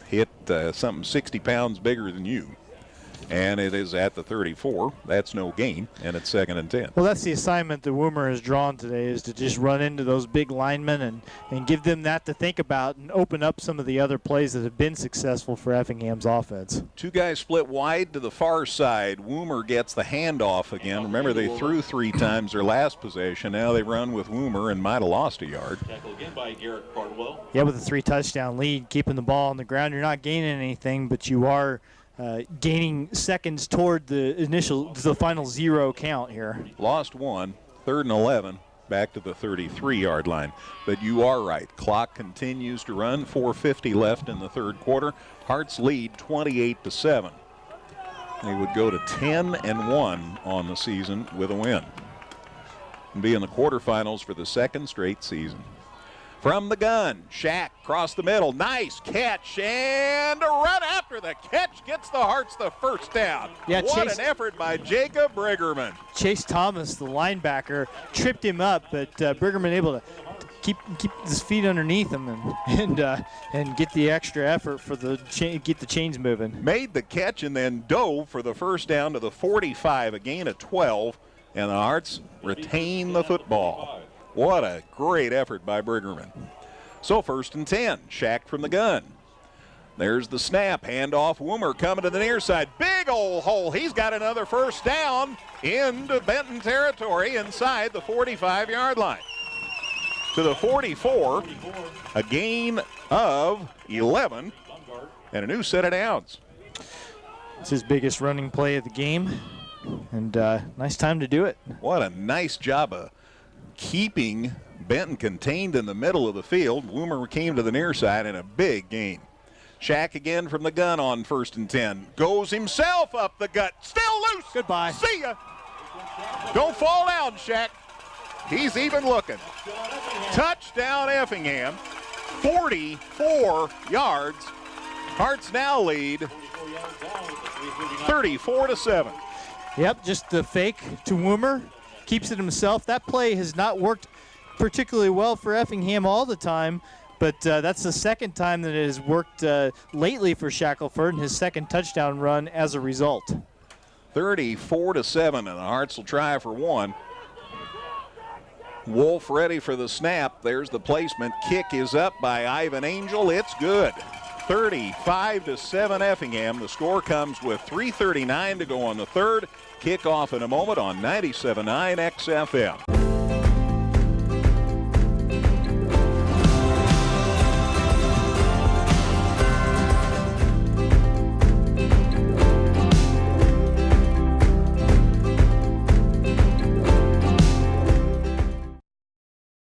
Hit something 60 pounds bigger than you, and it is at the 34. That's no gain, and it's 2nd and 10. Well, that's the assignment that Woomer has drawn today, is to just run into those big linemen and give them that to think about and open up some of the other plays that have been successful for Effingham's offense. 2 guys split wide to the far side. Woomer gets the handoff again. Remember, they threw 3 times their last possession. Now they run with Woomer and might have lost a yard. Tackle again by Garrett Cardwell. Yeah, with a 3-touchdown lead, keeping the ball on the ground, you're not gaining anything, but you are gaining seconds toward the final 0 count here. Lost 1, 3rd and 11, back to the 33-yard line. But you are right. Clock continues to run. 4:50 left in the 3rd quarter. Hearts lead 28-7. They would go to 10-1 on the season with a win and be in the quarterfinals for the 2nd straight season. From the gun, Shack across the middle. Nice catch, and a run after the catch gets the Hearts the first down. Yeah, what an effort by Jacob Briggerman. Chase Thomas, the linebacker, tripped him up, but Briggerman able to keep his feet underneath him and get the extra effort for get the chains moving. Made the catch and then dove for the first down to the 45, a gain of 12, and the Hearts retain the football. What a great effort by Briggerman. So 1st and 10, Shack from the gun. There's the snap, handoff, Woomer coming to the near side. Big old hole. He's got another first down into Benton territory inside the 45-yard line. To the 44, a gain of 11 and a new set of downs. It's his biggest running play of the game, and nice time to do it. What a nice job of keeping Benton contained in the middle of the field. Woomer came to the near side and a big gain. Shack again from the gun on 1st and 10. Goes himself up the gut. Still loose. Goodbye. See ya. Don't fall down, Shack. He's even looking. Touchdown Effingham. 44 yards. Hearts now lead 34-7. Yep, just the fake to Woomer. Keeps it himself. That play has not worked particularly well for Effingham all the time, but that's the 2nd time that it has worked lately for Shackelford, and his 2nd touchdown run as a result. 34-7, and the Hearts will try for 1. Wolf ready for the snap. There's the placement. Kick is up by Ivan Angel. It's good. 35-7 Effingham. The score comes with 3:39 to go on the 3rd. Kickoff in a moment on 97.9 XFM.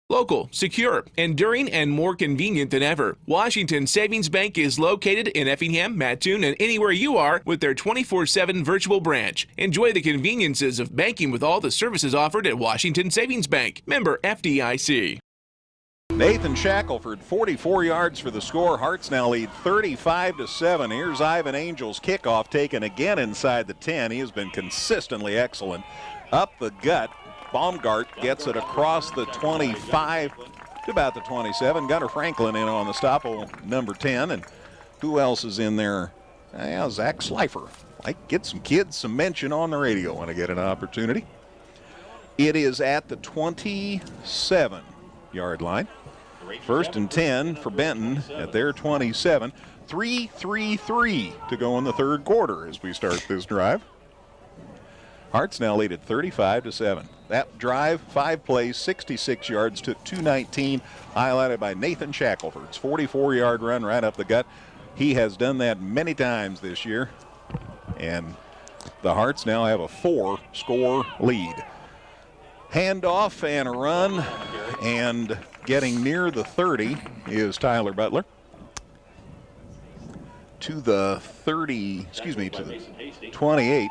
Local, secure, enduring, and more convenient than ever. Washington Savings Bank is located in Effingham, Mattoon, and anywhere you are with their 24/7 virtual branch. Enjoy the conveniences of banking with all the services offered at Washington Savings Bank. Member FDIC. Nathan Shackelford, 44 yards for the score. Hearts now lead 35-7. Here's Ivan Angel's kickoff taken again inside the 10. He has been consistently excellent. Up the gut. Baumgart gets it across the 25 to about the 27. Gunnar Franklin in on the stop, number 10. And who else is in there? Zach Slifer. Get some kids some mention on the radio when I get an opportunity. It is at the 27-yard line. 1st and 10 for Benton at their 27. 3:33 to go in the 3rd quarter as we start this drive. Hearts now lead at 35-7. That drive, 5 plays, 66 yards, took 2:19, highlighted by Nathan Shackelford's 44-yard run right up the gut. He has done that many times this year, and the Hearts now have a 4-score lead. Handoff and a run, and getting near the 30 is Tyler Butler. To the 30, to the 28.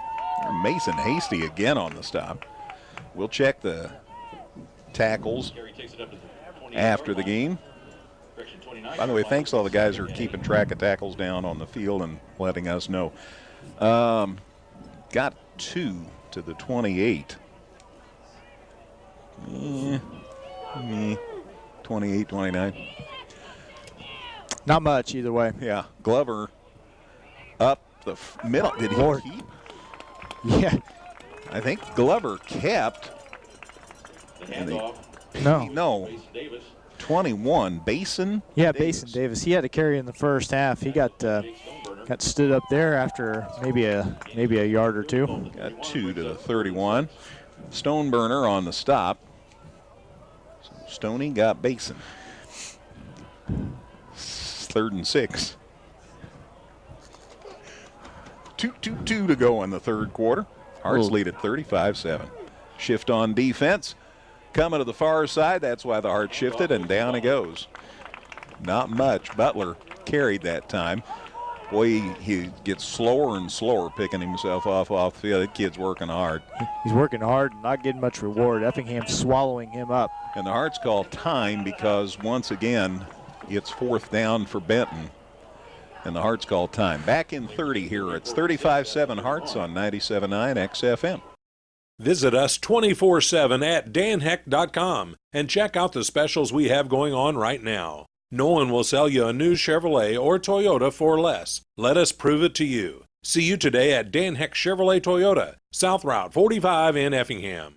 Mason Hasty again on the stop. We'll check the tackles after the game. By the way, thanks to all the guys who are keeping track of tackles down on the field and letting us know. Got 2 to the 28. 28, 29. Not much either way. Yeah, Glover up the middle. Did he keep? Yeah. I think Glover kept. The handoff. No. 21, Basin. Yeah, Davis. Basin Davis. He had to carry in the first half. He got stood up there after maybe a yard or two. Got 2 to the 31. Stoneburner on the stop. So Stoney got Basin. 3rd and 6. 2-2-2 to go in the third quarter. Hearts lead at 35-7. Shift on defense. Coming to the far side. That's why the Hearts shifted, and down he goes. Not much. Butler carried that time. Boy, he gets slower and slower picking himself off the field. That kid's working hard. He's working hard and not getting much reward. Effingham swallowing him up. And the Hearts call time because, once again, it's 4th down for Benton. And the Hearts call time. Back in 30 here. It's 35-7 Hearts on 97.9 XFM. Visit us 24/7 at danheck.com and check out the specials we have going on right now. No one will sell you a new Chevrolet or Toyota for less. Let us prove it to you. See you today at Dan Heck Chevrolet Toyota, South Route 45 in Effingham.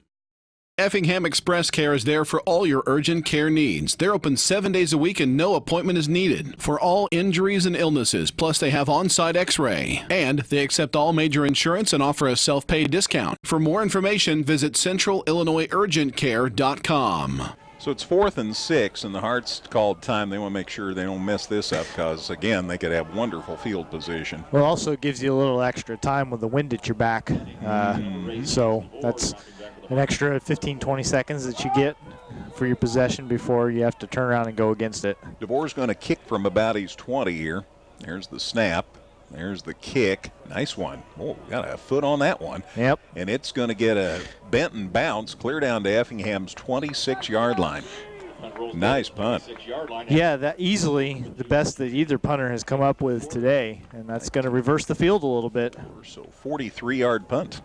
Effingham Express Care is there for all your urgent care needs. They're open 7 days a week and no appointment is needed for all injuries and illnesses. Plus, they have on-site x-ray. And they accept all major insurance and offer a self-pay discount. For more information, visit centralillinoisurgentcare.com. So it's 4th and 6, and the Hearts called time. They want to make sure they don't mess this up because, again, they could have wonderful field position. Well, it also gives you a little extra time with the wind at your back. So that's an extra 15, 20 seconds that you get for your possession before you have to turn around and go against it. DeVore's going to kick from about his 20 here. There's the snap. There's the kick. Nice one. Oh, got a foot on that one. Yep. And it's going to get a Benton bounce clear down to Effingham's 26-yard line. Nice punt. Yeah, that easily the best that either punter has come up with today, and that's going to reverse the field a little bit. So 43-yard punt.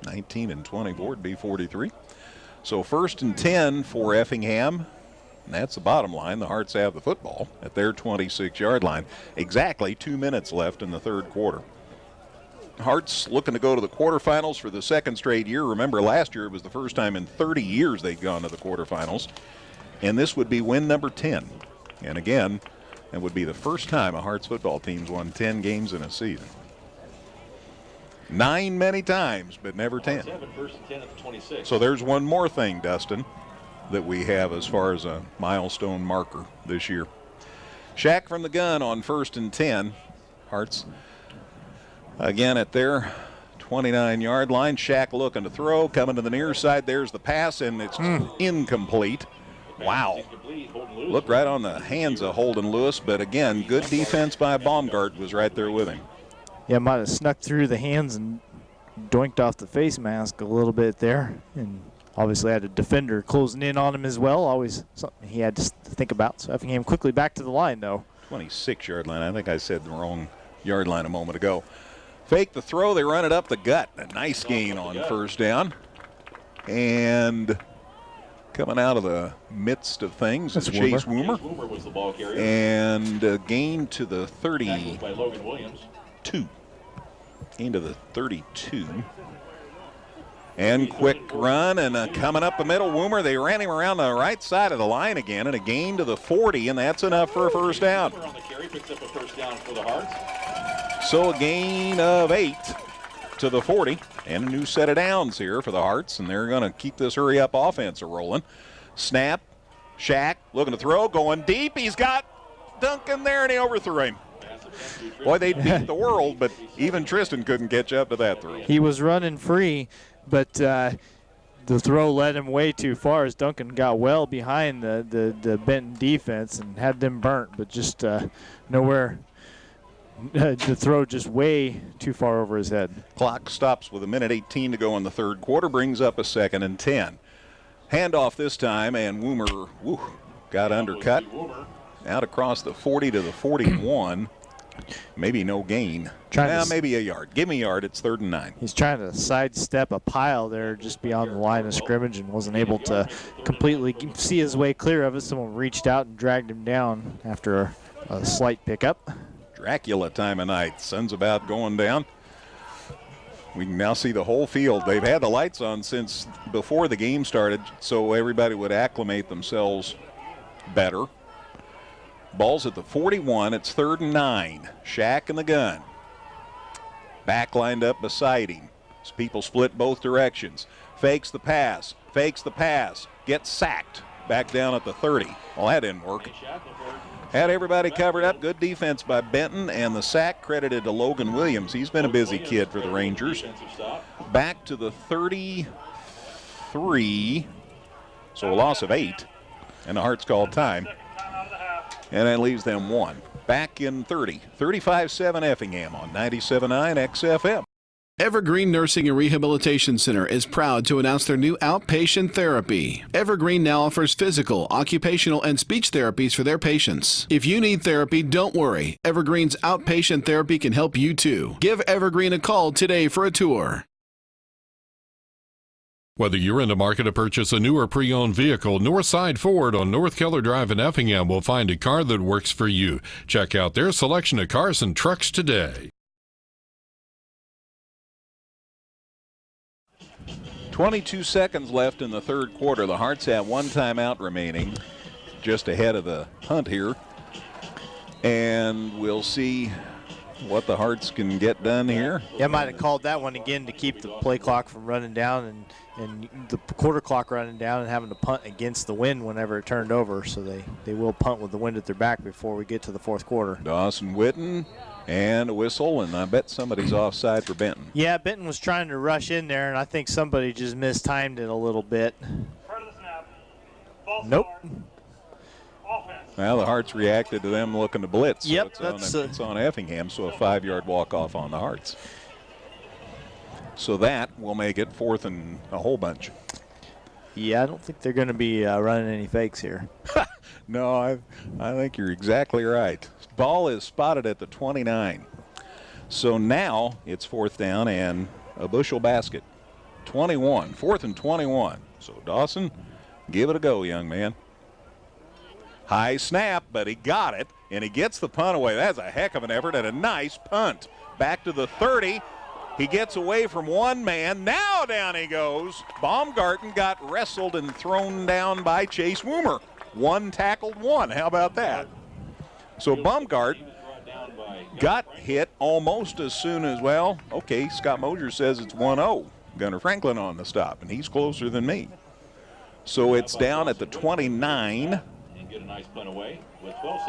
19 and 24 would be 43. So 1st and 10 for Effingham. And that's the bottom line. The Hearts have the football at their 26-yard line. Exactly 2 minutes left in the third quarter. Hearts looking to go to the quarterfinals for the second straight year. Remember, last year it was the first time in 30 years they'd gone to the quarterfinals. And this would be win number 10. And again, it would be the first time a Hearts football team's won 10 games in a season. 9 many times, but never 10. So there's one more thing, Dustin, that we have as far as a milestone marker this year. Shack from the gun on 1st and 10. Hearts again at their 29-yard line. Shack looking to throw, coming to the near side. There's the pass, and it's incomplete. Wow. Looked right on the hands of Holden Lewis, but again, good defense by Baumgart was right there with him. Yeah, might have snuck through the hands and doinked off the face mask a little bit there. And obviously had a defender closing in on him as well. Always something he had to think about. So Effingham quickly back to the line, though. 26-yard line. I think I said the wrong yard line a moment ago. Fake the throw. They run it up the gut. A nice gain on 1st down. And coming out of the midst of things is Chase Woomer. Was the ball carrier. And a gain to the 32. By Logan Williams. Into the 32. And quick run, and coming up the middle, Woomer. They ran him around the right side of the line again, and a gain to the 40, and that's enough for a 1st down. On the carry, picks up a 1st down for the Hearts. So a gain of 8 to the 40, and a new set of downs here for the Hearts, and they're going to keep this hurry-up offense rolling. Snap, Shack looking to throw, going deep. He's got Duncan there, and he overthrew him. Boy, they beat the world, but even Tristan couldn't catch up to that throw. He was running free, but the throw led him way too far as Duncan got well behind the Benton defense and had them burnt, but just nowhere. The throw just way too far over his head. Clock stops with 1:18 to go in the third quarter, brings up a 2nd and 10. Handoff this time, and Woomer got undercut. Out across the 40 to the 41. Maybe no gain. Maybe a yard. Give me a yard. It's 3rd and 9. He's trying to sidestep a pile there just beyond the line of scrimmage and wasn't able to completely see his way clear of it. Someone reached out and dragged him down after a slight pickup. Dracula time of night. Sun's about going down. We can now see the whole field. They've had the lights on since before the game started, so everybody would acclimate themselves better. Ball's at the 41. It's 3rd and 9. Shaq in the gun. Back lined up beside him. As people split both directions. Fakes the pass. Gets sacked. Back down at the 30. Well, that didn't work. Had everybody covered up. Good defense by Benton, and the sack credited to Logan Williams. He's been a busy kid for the Rangers. Back to the 33. So a loss of 8. And the Hearts called time. And that leaves them 1. Back in 30. 35-7 Effingham on 97.9 XFM. Evergreen Nursing and Rehabilitation Center is proud to announce their new outpatient therapy. Evergreen now offers physical, occupational, and speech therapies for their patients. If you need therapy, don't worry. Evergreen's outpatient therapy can help you too. Give Evergreen a call today for a tour. Whether you're in the market to purchase a new or pre-owned vehicle, Northside Ford on North Keller Drive in Effingham will find a car that works for you. Check out their selection of cars and trucks today. 22 seconds left in the 3rd quarter. The Hearts have 1 timeout remaining, just ahead of the hunt here. And we'll see what the Hearts can get done here. Yeah, I might have called that one again to keep the play clock from running down and the quarter clock running down and having to punt against the wind whenever it turned over. So they will punt with the wind at their back before we get to the 4th quarter. Dawson Witten and a whistle, and I bet somebody's offside for Benton. Yeah, Benton was trying to rush in there, and I think somebody just mistimed it a little bit. Nope. Well, the Hearts reacted to them looking to blitz. Yep, so it's on Effingham, so a 5-yard walk-off on the Hearts. So that will make it 4th and a whole bunch. Yeah, I don't think they're going to be running any fakes here. No, I think you're exactly right. Ball is spotted at the 29. So now it's 4th down and a bushel basket. 21, 4th and 21. So Dawson, give it a go, young man. High snap, but he got it, and he gets the punt away. That's a heck of an effort and a nice punt. Back to the 30. He gets away from one man. Now down he goes. Baumgarten got wrestled and thrown down by Chase Woomer. 1 tackled 1. How about that? So Baumgarten got hit almost as soon as, well, okay, Scott Mosier says it's 1-0. Gunnar Franklin on the stop, and he's closer than me. So it's down at the 29.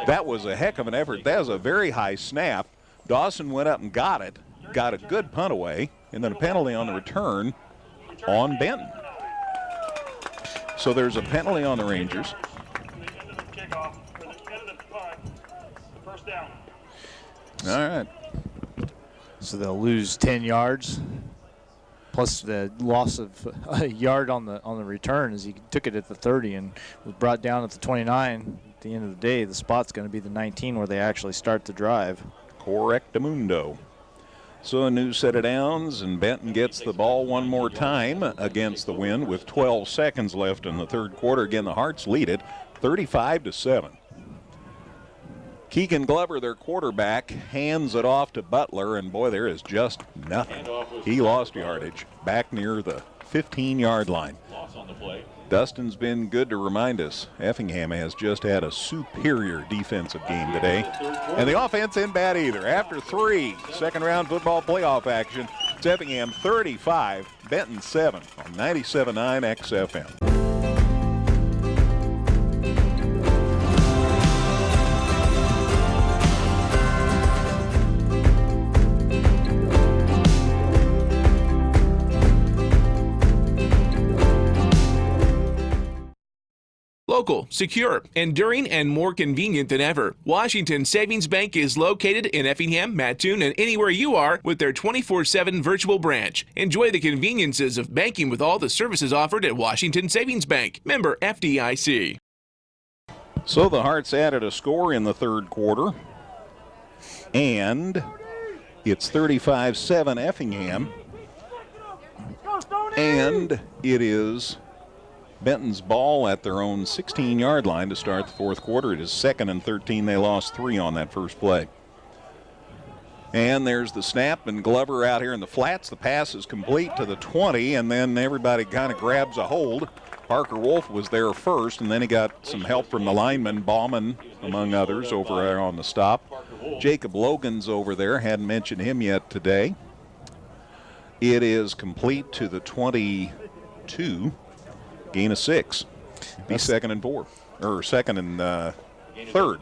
That was a heck of an effort. That was a very high snap. Dawson went up and got it, got a good punt away, and then a penalty on the return on Benton. So there's a penalty on the Rangers. Kickoff, or the end of the punt, first down. All right. So they'll lose 10 yards, plus the loss of a yard on the return as he took it at the 30 and was brought down at the 29. At the end of the day, the spot's going to be the 19 where they actually start the drive. Correctamundo. So a new set of downs, and Benton gets the ball one more time against the wind with 12 seconds left in the 3rd quarter. Again, the Hearts lead it 35-7. Keegan Glover, their quarterback, hands it off to Butler, and boy, there is just nothing. He lost yardage back near the 15-yard line. Loss on the play. Dustin's been good to remind us Effingham has just had a superior defensive game today. And the offense ain't bad either. After 3 second-round football playoff action, it's Effingham 35, Benton 7 on 97.9 XFM. Local, secure, enduring, and more convenient than ever. Washington Savings Bank is located in Effingham, Mattoon, and anywhere you are with their 24/7 virtual branch. Enjoy the conveniences of banking with all the services offered at Washington Savings Bank. Member FDIC. So the Hearts added a score in the 3rd quarter. And it's 35-7 Effingham. And it is Benton's ball at their own 16-yard line to start the fourth quarter. It is 2nd and 13. They lost 3 on that first play. And there's the snap, and Glover out here in the flats. The pass is complete to the 20, and then everybody kind of grabs a hold. Parker Wolf was there first, and then he got some help from the lineman, Bauman, among others, over there on the stop. Jacob Logan's over there. Hadn't mentioned him yet today. It is complete to the 22. Gain of 6. Be 2nd and 4. Or 2nd and third,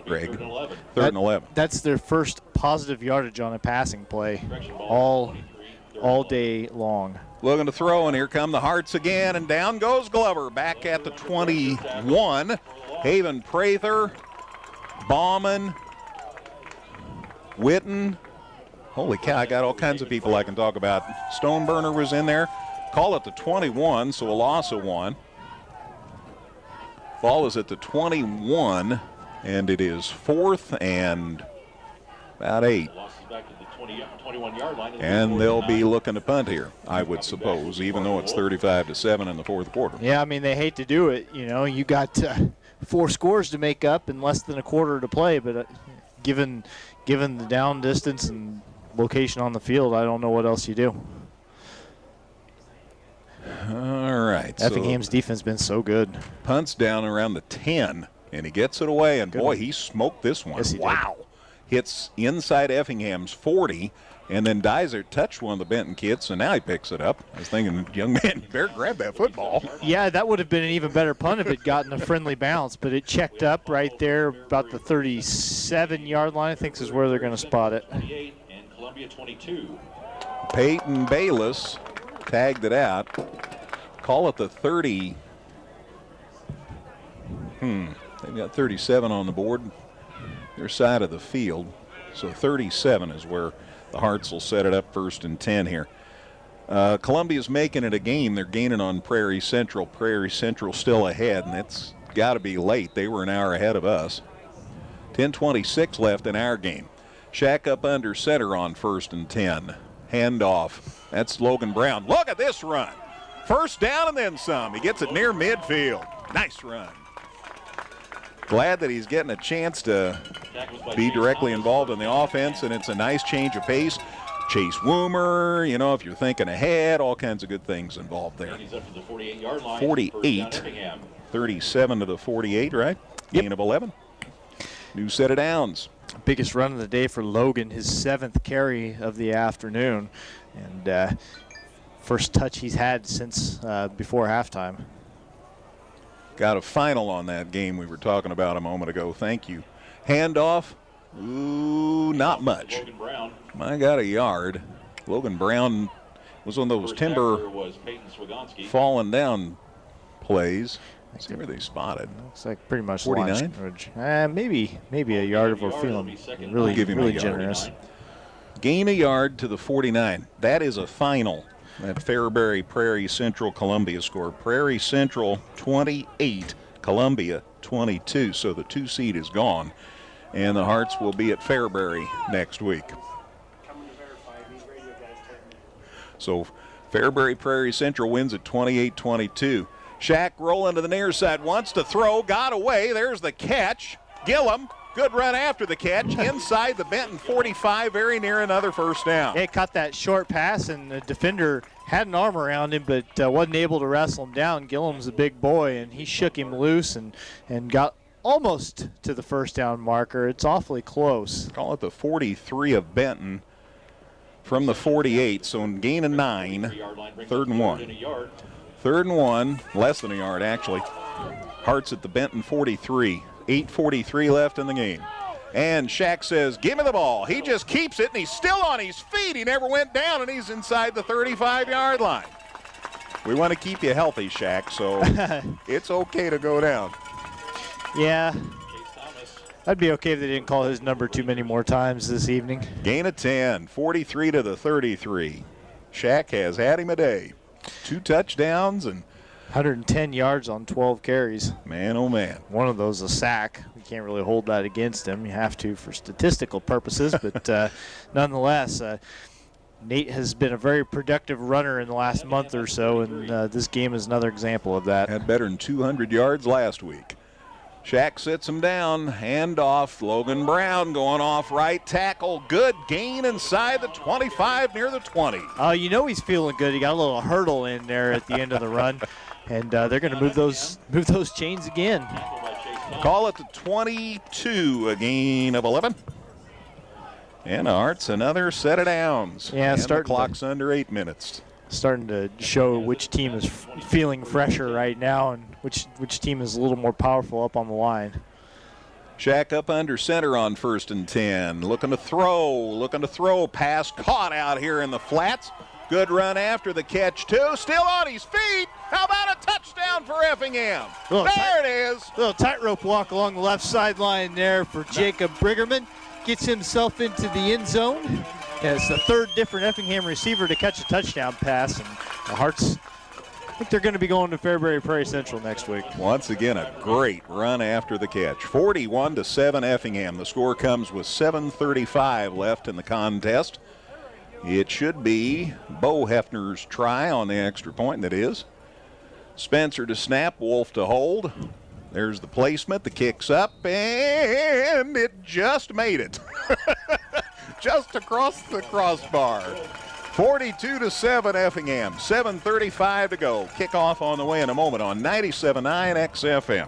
Greg. 3rd and 11. That's their first positive yardage on a passing play all day long. Looking to throw, and here come the Hearts again, and down goes Glover. Back at the 21. Haven Prather, Bauman, Witten. Holy cow, I got all kinds of people I can talk about. Stoneburner was in there. Call it the 21, so a loss of 1. Ball is at the 21, and it is 4th and about 8. And they'll be looking to punt here, I would suppose, even though it's 35-7 in the fourth quarter. Yeah, I mean, they hate to do it. You know, you got 4 scores to make up in less than a quarter to play, but given the down distance and location on the field, I don't know what else you do. All right. Effingham's defense has been so good. Punts down around the 10, and he gets it away, and boy, he smoked this one. Yes, he did. Wow. Hits inside Effingham's 40, and then Dyser touched one of the Benton kids, so now he picks it up. I was thinking, young man, you better grab that football. Yeah, that would have been an even better punt if it gotten a friendly bounce, but it checked up right there about the 37-yard line, I think is where they're going to spot it. And Columbia 22. Peyton Bayless tagged it out. Call it the 30. They've got 37 on the board, their side of the field. So 37 is where the Hearts will set it up 1st and 10 here. Columbia's making it a game. They're gaining on Prairie Central. Prairie Central still ahead, and it's got to be late. They were an hour ahead of us. 10:26 left in our game. Shack up under center on 1st and 10. Handoff. That's Logan Brown. Look at this run. First down and then some. He gets it near midfield. Nice run. Glad that he's getting a chance to be directly involved in the offense, and it's a nice change of pace. Chase Woomer, you know, if you're thinking ahead, all kinds of good things involved there. 48, 37 to the 48, right? Yep. Gain of 11. New set of downs. Biggest run of the day for Logan, his 7th carry of the afternoon, and first touch he's had since before halftime. Got a final on that game we were talking about a moment ago. Thank you. Handoff. Ooh, not much. I got a yard. Logan Brown was one of those timber falling down plays. Let's see where they spotted. Looks like pretty much 49. Maybe a yard if we're feeling really, really generous. Gain a yard to the 49. That is a final. That Fairbury Prairie Central Columbia score. Prairie Central 28, Columbia 22. So the 2 seed is gone, and the Hearts will be at Fairbury next week. So Fairbury Prairie Central wins at 28-22. Shack rolling to the near side, wants to throw, got away. There's the catch. Gillum, good run after the catch. Inside the Benton 45, very near another first down. He caught that short pass, and the defender had an arm around him, but wasn't able to wrestle him down. Gillum's a big boy, and he shook him loose and got almost to the first down marker. It's awfully close. Call it the 43 of Benton from the 48, so in gain of 9, 3rd and 1. 3rd and 1, less than a yard actually. Hearts at the Benton 43. 8:43 left in the game. And Shack says, give me the ball. He just keeps it, and he's still on his feet. He never went down, and he's inside the 35-yard line. We want to keep you healthy, Shack, so it's okay to go down. Yeah. I'd be okay if they didn't call his number too many more times this evening. Gain of 10, 43 to the 33. Shack has had him a day. 2 touchdowns, and 110 yards on 12 carries. Man, oh man. One of those a sack. You can't really hold that against him. You have to for statistical purposes, but nonetheless, Nate has been a very productive runner in the last month or so, and this game is another example of that. Had better than 200 yards last week. Shaq sits him down, handoff. Logan Brown going off right tackle. Good gain inside the 25, near the 20. Oh, you know he's feeling good. He got a little hurdle in there at the end of the run, and they're going to move those chains again. Call it the 22, a gain of 11. And Arts another set of downs. Yeah, and the clock's under 8 minutes. Starting to show which team is feeling fresher right now and which team is a little more powerful up on the line. Shaq up under center on 1st and 10. Looking to throw. Pass caught out here in the flats. Good run after the catch, too. Still on his feet. How about a touchdown for Effingham? There it is. Little tightrope walk along the left sideline there for Jacob Briggerman. Gets himself into the end zone. And it's the third different Effingham receiver to catch a touchdown pass. And the Hearts, I think they're going to be going to Fairbury Prairie Central next week. Once again, a great run after the catch. 41-7 Effingham. The score comes with 7:35 left in the contest. It should be Bo Hefner's try on the extra point, that is. Spencer to snap, Wolf to hold. There's the placement, the kick's up, and it just made it. Just across the crossbar. 42-7 Effingham, 7:35 to go. Kickoff on the way in a moment on 97.9 XFM.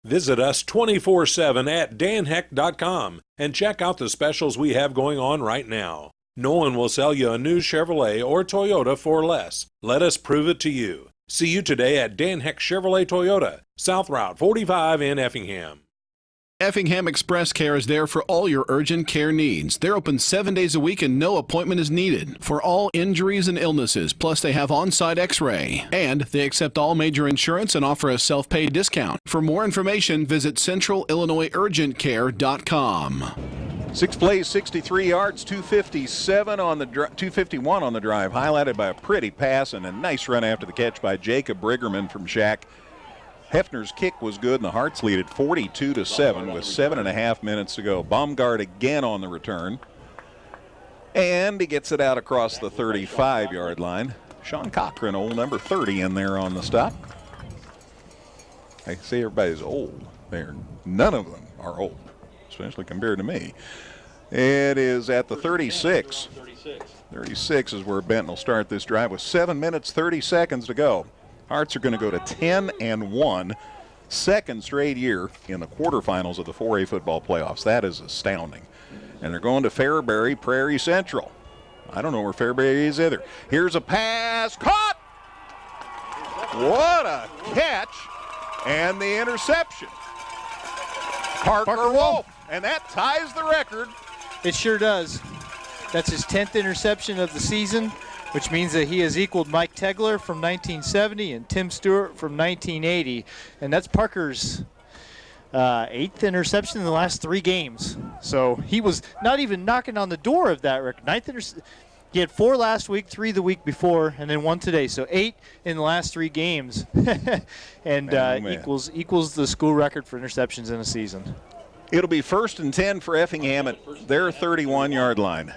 Visit us 24/7 at danheck.com and check out the specials we have going on right now. No one will sell you a new Chevrolet or Toyota for less. Let us prove it to you. See you today at Dan Heck Chevrolet Toyota, South Route 45 in Effingham. Effingham Express Care is there for all your urgent care needs. They're open 7 days a week and no appointment is needed for all injuries and illnesses. Plus, they have on-site x-ray. And they accept all major insurance and offer a self-pay discount. For more information, visit centralillinoisurgentcare.com. 6 plays, 63 yards, 251 on the drive, highlighted by a pretty pass and a nice run after the catch by Jacob Briggerman from Shaq. Hefner's kick was good, and the Hearts lead at 42-7 with 7.5 minutes to go. Baumgart again on the return, and he gets it out across the 35-yard line. Sean Cochran, old number 30, in there on the stop. I say everybody's old there. None of them are old, especially compared to me. It is at the 36. 36 is where Benton will start this drive with 7 minutes, 30 seconds to go. Hearts are going to go to 10-1, second straight year in the quarterfinals of the 4A football playoffs. That is astounding. And they're going to Fairbury Prairie Central. I don't know where Fairbury is either. Here's a pass, caught! What a catch! And the interception. Parker Wolf, and that ties the record. It sure does. That's his 10th interception of the season, which means that he has equaled Mike Tegler from 1970 and Tim Stewart from 1980. And that's Parker's 8th interception in the last 3 games. So he was not even knocking on the door of that record. He had 4 last week, 3 the week before, and then 1 today. So 8 in the last 3 games, and equals the school record for interceptions in a season. It'll be 1st and 10 for Effingham at their 31-yard line.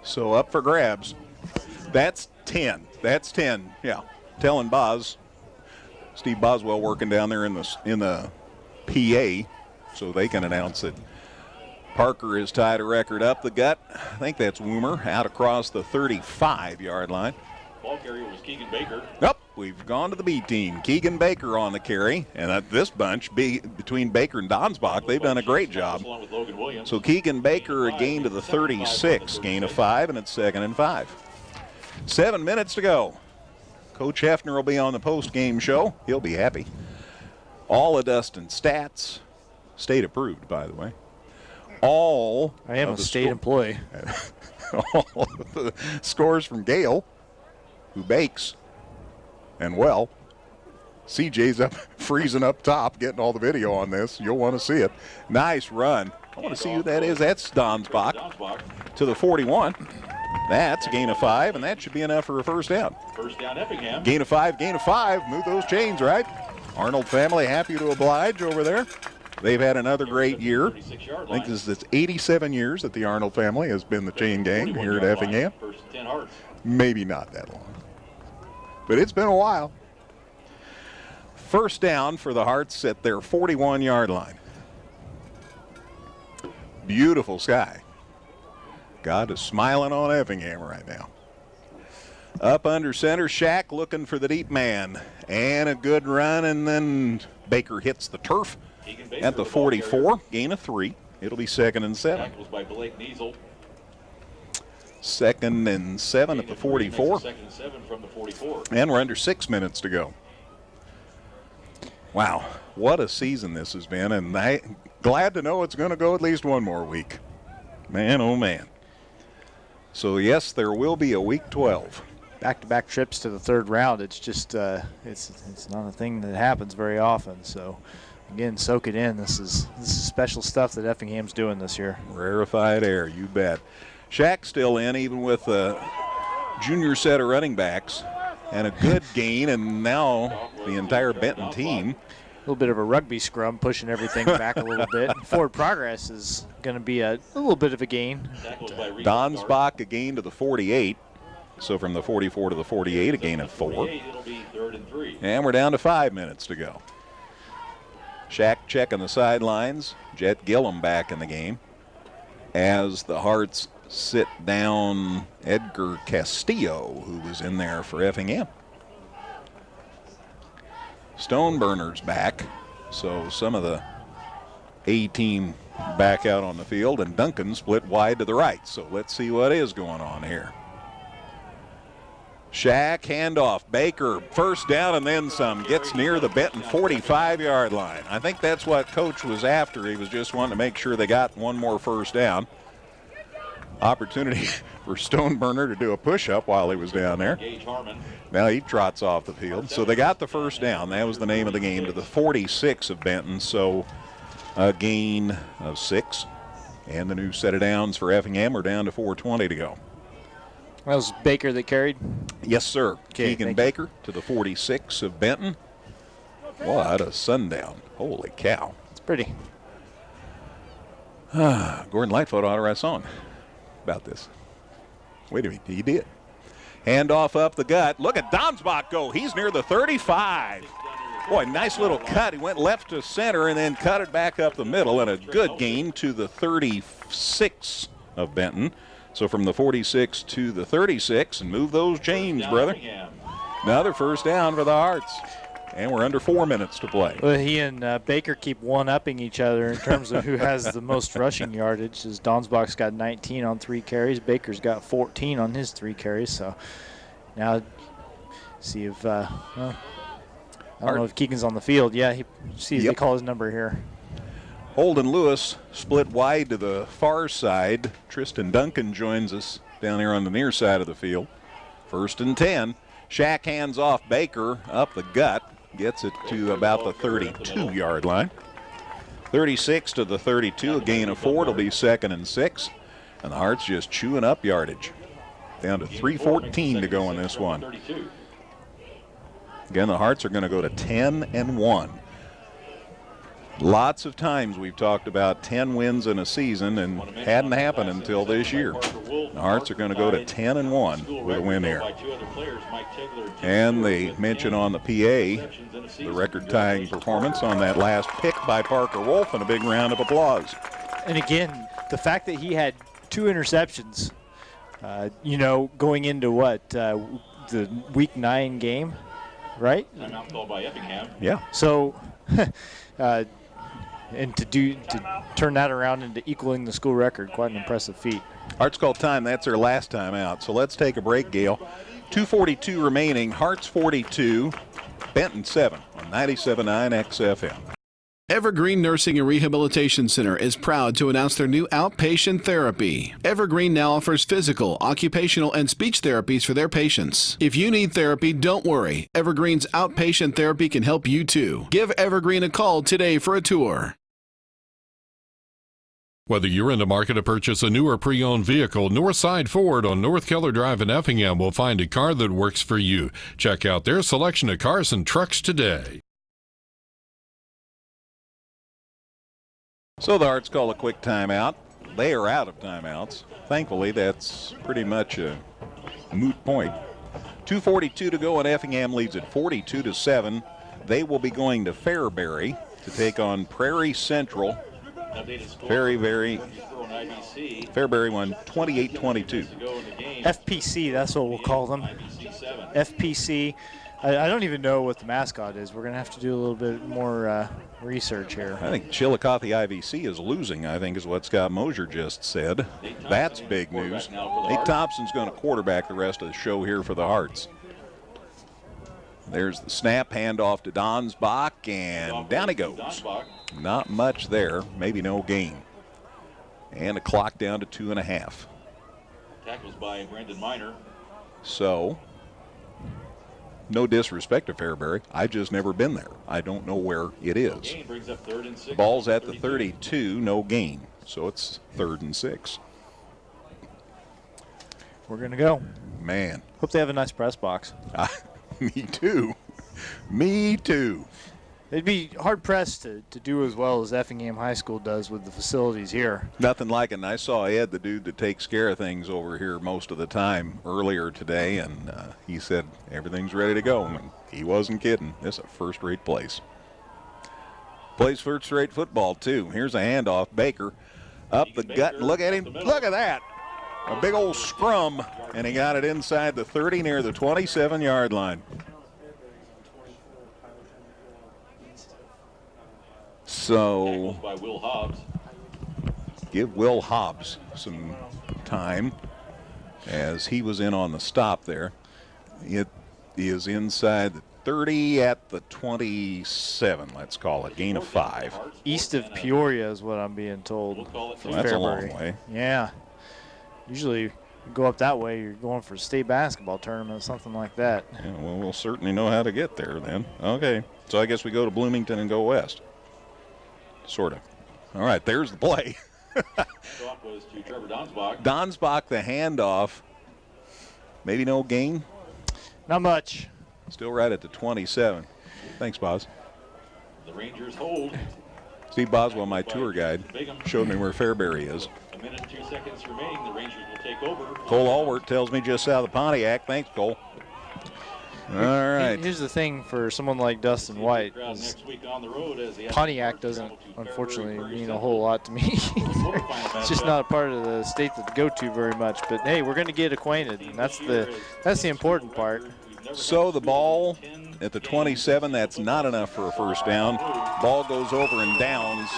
So up for grabs. That's 10. That's 10. Yeah. Telling Boz, Steve Boswell working down there in the PA, so they can announce it. Parker has tied a record up the gut. I think that's Woomer out across the 35-yard line. Ball carrier was Keegan Baker. Yep, we've gone to the B team. Keegan Baker on the carry, and this bunch between Baker and Donsbach, they've done a great job. So Keegan Baker a gain to the 36, gain of 5, and it's 2nd and 5. 7 minutes to go. Coach Hefner will be on the post-game show. He'll be happy. All of Dustin stats, state approved, by the way. I am a state employee. All of the scores from Gale, who bakes, and CJ's up freezing up top, getting all the video on this. You'll want to see it. Nice run. I want to see who that is. That's Donsbach to the 41. That's a gain of 5, and that should be enough for a first down. First down, Effingham. Gain of 5, gain of 5. Move those chains, right? Arnold family happy to oblige over there. They've had another great year. I think this is 87 years that the Arnold family has been the chain gang here at Effingham. Maybe not that long, but it's been a while. First down for the Hearts at their 41-yard line. Beautiful sky. God is smiling on Effingham right now. Up under center, Shack looking for the deep man. And a good run, and then Baker hits the turf at the 44. Gain of 3. It'll be 2nd and 7. Tackles by Blake Niesel. 2nd and 7 at the 44. 2nd and 7 from the 44. And we're under 6 minutes to go. Wow, what a season this has been, and I'm glad to know it's going to go at least one more week. Man, oh man. So yes, there will be a week 12. Back-to-back trips to the 3rd round. It's just it's not a thing that happens very often. So again, soak it in. This is special stuff that Effingham's doing this year. Rarefied air, you bet. Shack's still in, even with a junior set of running backs, and a good gain, and now the entire Benton team. A little bit of a rugby scrum, pushing everything back a little bit. Forward progress is going to be a little bit of a gain. Donsbach a gain to the 48. So from the 44 to the 48, a gain of 4. And we're down to 5 minutes to go. Shack checking the sidelines. Jet Gillum back in the game. As the Hearts sit down Edgar Castillo, who was in there for Effingham. Stoneburner's back. So some of the A-team back out on the field, and Duncan split wide to the right. So let's see what is going on here. Shack, handoff, Baker, first down and then some, gets near the Benton 45-yard line. I think that's what Coach was after. He was just wanting to make sure they got one more first down. Opportunity for Stoneburner to do a push-up while he was down there. Now he trots off the field. So they got the first down. That was the name of the game, to the 46 of Benton. So a gain of 6. And the new set of downs for Effingham are down to 4:20 to go. That was Baker that carried? Yes, sir. Okay, Keegan Baker to the 46 of Benton. What a sundown. Holy cow. It's pretty. Gordon Lightfoot ought to write a song about this. Wait a minute, he did. Handoff up the gut. Look at Donsbach go. He's near the 35. Boy, nice little cut. He went left to center and then cut it back up the middle, and a good gain to the 36 of Benton. So from the 46 to the 36, and move those chains, brother. Another first down for the Hearts. And we're under 4 minutes to play. Well, he and Baker keep one-upping each other in terms of who has the most rushing yardage. As Donsbach's got 19 on 3 carries. Baker's got 14 on his 3 carries. So now see if, I don't know if Keegan's on the field. Yeah, they call his number here. Holden Lewis split wide to the far side. Tristan Duncan joins us down here on the near side of the field. 1st and 10. Shack hands off Baker up the gut. Gets it to about the 32-yard line. 36 to the 32, a gain of 4. It'll be 2nd and 6. And the Hearts just chewing up yardage. Down to 3:14 to go in this one. Again, the Hearts are going to go to 10 and 1. Lots of times we've talked about 10 wins in a season, and hadn't happened until this year. The Hearts are going to go to 10 and 1 with a win here. And they mention on the PA the record-tying performance on that last pick by Parker Wolf, and a big round of applause. And again, the fact that he had 2 interceptions, going into the Week 9 game, right? Timeout called by Effingham. Yeah. So, and to turn that around into equaling the school record, quite an impressive feat. Hearts call time. That's their last time out. So let's take a break, Gail. 2:42 remaining. Hearts 42, Benton 7 on 97.9 XFM. Evergreen Nursing and Rehabilitation Center is proud to announce their new outpatient therapy. Evergreen now offers physical, occupational, and speech therapies for their patients. If you need therapy, don't worry. Evergreen's outpatient therapy can help you too. Give Evergreen a call today for a tour. Whether you're in the market to purchase a new or pre-owned vehicle, Northside Ford on North Keller Drive in Effingham will find a car that works for you. Check out their selection of cars and trucks today. So the Hearts call a quick timeout. They are out of timeouts. Thankfully, that's pretty much a moot point. 2:42 to go, and Effingham leads at 42-7. They will be going to Fairbury to take on Prairie Central. Fairbury won 28-22. FPC, that's what we'll call them. FPC. I don't even know what the mascot is. We're going to have to do a little bit more research here. I think Chillicothe IVC is losing, I think is what Scott Mosier just said. That's big news. Nate Thompson's going to quarterback the rest of the show here for the Hearts. There's the snap, handoff to Donsbach, and down he goes. Not much there, maybe no gain. And a clock down to 2.5. Tackles by Brandon Miner. So, no disrespect to Fairbury. I've just never been there. I don't know where it is. Ball's at the 32, no gain. So it's 3rd and 6. We're going to go. Man. Hope they have a nice press box. Me too. Me too. They'd be hard-pressed to do as well as Effingham High School does with the facilities here. Nothing like it. And I saw Ed, the dude that takes care of things over here most of the time, earlier today, and he said everything's ready to go. And he wasn't kidding. This is a first-rate place. Plays first-rate football, too. Here's a handoff. Baker up the gut. Look at him. Look at that. A big old scrum, and he got it inside the 30 near the 27-yard line. So by Will Hobbs. Give Will Hobbs some time as he was in on the stop there. It is inside the 30 at the 27, let's call it. Gain of 5. East of Peoria is what I'm being told. So that's a long way. Yeah. Usually you go up that way, you're going for a state basketball tournament, something like that. Yeah, well, we'll certainly know how to get there then. Okay, so I guess we go to Bloomington and go west. Sort of. All right, there's the play. Was to Trevor Donsbach. Donsbach, the handoff. Maybe no gain? Not much. Still right at the 27. Thanks, Boz. The Rangers hold. Steve Boswell, my tour guide, showed me where Fairbury is. A minute and 2 seconds remaining. The Rangers will take over. Cole Allward tells me just south of Pontiac. Thanks, Cole. All right. Here's the thing for someone like Dustin White. Pontiac doesn't, unfortunately, mean a whole lot to me. It's just not a part of the state that go to very much. But hey, we're going to get acquainted, and that's the important part. So the ball at the 27, that's not enough for a first down. Ball goes over and downs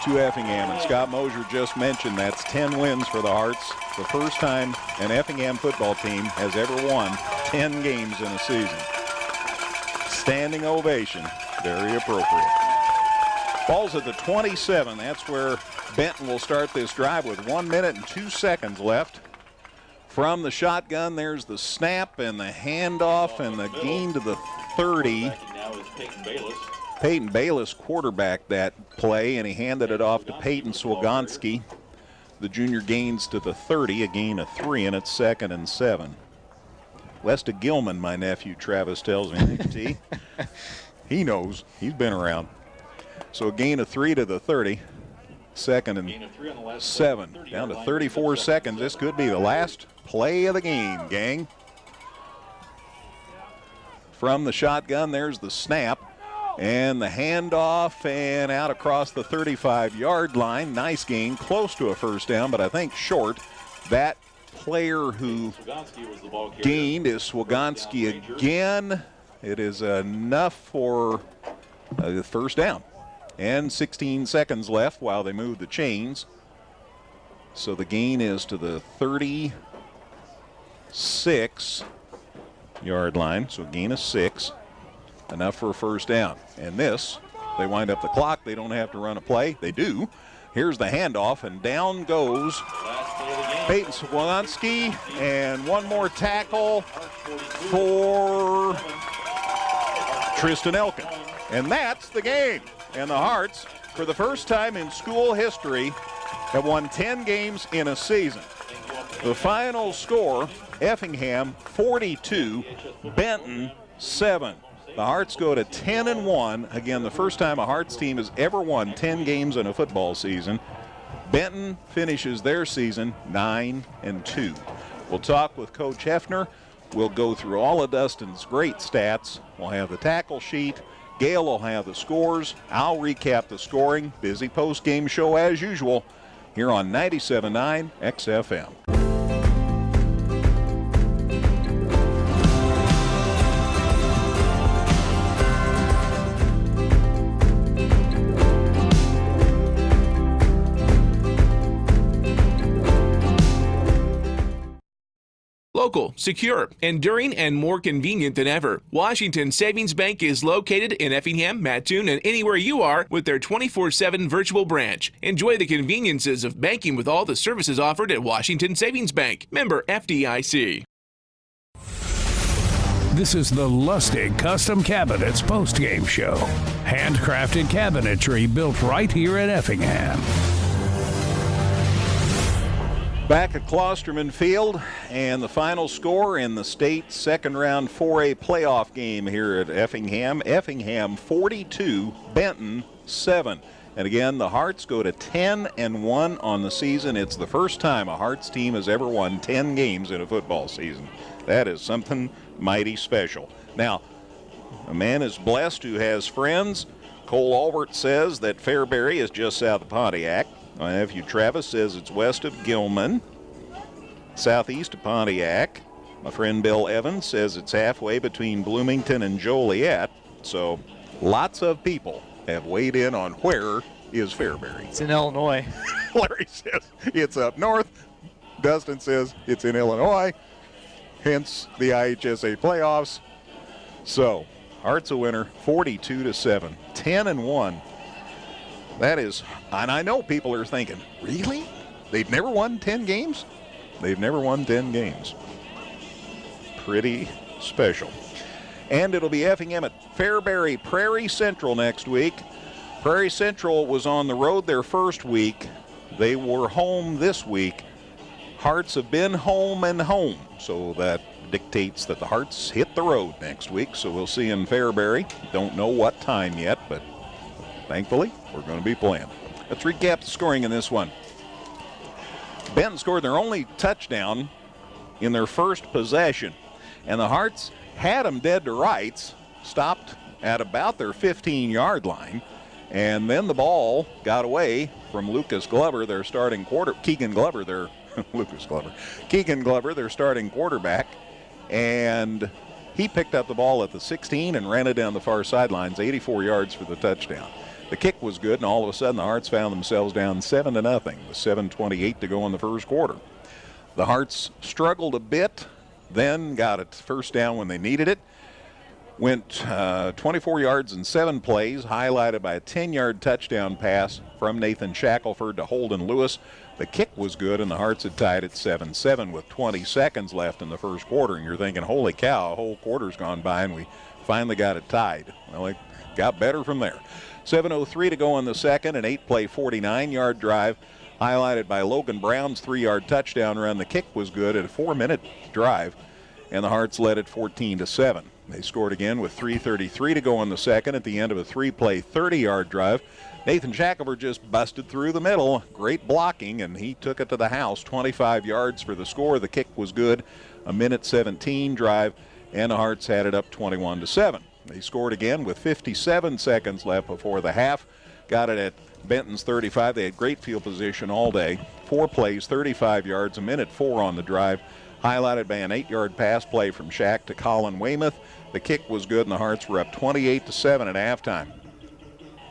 to Effingham. And Scott Mosier just mentioned that's 10 wins for the Hearts. The first time an Effingham football team has ever won 10 games in a season. Standing ovation, very appropriate. Ball's at the 27. That's where Benton will start this drive with 1 minute and 2 seconds left. From the shotgun, there's the snap and the handoff and the gain to the 30. Peyton Bayless quarterbacked that play, and he handed it off to Peyton Swagonski. The junior gains to the 30, a gain of 3, and it's 2nd and 7. Lesta Gilman, my nephew Travis tells me, he knows. He's been around. So a gain of 3 to the 30, 2nd and 7. Down to 34 seconds. This could be the last play of the game, gang. From the shotgun, there's the snap. And the handoff and out across the 35-yard line. Nice gain, close to a first down, but I think short. That player who gained is Swagonski again. It is enough for the first down. And 16 seconds left while they move the chains. So the gain is to the 36-yard line, so a gain of 6. Enough for a first down. And this, they wind up the clock. They don't have to run a play. They do. Here's the handoff, and down goes Peyton Swagonski. And one more tackle for Tristan Elkin. And that's the game. And the Hearts, for the first time in school history, have won 10 games in a season. The final score, Effingham 42, Benton 7. The Hearts go to 10-1. Again, the first time a Hearts team has ever won 10 games in a football season. Benton finishes their season 9-2. We'll talk with Coach Hefner. We'll go through all of Dustin's great stats. We'll have the tackle sheet. Gail will have the scores. I'll recap the scoring. Busy post-game show as usual here on 97.9 XFM. Local, secure, enduring, and more convenient than ever. Washington Savings Bank is located in Effingham, Mattoon, and anywhere you are with their 24/7 virtual branch. Enjoy the conveniences of banking with all the services offered at Washington Savings Bank. Member FDIC. This is the Lustig Custom Cabinets postgame show. Handcrafted cabinetry built right here at Effingham. Back at Klosterman Field, and the final score in the state second round 4A playoff game here at Effingham. Effingham 42, Benton 7. And again, the Hearts go to 10-1 on the season. It's the first time a Hearts team has ever won 10 games in a football season. That is something mighty special. Now, a man is blessed who has friends. Cole Albert says that Fairbury is just south of Pontiac. My nephew Travis says it's west of Gilman, southeast of Pontiac. My friend Bill Evans says it's halfway between Bloomington and Joliet. So lots of people have weighed in on where is Fairbury. It's in Illinois. Larry says it's up north. Dustin says it's in Illinois, hence the IHSA playoffs. So Hearts a winner, 42-7, 10-1. That is, and I know people are thinking, really? They've never won 10 games? They've never won 10 games. Pretty special. And it'll be Effingham at Fairbury Prairie Central next week. Prairie Central was on the road their first week. They were home this week. Hearts have been home and home, so that dictates that the Hearts hit the road next week. So we'll see in Fairbury. Don't know what time yet, but thankfully, we're going to be playing. Let's recap the scoring in this one. Benton scored their only touchdown in their first possession, and the Hearts had them dead to rights, stopped at about their 15-yard line, and then the ball got away from Lucas Glover, their starting Keegan Glover, their starting quarterback, and he picked up the ball at the 16 and ran it down the far sidelines, 84 yards for the touchdown. The kick was good, and all of a sudden the Hearts found themselves down 7-0 with 7:28 to go in the first quarter. The Hearts struggled a bit, then got a first down when they needed it. Went 24 yards in 7 plays, highlighted by a 10-yard touchdown pass from Nathan Shackelford to Holden Lewis. The kick was good, and the Hearts had tied at 7-7 with 20 seconds left in the first quarter. And you're thinking, holy cow, a whole quarter's gone by, and we finally got it tied. Well, it got better from there. 7:03 to go in the second, an 8-play, 49-yard drive, highlighted by Logan Brown's 3-yard touchdown run. The kick was good at a 4-minute drive, and the Hearts led it 14-7. They scored again with 3:33 to go in the second at the end of a 3-play, 30-yard drive. Nathan Shackelford just busted through the middle. Great blocking, and he took it to the house. 25 yards for the score. The kick was good. A 1:17 drive, and the Hearts had it up 21-7. They scored again with 57 seconds left before the half. Got it at Benton's 35. They had great field position all day. 4 plays, 35 yards, 1:04 on the drive, highlighted by an 8-yard pass play from Shaq to Colin Weymouth. The kick was good, and the Hearts were up 28-7 at halftime.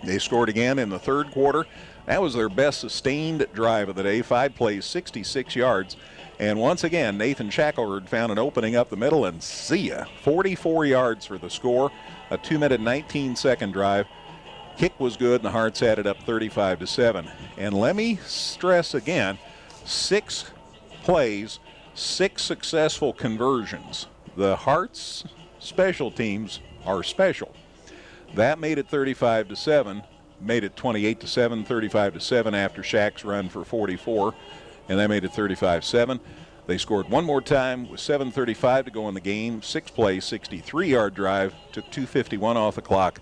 They scored again in the third quarter. That was their best sustained drive of the day. 5 plays, 66 yards. And once again, Nathan Shackelford found an opening up the middle, and see ya. 44 yards for the score. A 2-minute, 19-second drive. Kick was good, and the Hearts had it up 35-7. And let me stress again, 6 plays, 6 successful conversions. The Hearts special teams are special. That made it 35-7. made it 28-7, 35-7 after Shaq's run for 44, and they made it 35-7. They scored one more time with 7:35 to go in the game. 6-play, 63-yard drive, took 2:51 off the clock.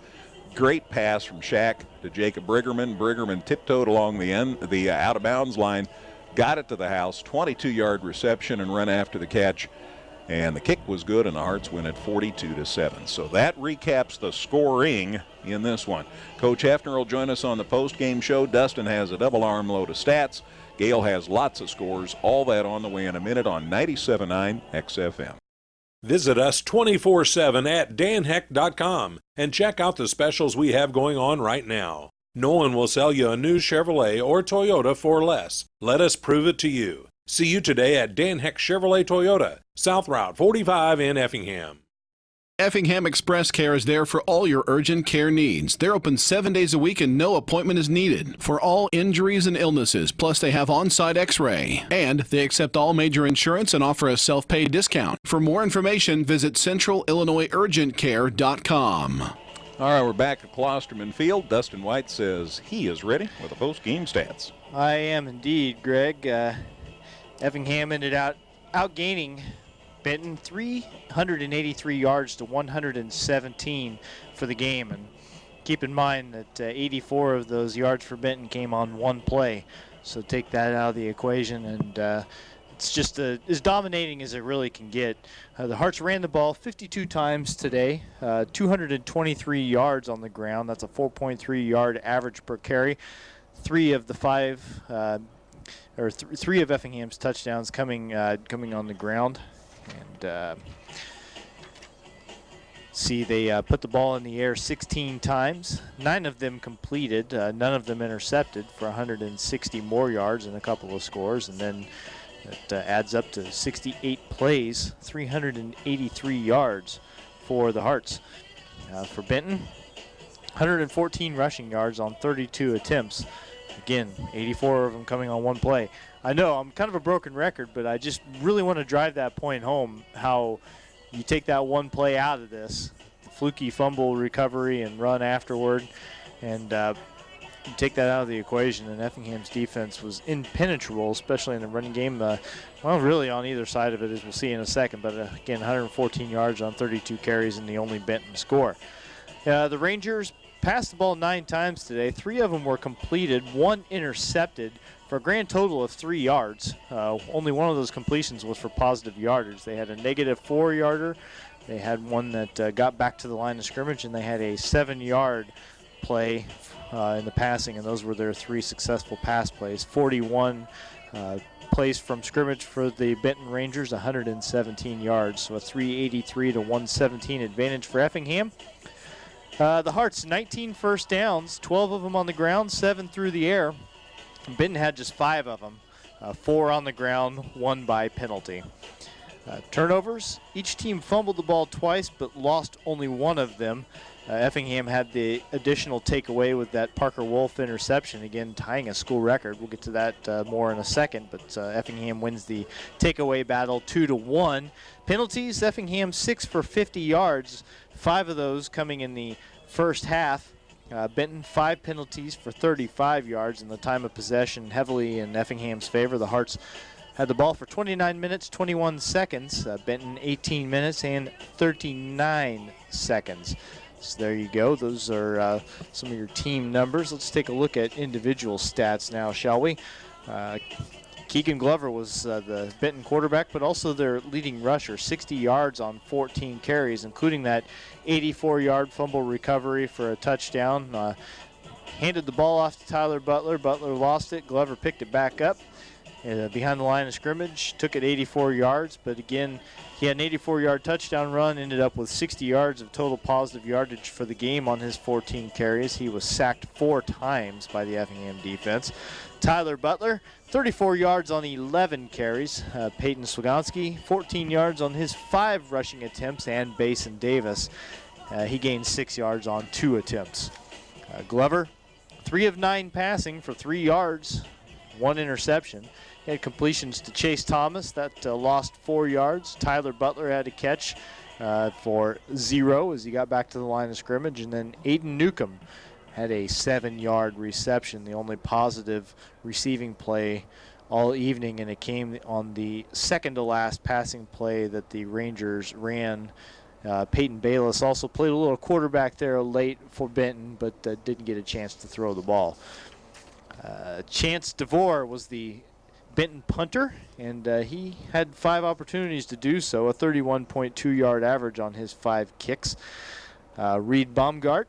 Great pass from Shaq to Jacob Briggerman. Briggerman tiptoed along the out-of-bounds line, got it to the house, 22-yard reception and run after the catch. And the kick was good, and the Hearts win at 42-7. So that recaps the scoring in this one. Coach Hefner will join us on the post-game show. Dustin has a double armload of stats. Gail has lots of scores. All that on the way in a minute on 97.9 XFM. Visit us 24/7 at danheck.com and check out the specials we have going on right now. No one will sell you a new Chevrolet or Toyota for less. Let us prove it to you. See you today at Dan Heck Chevrolet Toyota, South Route 45 in Effingham. Effingham Express Care is there for all your urgent care needs. They're open 7 days a week and no appointment is needed for all injuries and illnesses. Plus, they have on-site x-ray. And they accept all major insurance and offer a self-pay discount. For more information, visit centralillinoisurgentcare.com. All right, we're back at Klosterman Field. Dustin White says he is ready with the post-game stats. I am indeed, Greg. Effingham ended outgaining Benton 383 yards to 117 for the game. And keep in mind that 84 of those yards for Benton came on one play. So take that out of the equation, and it's just as dominating as it really can get. The Hearts ran the ball 52 times today, 223 yards on the ground. That's a 4.3 yard average per carry. Three of Effingham's touchdowns coming on the ground. And they put the ball in the air 16 times. 9 of them completed, none of them intercepted for 160 more yards and a couple of scores. And then it adds up to 68 plays, 383 yards for the Hearts. For Benton, 114 rushing yards on 32 attempts. Again, 84 of them coming on one play. I know I'm kind of a broken record, but I just really want to drive that point home, how you take that one play out of this, the fluky fumble recovery and run afterward, and you take that out of the equation, and Effingham's defense was impenetrable, especially in the running game. Really on either side of it, as we'll see in a second, but again, 114 yards on 32 carries and the only Benton score. The Rangers passed the ball 9 times today. 3 of them were completed, 1 intercepted for a grand total of 3 yards. Only one of those completions was for positive yardage. They had a negative 4-yarder. They had one that got back to the line of scrimmage, and they had a 7-yard play in the passing, and those were their 3 successful pass plays. 41 plays from scrimmage for the Benton Rangers, 117 yards, so a 383 to 117 advantage for Effingham. The Hearts, 19 first downs, 12 of them on the ground, 7 through the air. Benton had just 5 of them, 4 on the ground, 1 by penalty. Turnovers, each team fumbled the ball twice but lost only 1 of them. Effingham had the additional takeaway with that Parker Wolf interception, again tying a school record. We'll get to that more in a second, but Effingham wins the takeaway battle 2-1. Penalties, Effingham 6 for 50 yards, 5 of those coming in the first half. Benton 5 penalties for 35 yards, and the time of possession heavily in Effingham's favor. The Hearts had the ball for 29 minutes, 21 seconds. Benton 18 minutes and 39 seconds. So there you go. Those are some of your team numbers. Let's take a look at individual stats now, shall we? Keegan Glover was the Benton quarterback, but also their leading rusher, 60 yards on 14 carries, including that 84-yard fumble recovery for a touchdown. Handed the ball off to Tyler Butler. Butler lost it. Glover picked it back up behind the line of scrimmage, took it 84 yards, but again, he had an 84-yard touchdown run, ended up with 60 yards of total positive yardage for the game on his 14 carries. He was sacked 4 times by the Effingham defense. Tyler Butler, 34 yards on 11 carries. Peyton Swagonski, 14 yards on his 5 rushing attempts, and Basin Davis, he gained 6 yards on 2 attempts. Glover, 3 of 9 passing for 3 yards, 1 interception. He had completions to Chase Thomas, that lost 4 yards. Tyler Butler had a catch for 0 as he got back to the line of scrimmage, and then Aiden Newcomb had a 7-yard reception, the only positive receiving play all evening, and it came on the second to last passing play that the Rangers ran. Peyton Bayless also played a little quarterback there late for Benton, but didn't get a chance to throw the ball. Chance DeVore was the Benton punter, and he had 5 opportunities to do so, a 31.2-yard average on his 5 kicks. Reed Baumgart,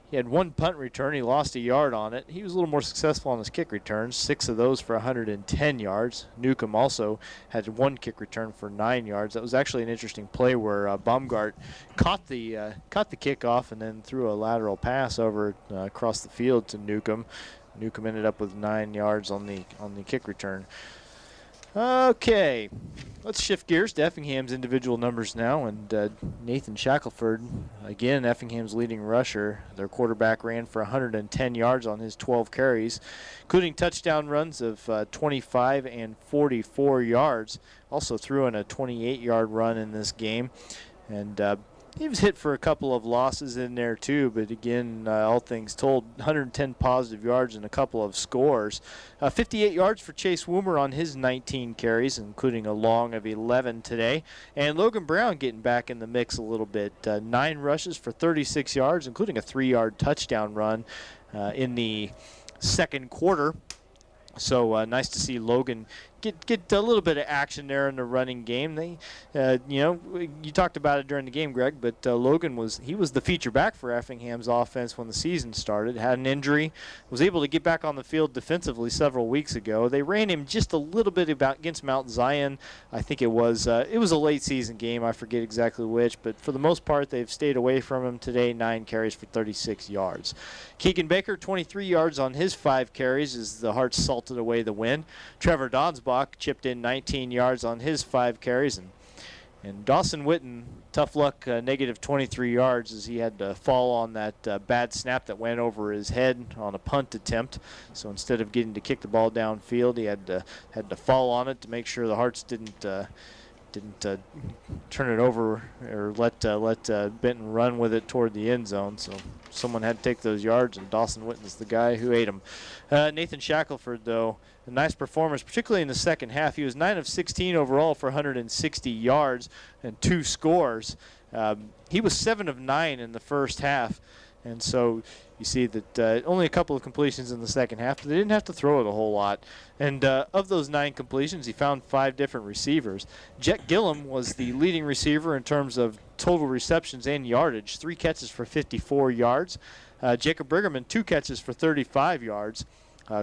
he had 1 punt return. He lost a yard on it. He was a little more successful on his kick returns, 6 of those for 110 yards. Newcomb also had 1 kick return for 9 yards. That was actually an interesting play where Baumgart caught the kickoff and then threw a lateral pass over across the field to Newcomb. Newcomb ended up with 9 yards on the kick return. Okay, let's shift gears to Effingham's individual numbers now, and Nathan Shackelford, again Effingham's leading rusher. Their quarterback ran for 110 yards on his 12 carries, including touchdown runs of 25 and 44 yards. Also threw in a 28-yard run in this game, and he was hit for a couple of losses in there too, but again, all things told, 110 positive yards and a couple of scores. 58 yards for Chase Woomer on his 19 carries, including a long of 11 today. And Logan Brown getting back in the mix a little bit. 9 rushes for 36 yards, including a 3-yard touchdown run in the second quarter. So nice to see Logan get a little bit of action there in the running game. They, you talked about it during the game, Greg, but Logan was the feature back for Effingham's offense when the season started. Had an injury, was able to get back on the field defensively several weeks ago. They ran him just a little bit against Mount Zion. I think it was a late season game. I forget exactly which, but for the most part, they've stayed away from him today. 9 carries for 36 yards. Keegan Baker, 23 yards on his 5 carries as the Hearts salted away the win. Trevor Donsbach chipped in 19 yards on his 5 carries. And Dawson Witten, tough luck, negative 23 yards as he had to fall on that bad snap that went over his head on a punt attempt. So instead of getting to kick the ball downfield, he had to fall on it to make sure the Hearts didn't turn it over or let Benton run with it toward the end zone. So someone had to take those yards, and Dawson Witten's the guy who ate them. Nathan Shackelford, though, a nice performance, particularly in the second half. He was 9 of 16 overall for 160 yards and 2 scores. He was 7 of 9 in the first half. And so you see that only a couple of completions in the second half, but they didn't have to throw it a whole lot. And of those 9 completions, he found 5 different receivers. Jet Gillum was the leading receiver in terms of total receptions and yardage, 3 catches for 54 yards. Jacob Briggerman, 2 catches for 35 yards.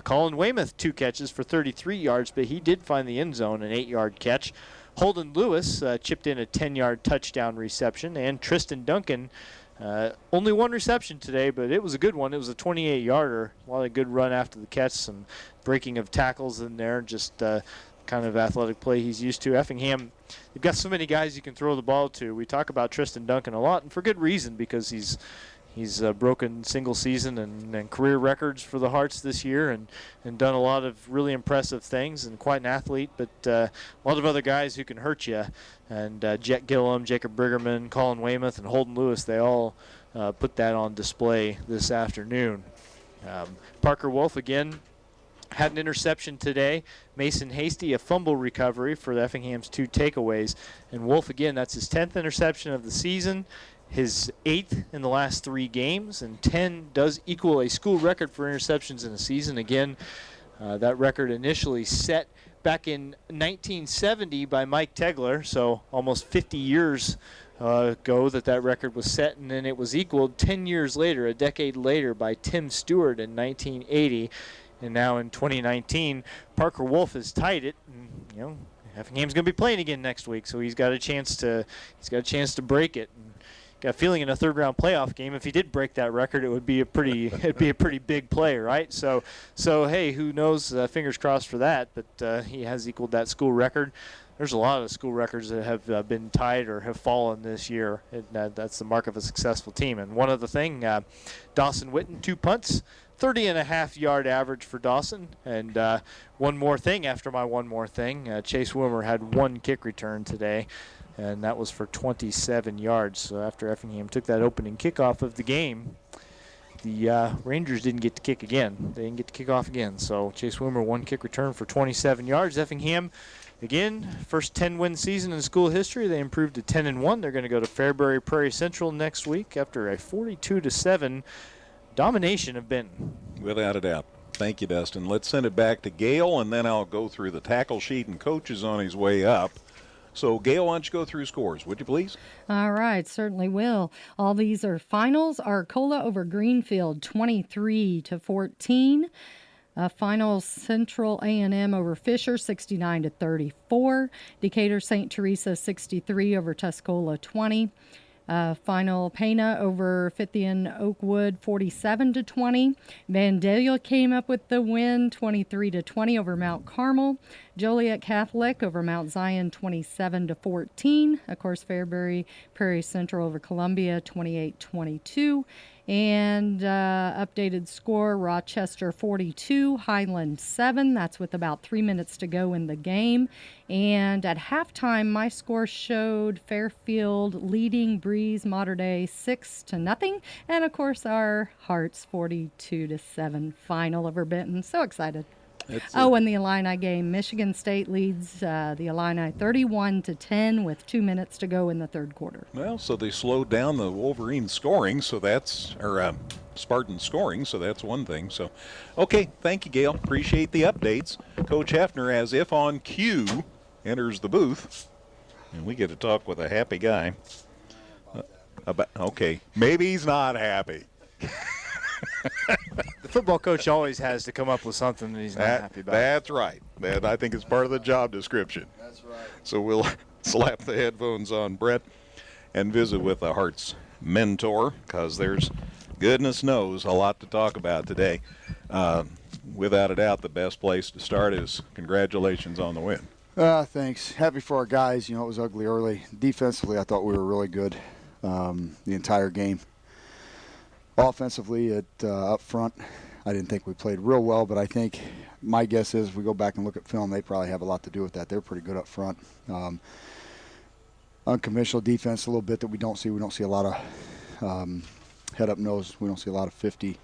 Colin Weymouth, 2 catches for 33 yards, but he did find the end zone, an 8-yard catch. Holden Lewis chipped in a 10-yard touchdown reception, and Tristan Duncan, only 1 reception today, but it was a good one. It was a 28-yarder. A lot of good run after the catch, some breaking of tackles in there, just kind of athletic play he's used to. Effingham, they've got so many guys you can throw the ball to. We talk about Tristan Duncan a lot, and for good reason, because he's broken single season and career records for the Hearts this year and done a lot of really impressive things, and quite an athlete, but a lot of other guys who can hurt you. And Jet Gillum, Jacob Briggerman, Colin Weymouth, and Holden Lewis, they all put that on display this afternoon. Parker Wolf, again, had an interception today. Mason Hasty, a fumble recovery for the Effingham's 2 takeaways. And Wolf, again, that's his 10th interception of the season, his 8th in the last 3 games, and 10 does equal a school record for interceptions in a season. Again, that record initially set back in 1970 by Mike Tegler, so almost 50 years ago that record was set, and then it was equaled 10 years later, a decade later, by Tim Stewart in 1980. And now in 2019, Parker Wolf has tied it. And, Effingham's going to be playing again next week, so he's got a chance to break it. And got a feeling in a third-round playoff game, if he did break that record, it would be a pretty big play, right? So hey, who knows? Fingers crossed for that. But he has equaled that school record. There's a lot of school records that have been tied or have fallen this year. That's the mark of a successful team. And one other thing, Dawson Witten, 2 punts. 30.5-yard average for Dawson. And one more thing after my one more thing, Chase Woomer had 1 kick return today, and that was for 27 yards. So after Effingham took that opening kickoff of the game, the Rangers didn't get to kick again. They didn't get to kick off again. So Chase Wimmer, one kick return for 27 yards. Effingham, again, first 10-win season in school history. They improved to 10-1. They're going to go to Fairbury Prairie Central next week after a 42-7 domination of Benton. Without a doubt. Thank you, Dustin. Let's send it back to Gale, and then I'll go through the tackle sheet and coaches on his way up. So, Gail, why don't you go through scores, would you please? All right, certainly will. All these are finals. Arcola over Greenfield, 23-14. Finals, Central A&M over Fisher, 69-34. Decatur St. Teresa, 63 over Tuscola, 20. Final, Pena over Fithian Oakwood, 47-20. Vandalia came up with the win, 23-20 over Mount Carmel. Joliet Catholic over Mount Zion, 27-14. Of course, Fairbury Prairie Central over Columbia, 28-22. And updated score, Rochester 42, Highland 7. That's with about 3 minutes to go in the game. And at halftime, my score showed Fairfield leading Breeze Mater Dei 6-0. And of course, our Hearts 42-7 final over Benton. So excited. And the Illini game. Michigan State leads the Illini 31-10 with 2 minutes to go in the third quarter. Well, so they slowed down the Wolverine scoring, so that's, or Spartan scoring, so that's one thing. So, okay, thank you, Gail. Appreciate the updates. Coach Hefner, as if on cue, enters the booth, and we get to talk with a happy guy. Okay, maybe he's not happy. The football coach always has to come up with something that he's not happy about. That's right. That, I think, is part of the job description. That's right. So we'll slap the headphones on Brett and visit with the Hearts mentor, because there's, goodness knows, a lot to talk about today. Without a doubt, the best place to start is congratulations on the win. Thanks. Happy for our guys. You know, it was ugly early. Defensively, I thought we were really good the entire game. Offensively, up front, I didn't think we played real well, but I think my guess is if we go back and look at film, they probably have a lot to do with that. They're pretty good up front. Unconventional defense a little bit that we don't see. We don't see a lot of head up nose. We don't see a lot of 50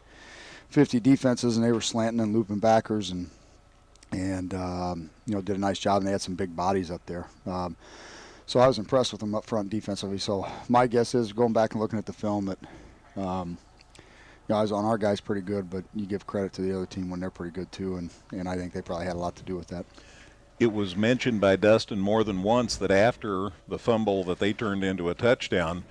defenses, and they were slanting and looping backers and you know, did a nice job, and they had some big bodies up there. So I was impressed with them up front defensively. So my guess is, going back and looking at the film, that you know, I was on our guys pretty good, but you give credit to the other team when they're pretty good too, and I think they probably had a lot to do with that. It was mentioned by Dustin more than once that after the fumble that they turned into a touchdown,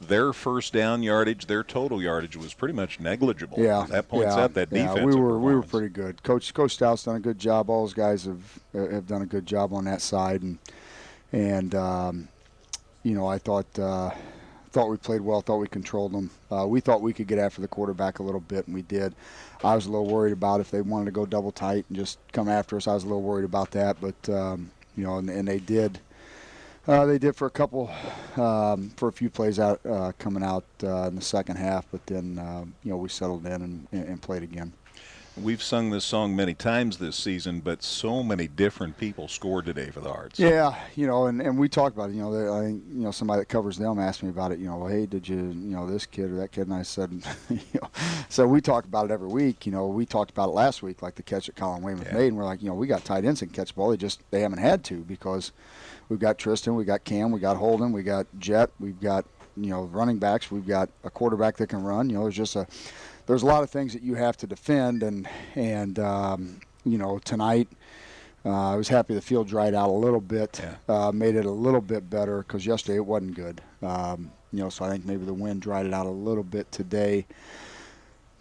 their first down yardage, their total yardage was pretty much negligible. Yeah, that points out that defense. Yeah, we were pretty good. Coach Stout's done a good job. All those guys have done a good job on that side, and you know, I thought we played well. Thought we controlled them. We thought we could get after the quarterback a little bit, and we did. I was a little worried about if they wanted to go double tight and just come after us. I was a little worried about that, but you know, and they did. They did for a couple, for a few plays out coming out in the second half, but then you know, we settled in and played again. We've sung this song many times this season, but so many different people scored today for the Hearts. Yeah, you know, and we talked about it. You know, I think, you know, somebody that covers them asked me about it. You know, well, hey, did you know, this kid or that kid? And I said, you know, so we talk about it every week. You know, we talked about it last week, like the catch that Colin Weymouth made, and we're like, you know, we got tight ends that can catch the ball. They haven't had to, because we've got Tristan, we got Cam, we got Holden, we got Jet, we've got, you know, running backs, we've got a quarterback that can run. You know, there's a lot of things that you have to defend, and you know, tonight I was happy the field dried out a little bit, made it a little bit better, because yesterday it wasn't good. You know, so I think maybe the wind dried it out a little bit today.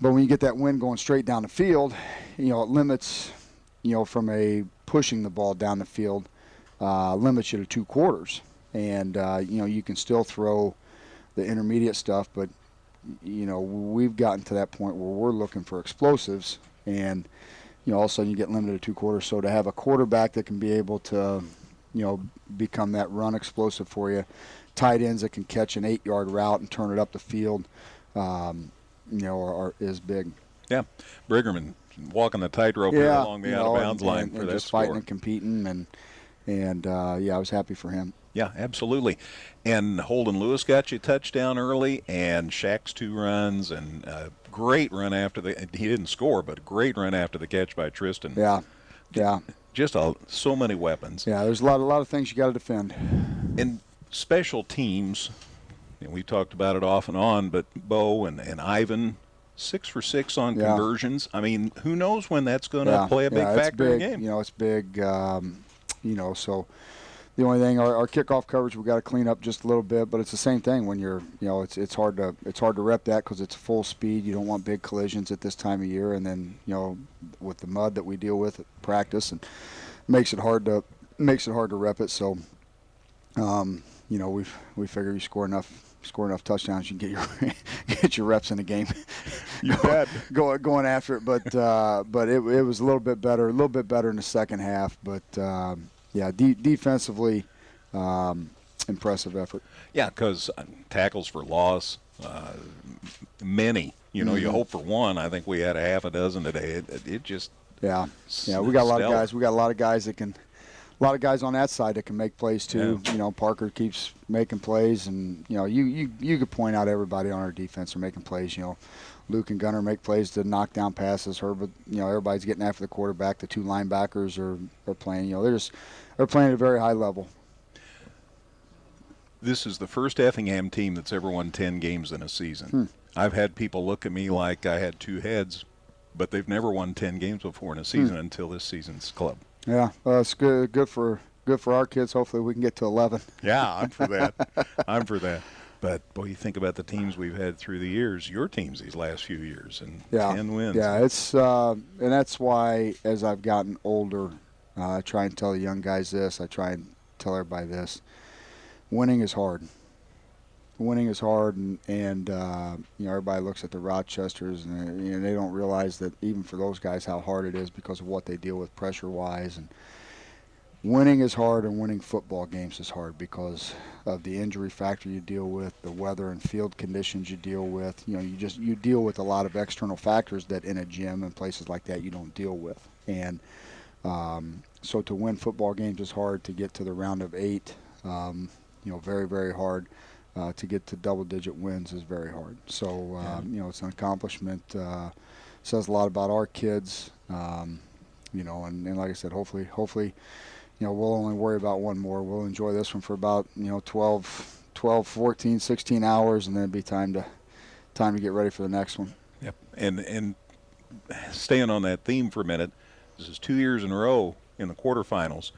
But when you get that wind going straight down the field, you know, it limits, you know, from a pushing the ball down the field, limits you to 2 quarters. And, you know, you can still throw the intermediate stuff, but you know, we've gotten to that point where we're looking for explosives, and you know, all of a sudden you get limited to 2 quarters. So to have a quarterback that can be able to, you know, become that run explosive for you, tight ends that can catch an 8-yard route and turn it up the field, you know, is big. Yeah, Brigham walking the tightrope here along the out-of-bounds line for and that just score. fighting and competing, and And I was happy for him. Yeah, absolutely. And Holden Lewis got you a touchdown early, and Shaq's 2 runs, and a great run after he didn't score, but a great run after the catch by Tristan. Yeah. Just so many weapons. Yeah, there's a lot of things you got to defend. And special teams, and we talked about it off and on, but Bo and Ivan, 6 for 6 on conversions. I mean, who knows when that's going to play a big factor in the game. It's big. So the only thing, our kickoff coverage, we got to clean up just a little bit, but it's the same thing when you're, it's hard to rep that because it's full speed. You don't want big collisions at this time of year, and then with the mud that we deal with at practice, and makes it hard to rep it. So, we figure you score enough touchdowns, you can get your reps in the game. You bet. Going after it, but it was a little bit better in the second half, but. Defensively, impressive effort. Yeah, because tackles for loss, many. You hope for one. I think we had a half a dozen today. It just we got a lot of guys. We got a lot of guys on that side that can make plays too. Yeah. Parker keeps making plays, and you could point out everybody on our defense are making plays. Luke and Gunnar make plays to knock down passes. Herbert, everybody's getting after the quarterback. The 2 linebackers are playing. They're playing at a very high level. This is the first Effingham team that's ever won 10 games in a season. I've had people look at me like I had 2 heads, but they've never won 10 games before in a season until this season's club. Yeah, it's good for our kids. Hopefully we can get to 11. Yeah, I'm for that. But, boy, you think about the teams we've had through the years, your teams these last few years, and 10 wins. Yeah, it's and that's why as I've gotten older, I try and tell the young guys this. I try and tell everybody this. Winning is hard. And everybody looks at the Rochesters, and they don't realize that even for those guys how hard it is because of what they deal with pressure-wise. And winning is hard, and winning football games is hard because of the injury factor you deal with, the weather and field conditions you deal with. You deal with a lot of external factors that in a gym and places like that you don't deal with. And so to win football games is hard. To get to the round of 8, very, very hard. To get to double-digit wins is very hard. So, it's an accomplishment. Says a lot about our kids. And like I said, hopefully, we'll only worry about one more. We'll enjoy this one for about 12, 14, 16 hours, and then it'll be time to get ready for the next one. Yep. And staying on that theme for a minute, this is 2 years in a row in the quarterfinals,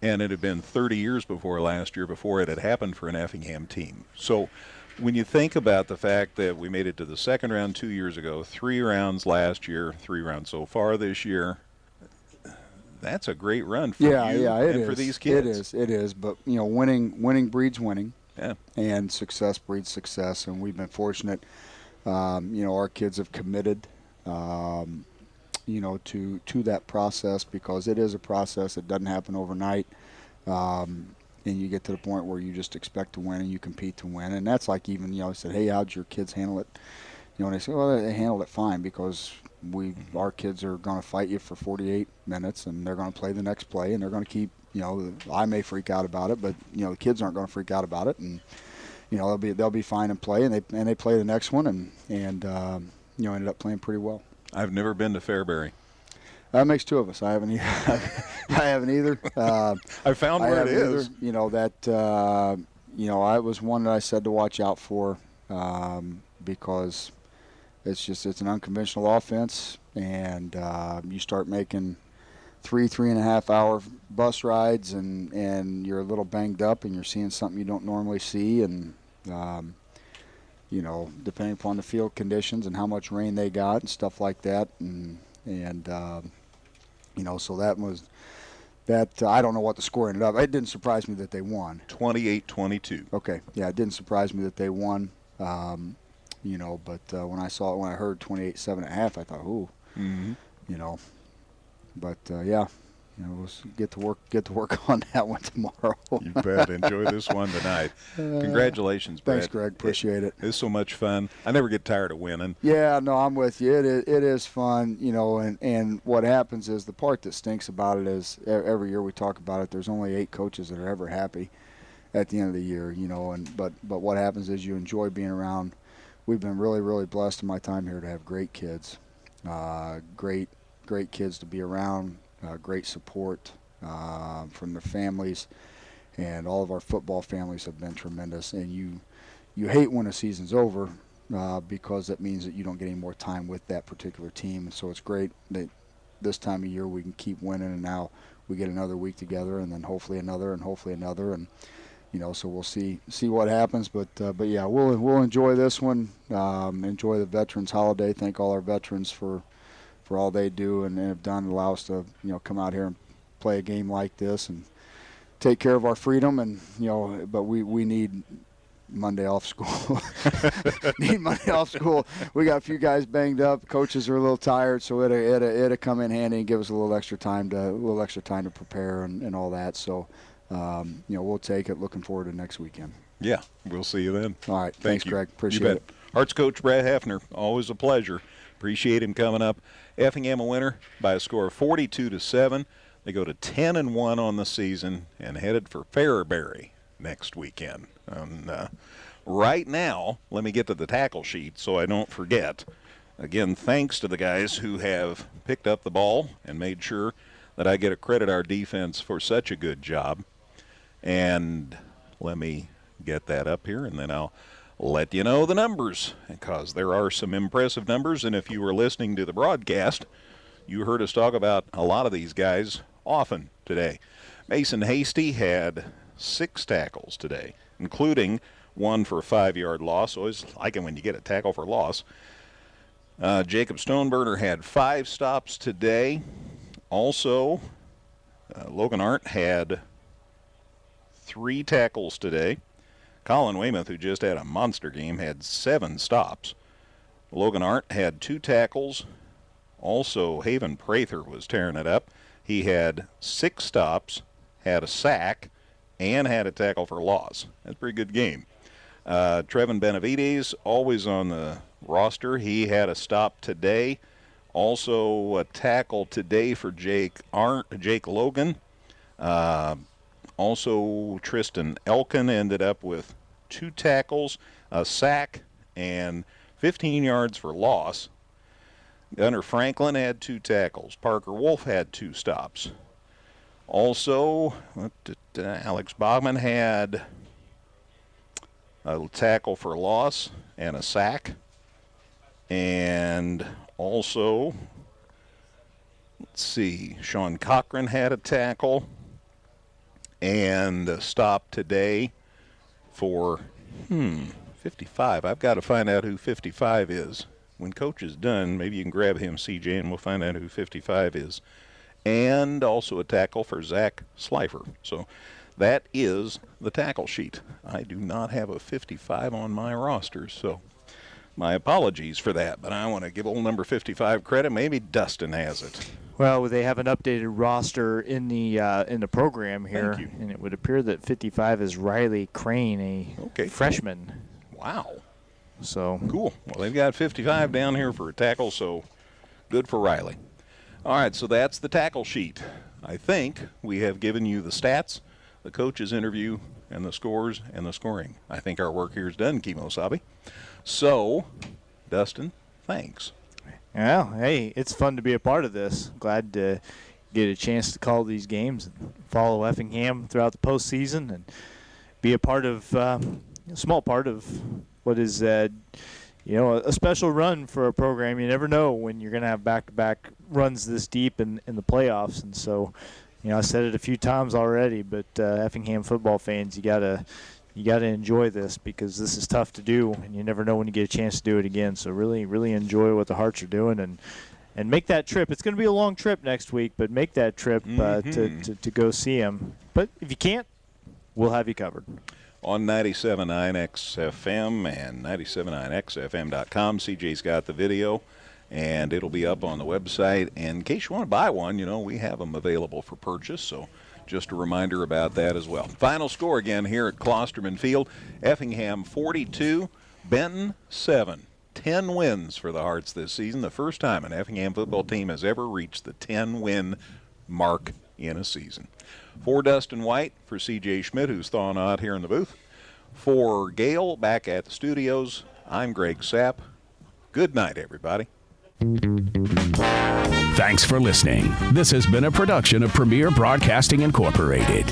and it had been 30 years before last year before it had happened for an Effingham team. So when you think about the fact that we made it to the second round 2 years ago, 3 rounds last year, 3 rounds so far this year, that's a great run for for these kids. It is. But winning breeds winning. Yeah. And success breeds success. And we've been fortunate. Our kids have committed. To that process because it is a process. It doesn't happen overnight. And you get to the point where you just expect to win and you compete to win. And that's like even, I said, hey, how'd your kids handle it? And they say, well, they handled it fine because our kids are going to fight you for 48 minutes and they're going to play the next play and they're going to keep, I may freak out about it, but, the kids aren't going to freak out about it. And, they'll be fine and play, and they play the next one and ended up playing pretty well. I've never been to Fairbury. That makes 2 of us. I haven't either. I found where it is. I was one that I said to watch out for because it's an unconventional offense, and you start making 3.5 hour bus rides, and you're a little banged up, and you're seeing something you don't normally see, and depending upon the field conditions and how much rain they got and stuff like that. So that was that. I don't know what the score ended up. It didn't surprise me that they won. 28-22. Okay. Yeah, it didn't surprise me that they won. But when I heard 28-7.5, I thought, ooh. Mm-hmm. But we'll get to work on that one tomorrow. You bet. Enjoy this one tonight. Congratulations, Brett. Thanks, Greg. Appreciate it. It's so much fun. I never get tired of winning. Yeah, no, I'm with you. It is fun, and what happens is the part that stinks about it is every year we talk about it, there's only 8 coaches that are ever happy at the end of the year, but what happens is you enjoy being around. We've been really, really blessed in my time here to have great kids, great kids to be around, great support from their families, and all of our football families have been tremendous. And you hate when a season's over because that means that you don't get any more time with that particular team. And so it's great that this time of year we can keep winning, and now we get another week together, and then hopefully another, and so we'll see what happens, but yeah, we'll enjoy this one. Enjoy the Veterans Holiday. Thank all our veterans for all they do and have done to allow us to come out here and play a game like this and take care of our freedom. And but we need Monday off school. Need Monday off school. We got a few guys banged up. Coaches are a little tired, so it'll come in handy and give us a little extra time to prepare and all that. So. We'll take it. Looking forward to next weekend. Yeah, we'll see you then. All right. Thanks, Greg. Appreciate it. Hearts coach Brad Hefner, always a pleasure. Appreciate him coming up. Effingham a winner by a score of 42-7. They go to 10-1 on the season and headed for Fairbury next weekend. Right now, let me get to the tackle sheet so I don't forget. Again, thanks to the guys who have picked up the ball and made sure that I get to credit our defense for such a good job. And let me get that up here, and then I'll let you know the numbers, because there are some impressive numbers. And if you were listening to the broadcast, you heard us talk about a lot of these guys often today. Mason Hasty had 6 tackles today, including one for a 5-yard loss. Always like it when you get a tackle for loss. Jacob Stoneburner had 5 stops today. Also, Logan Arndt had 3 tackles today. Colin Weymouth, who just had a monster game, had 7 stops. Logan Arndt had 2 tackles. Also, Haven Prather was tearing it up. He had 6 stops, had a sack, and had a tackle for loss. That's a pretty good game. Trevin Benavides, always on the roster. He had a stop today. Also a tackle today for Jake Logan. Also, Tristan Elkin ended up with 2 tackles, a sack, and 15 yards for loss. Gunnar Franklin had 2 tackles. Parker Wolf had 2 stops. Also, Alex Bogman had a tackle for loss and a sack. And also, let's see, Sean Cochran had a tackle and a stop today for 55. I've got to find out who 55 is. When Coach is done, maybe you can grab him, CJ, and we'll find out who 55 is. And also a tackle for Zach Slifer. So that is the tackle sheet. I do not have a 55 on my roster, so my apologies for that. But I want to give old number 55 credit. Maybe Dustin has it. Well, they have an updated roster in the program here, and it would appear that 55 is Riley Crane, a freshman. Wow. So cool. Well, they've got 55 down here for a tackle, so good for Riley. All right, so that's the tackle sheet. I think we have given you the stats, the coach's interview, and the scores and the scoring. I think our work here is done, Kimo Sabe. So, Dustin, thanks. Well, hey, it's fun to be a part of this. Glad to get a chance to call these games and follow Effingham throughout the postseason and be a part of, a small part of what is, a special run for a program. You never know when you're going to have back-to-back runs this deep in the playoffs. And so, I said it a few times already, but Effingham football fans, you gotta enjoy this, because this is tough to do, and you never know when you get a chance to do it again. So really, really enjoy what the Hearts are doing, and make that trip. It's going to be a long trip next week, but make that trip to go see them. But if you can't, we'll have you covered. On 97.9 XFM and 97.9XFM.com, CJ's got the video. and it'll be up on the website. And in case you want to buy one, we have them available for purchase, so just a reminder about that as well. Final score again here at Klosterman Field, Effingham 42, Benton 7. 10 wins for the Hearts this season, the first time an Effingham football team has ever reached the 10-win mark in a season. For Dustin White, for C.J. Schmidt, who's thawing out here in the booth, for Gail back at the studios, I'm Greg Sapp. Good night, everybody. Thanks for listening. This has been a production of Premier Broadcasting Incorporated.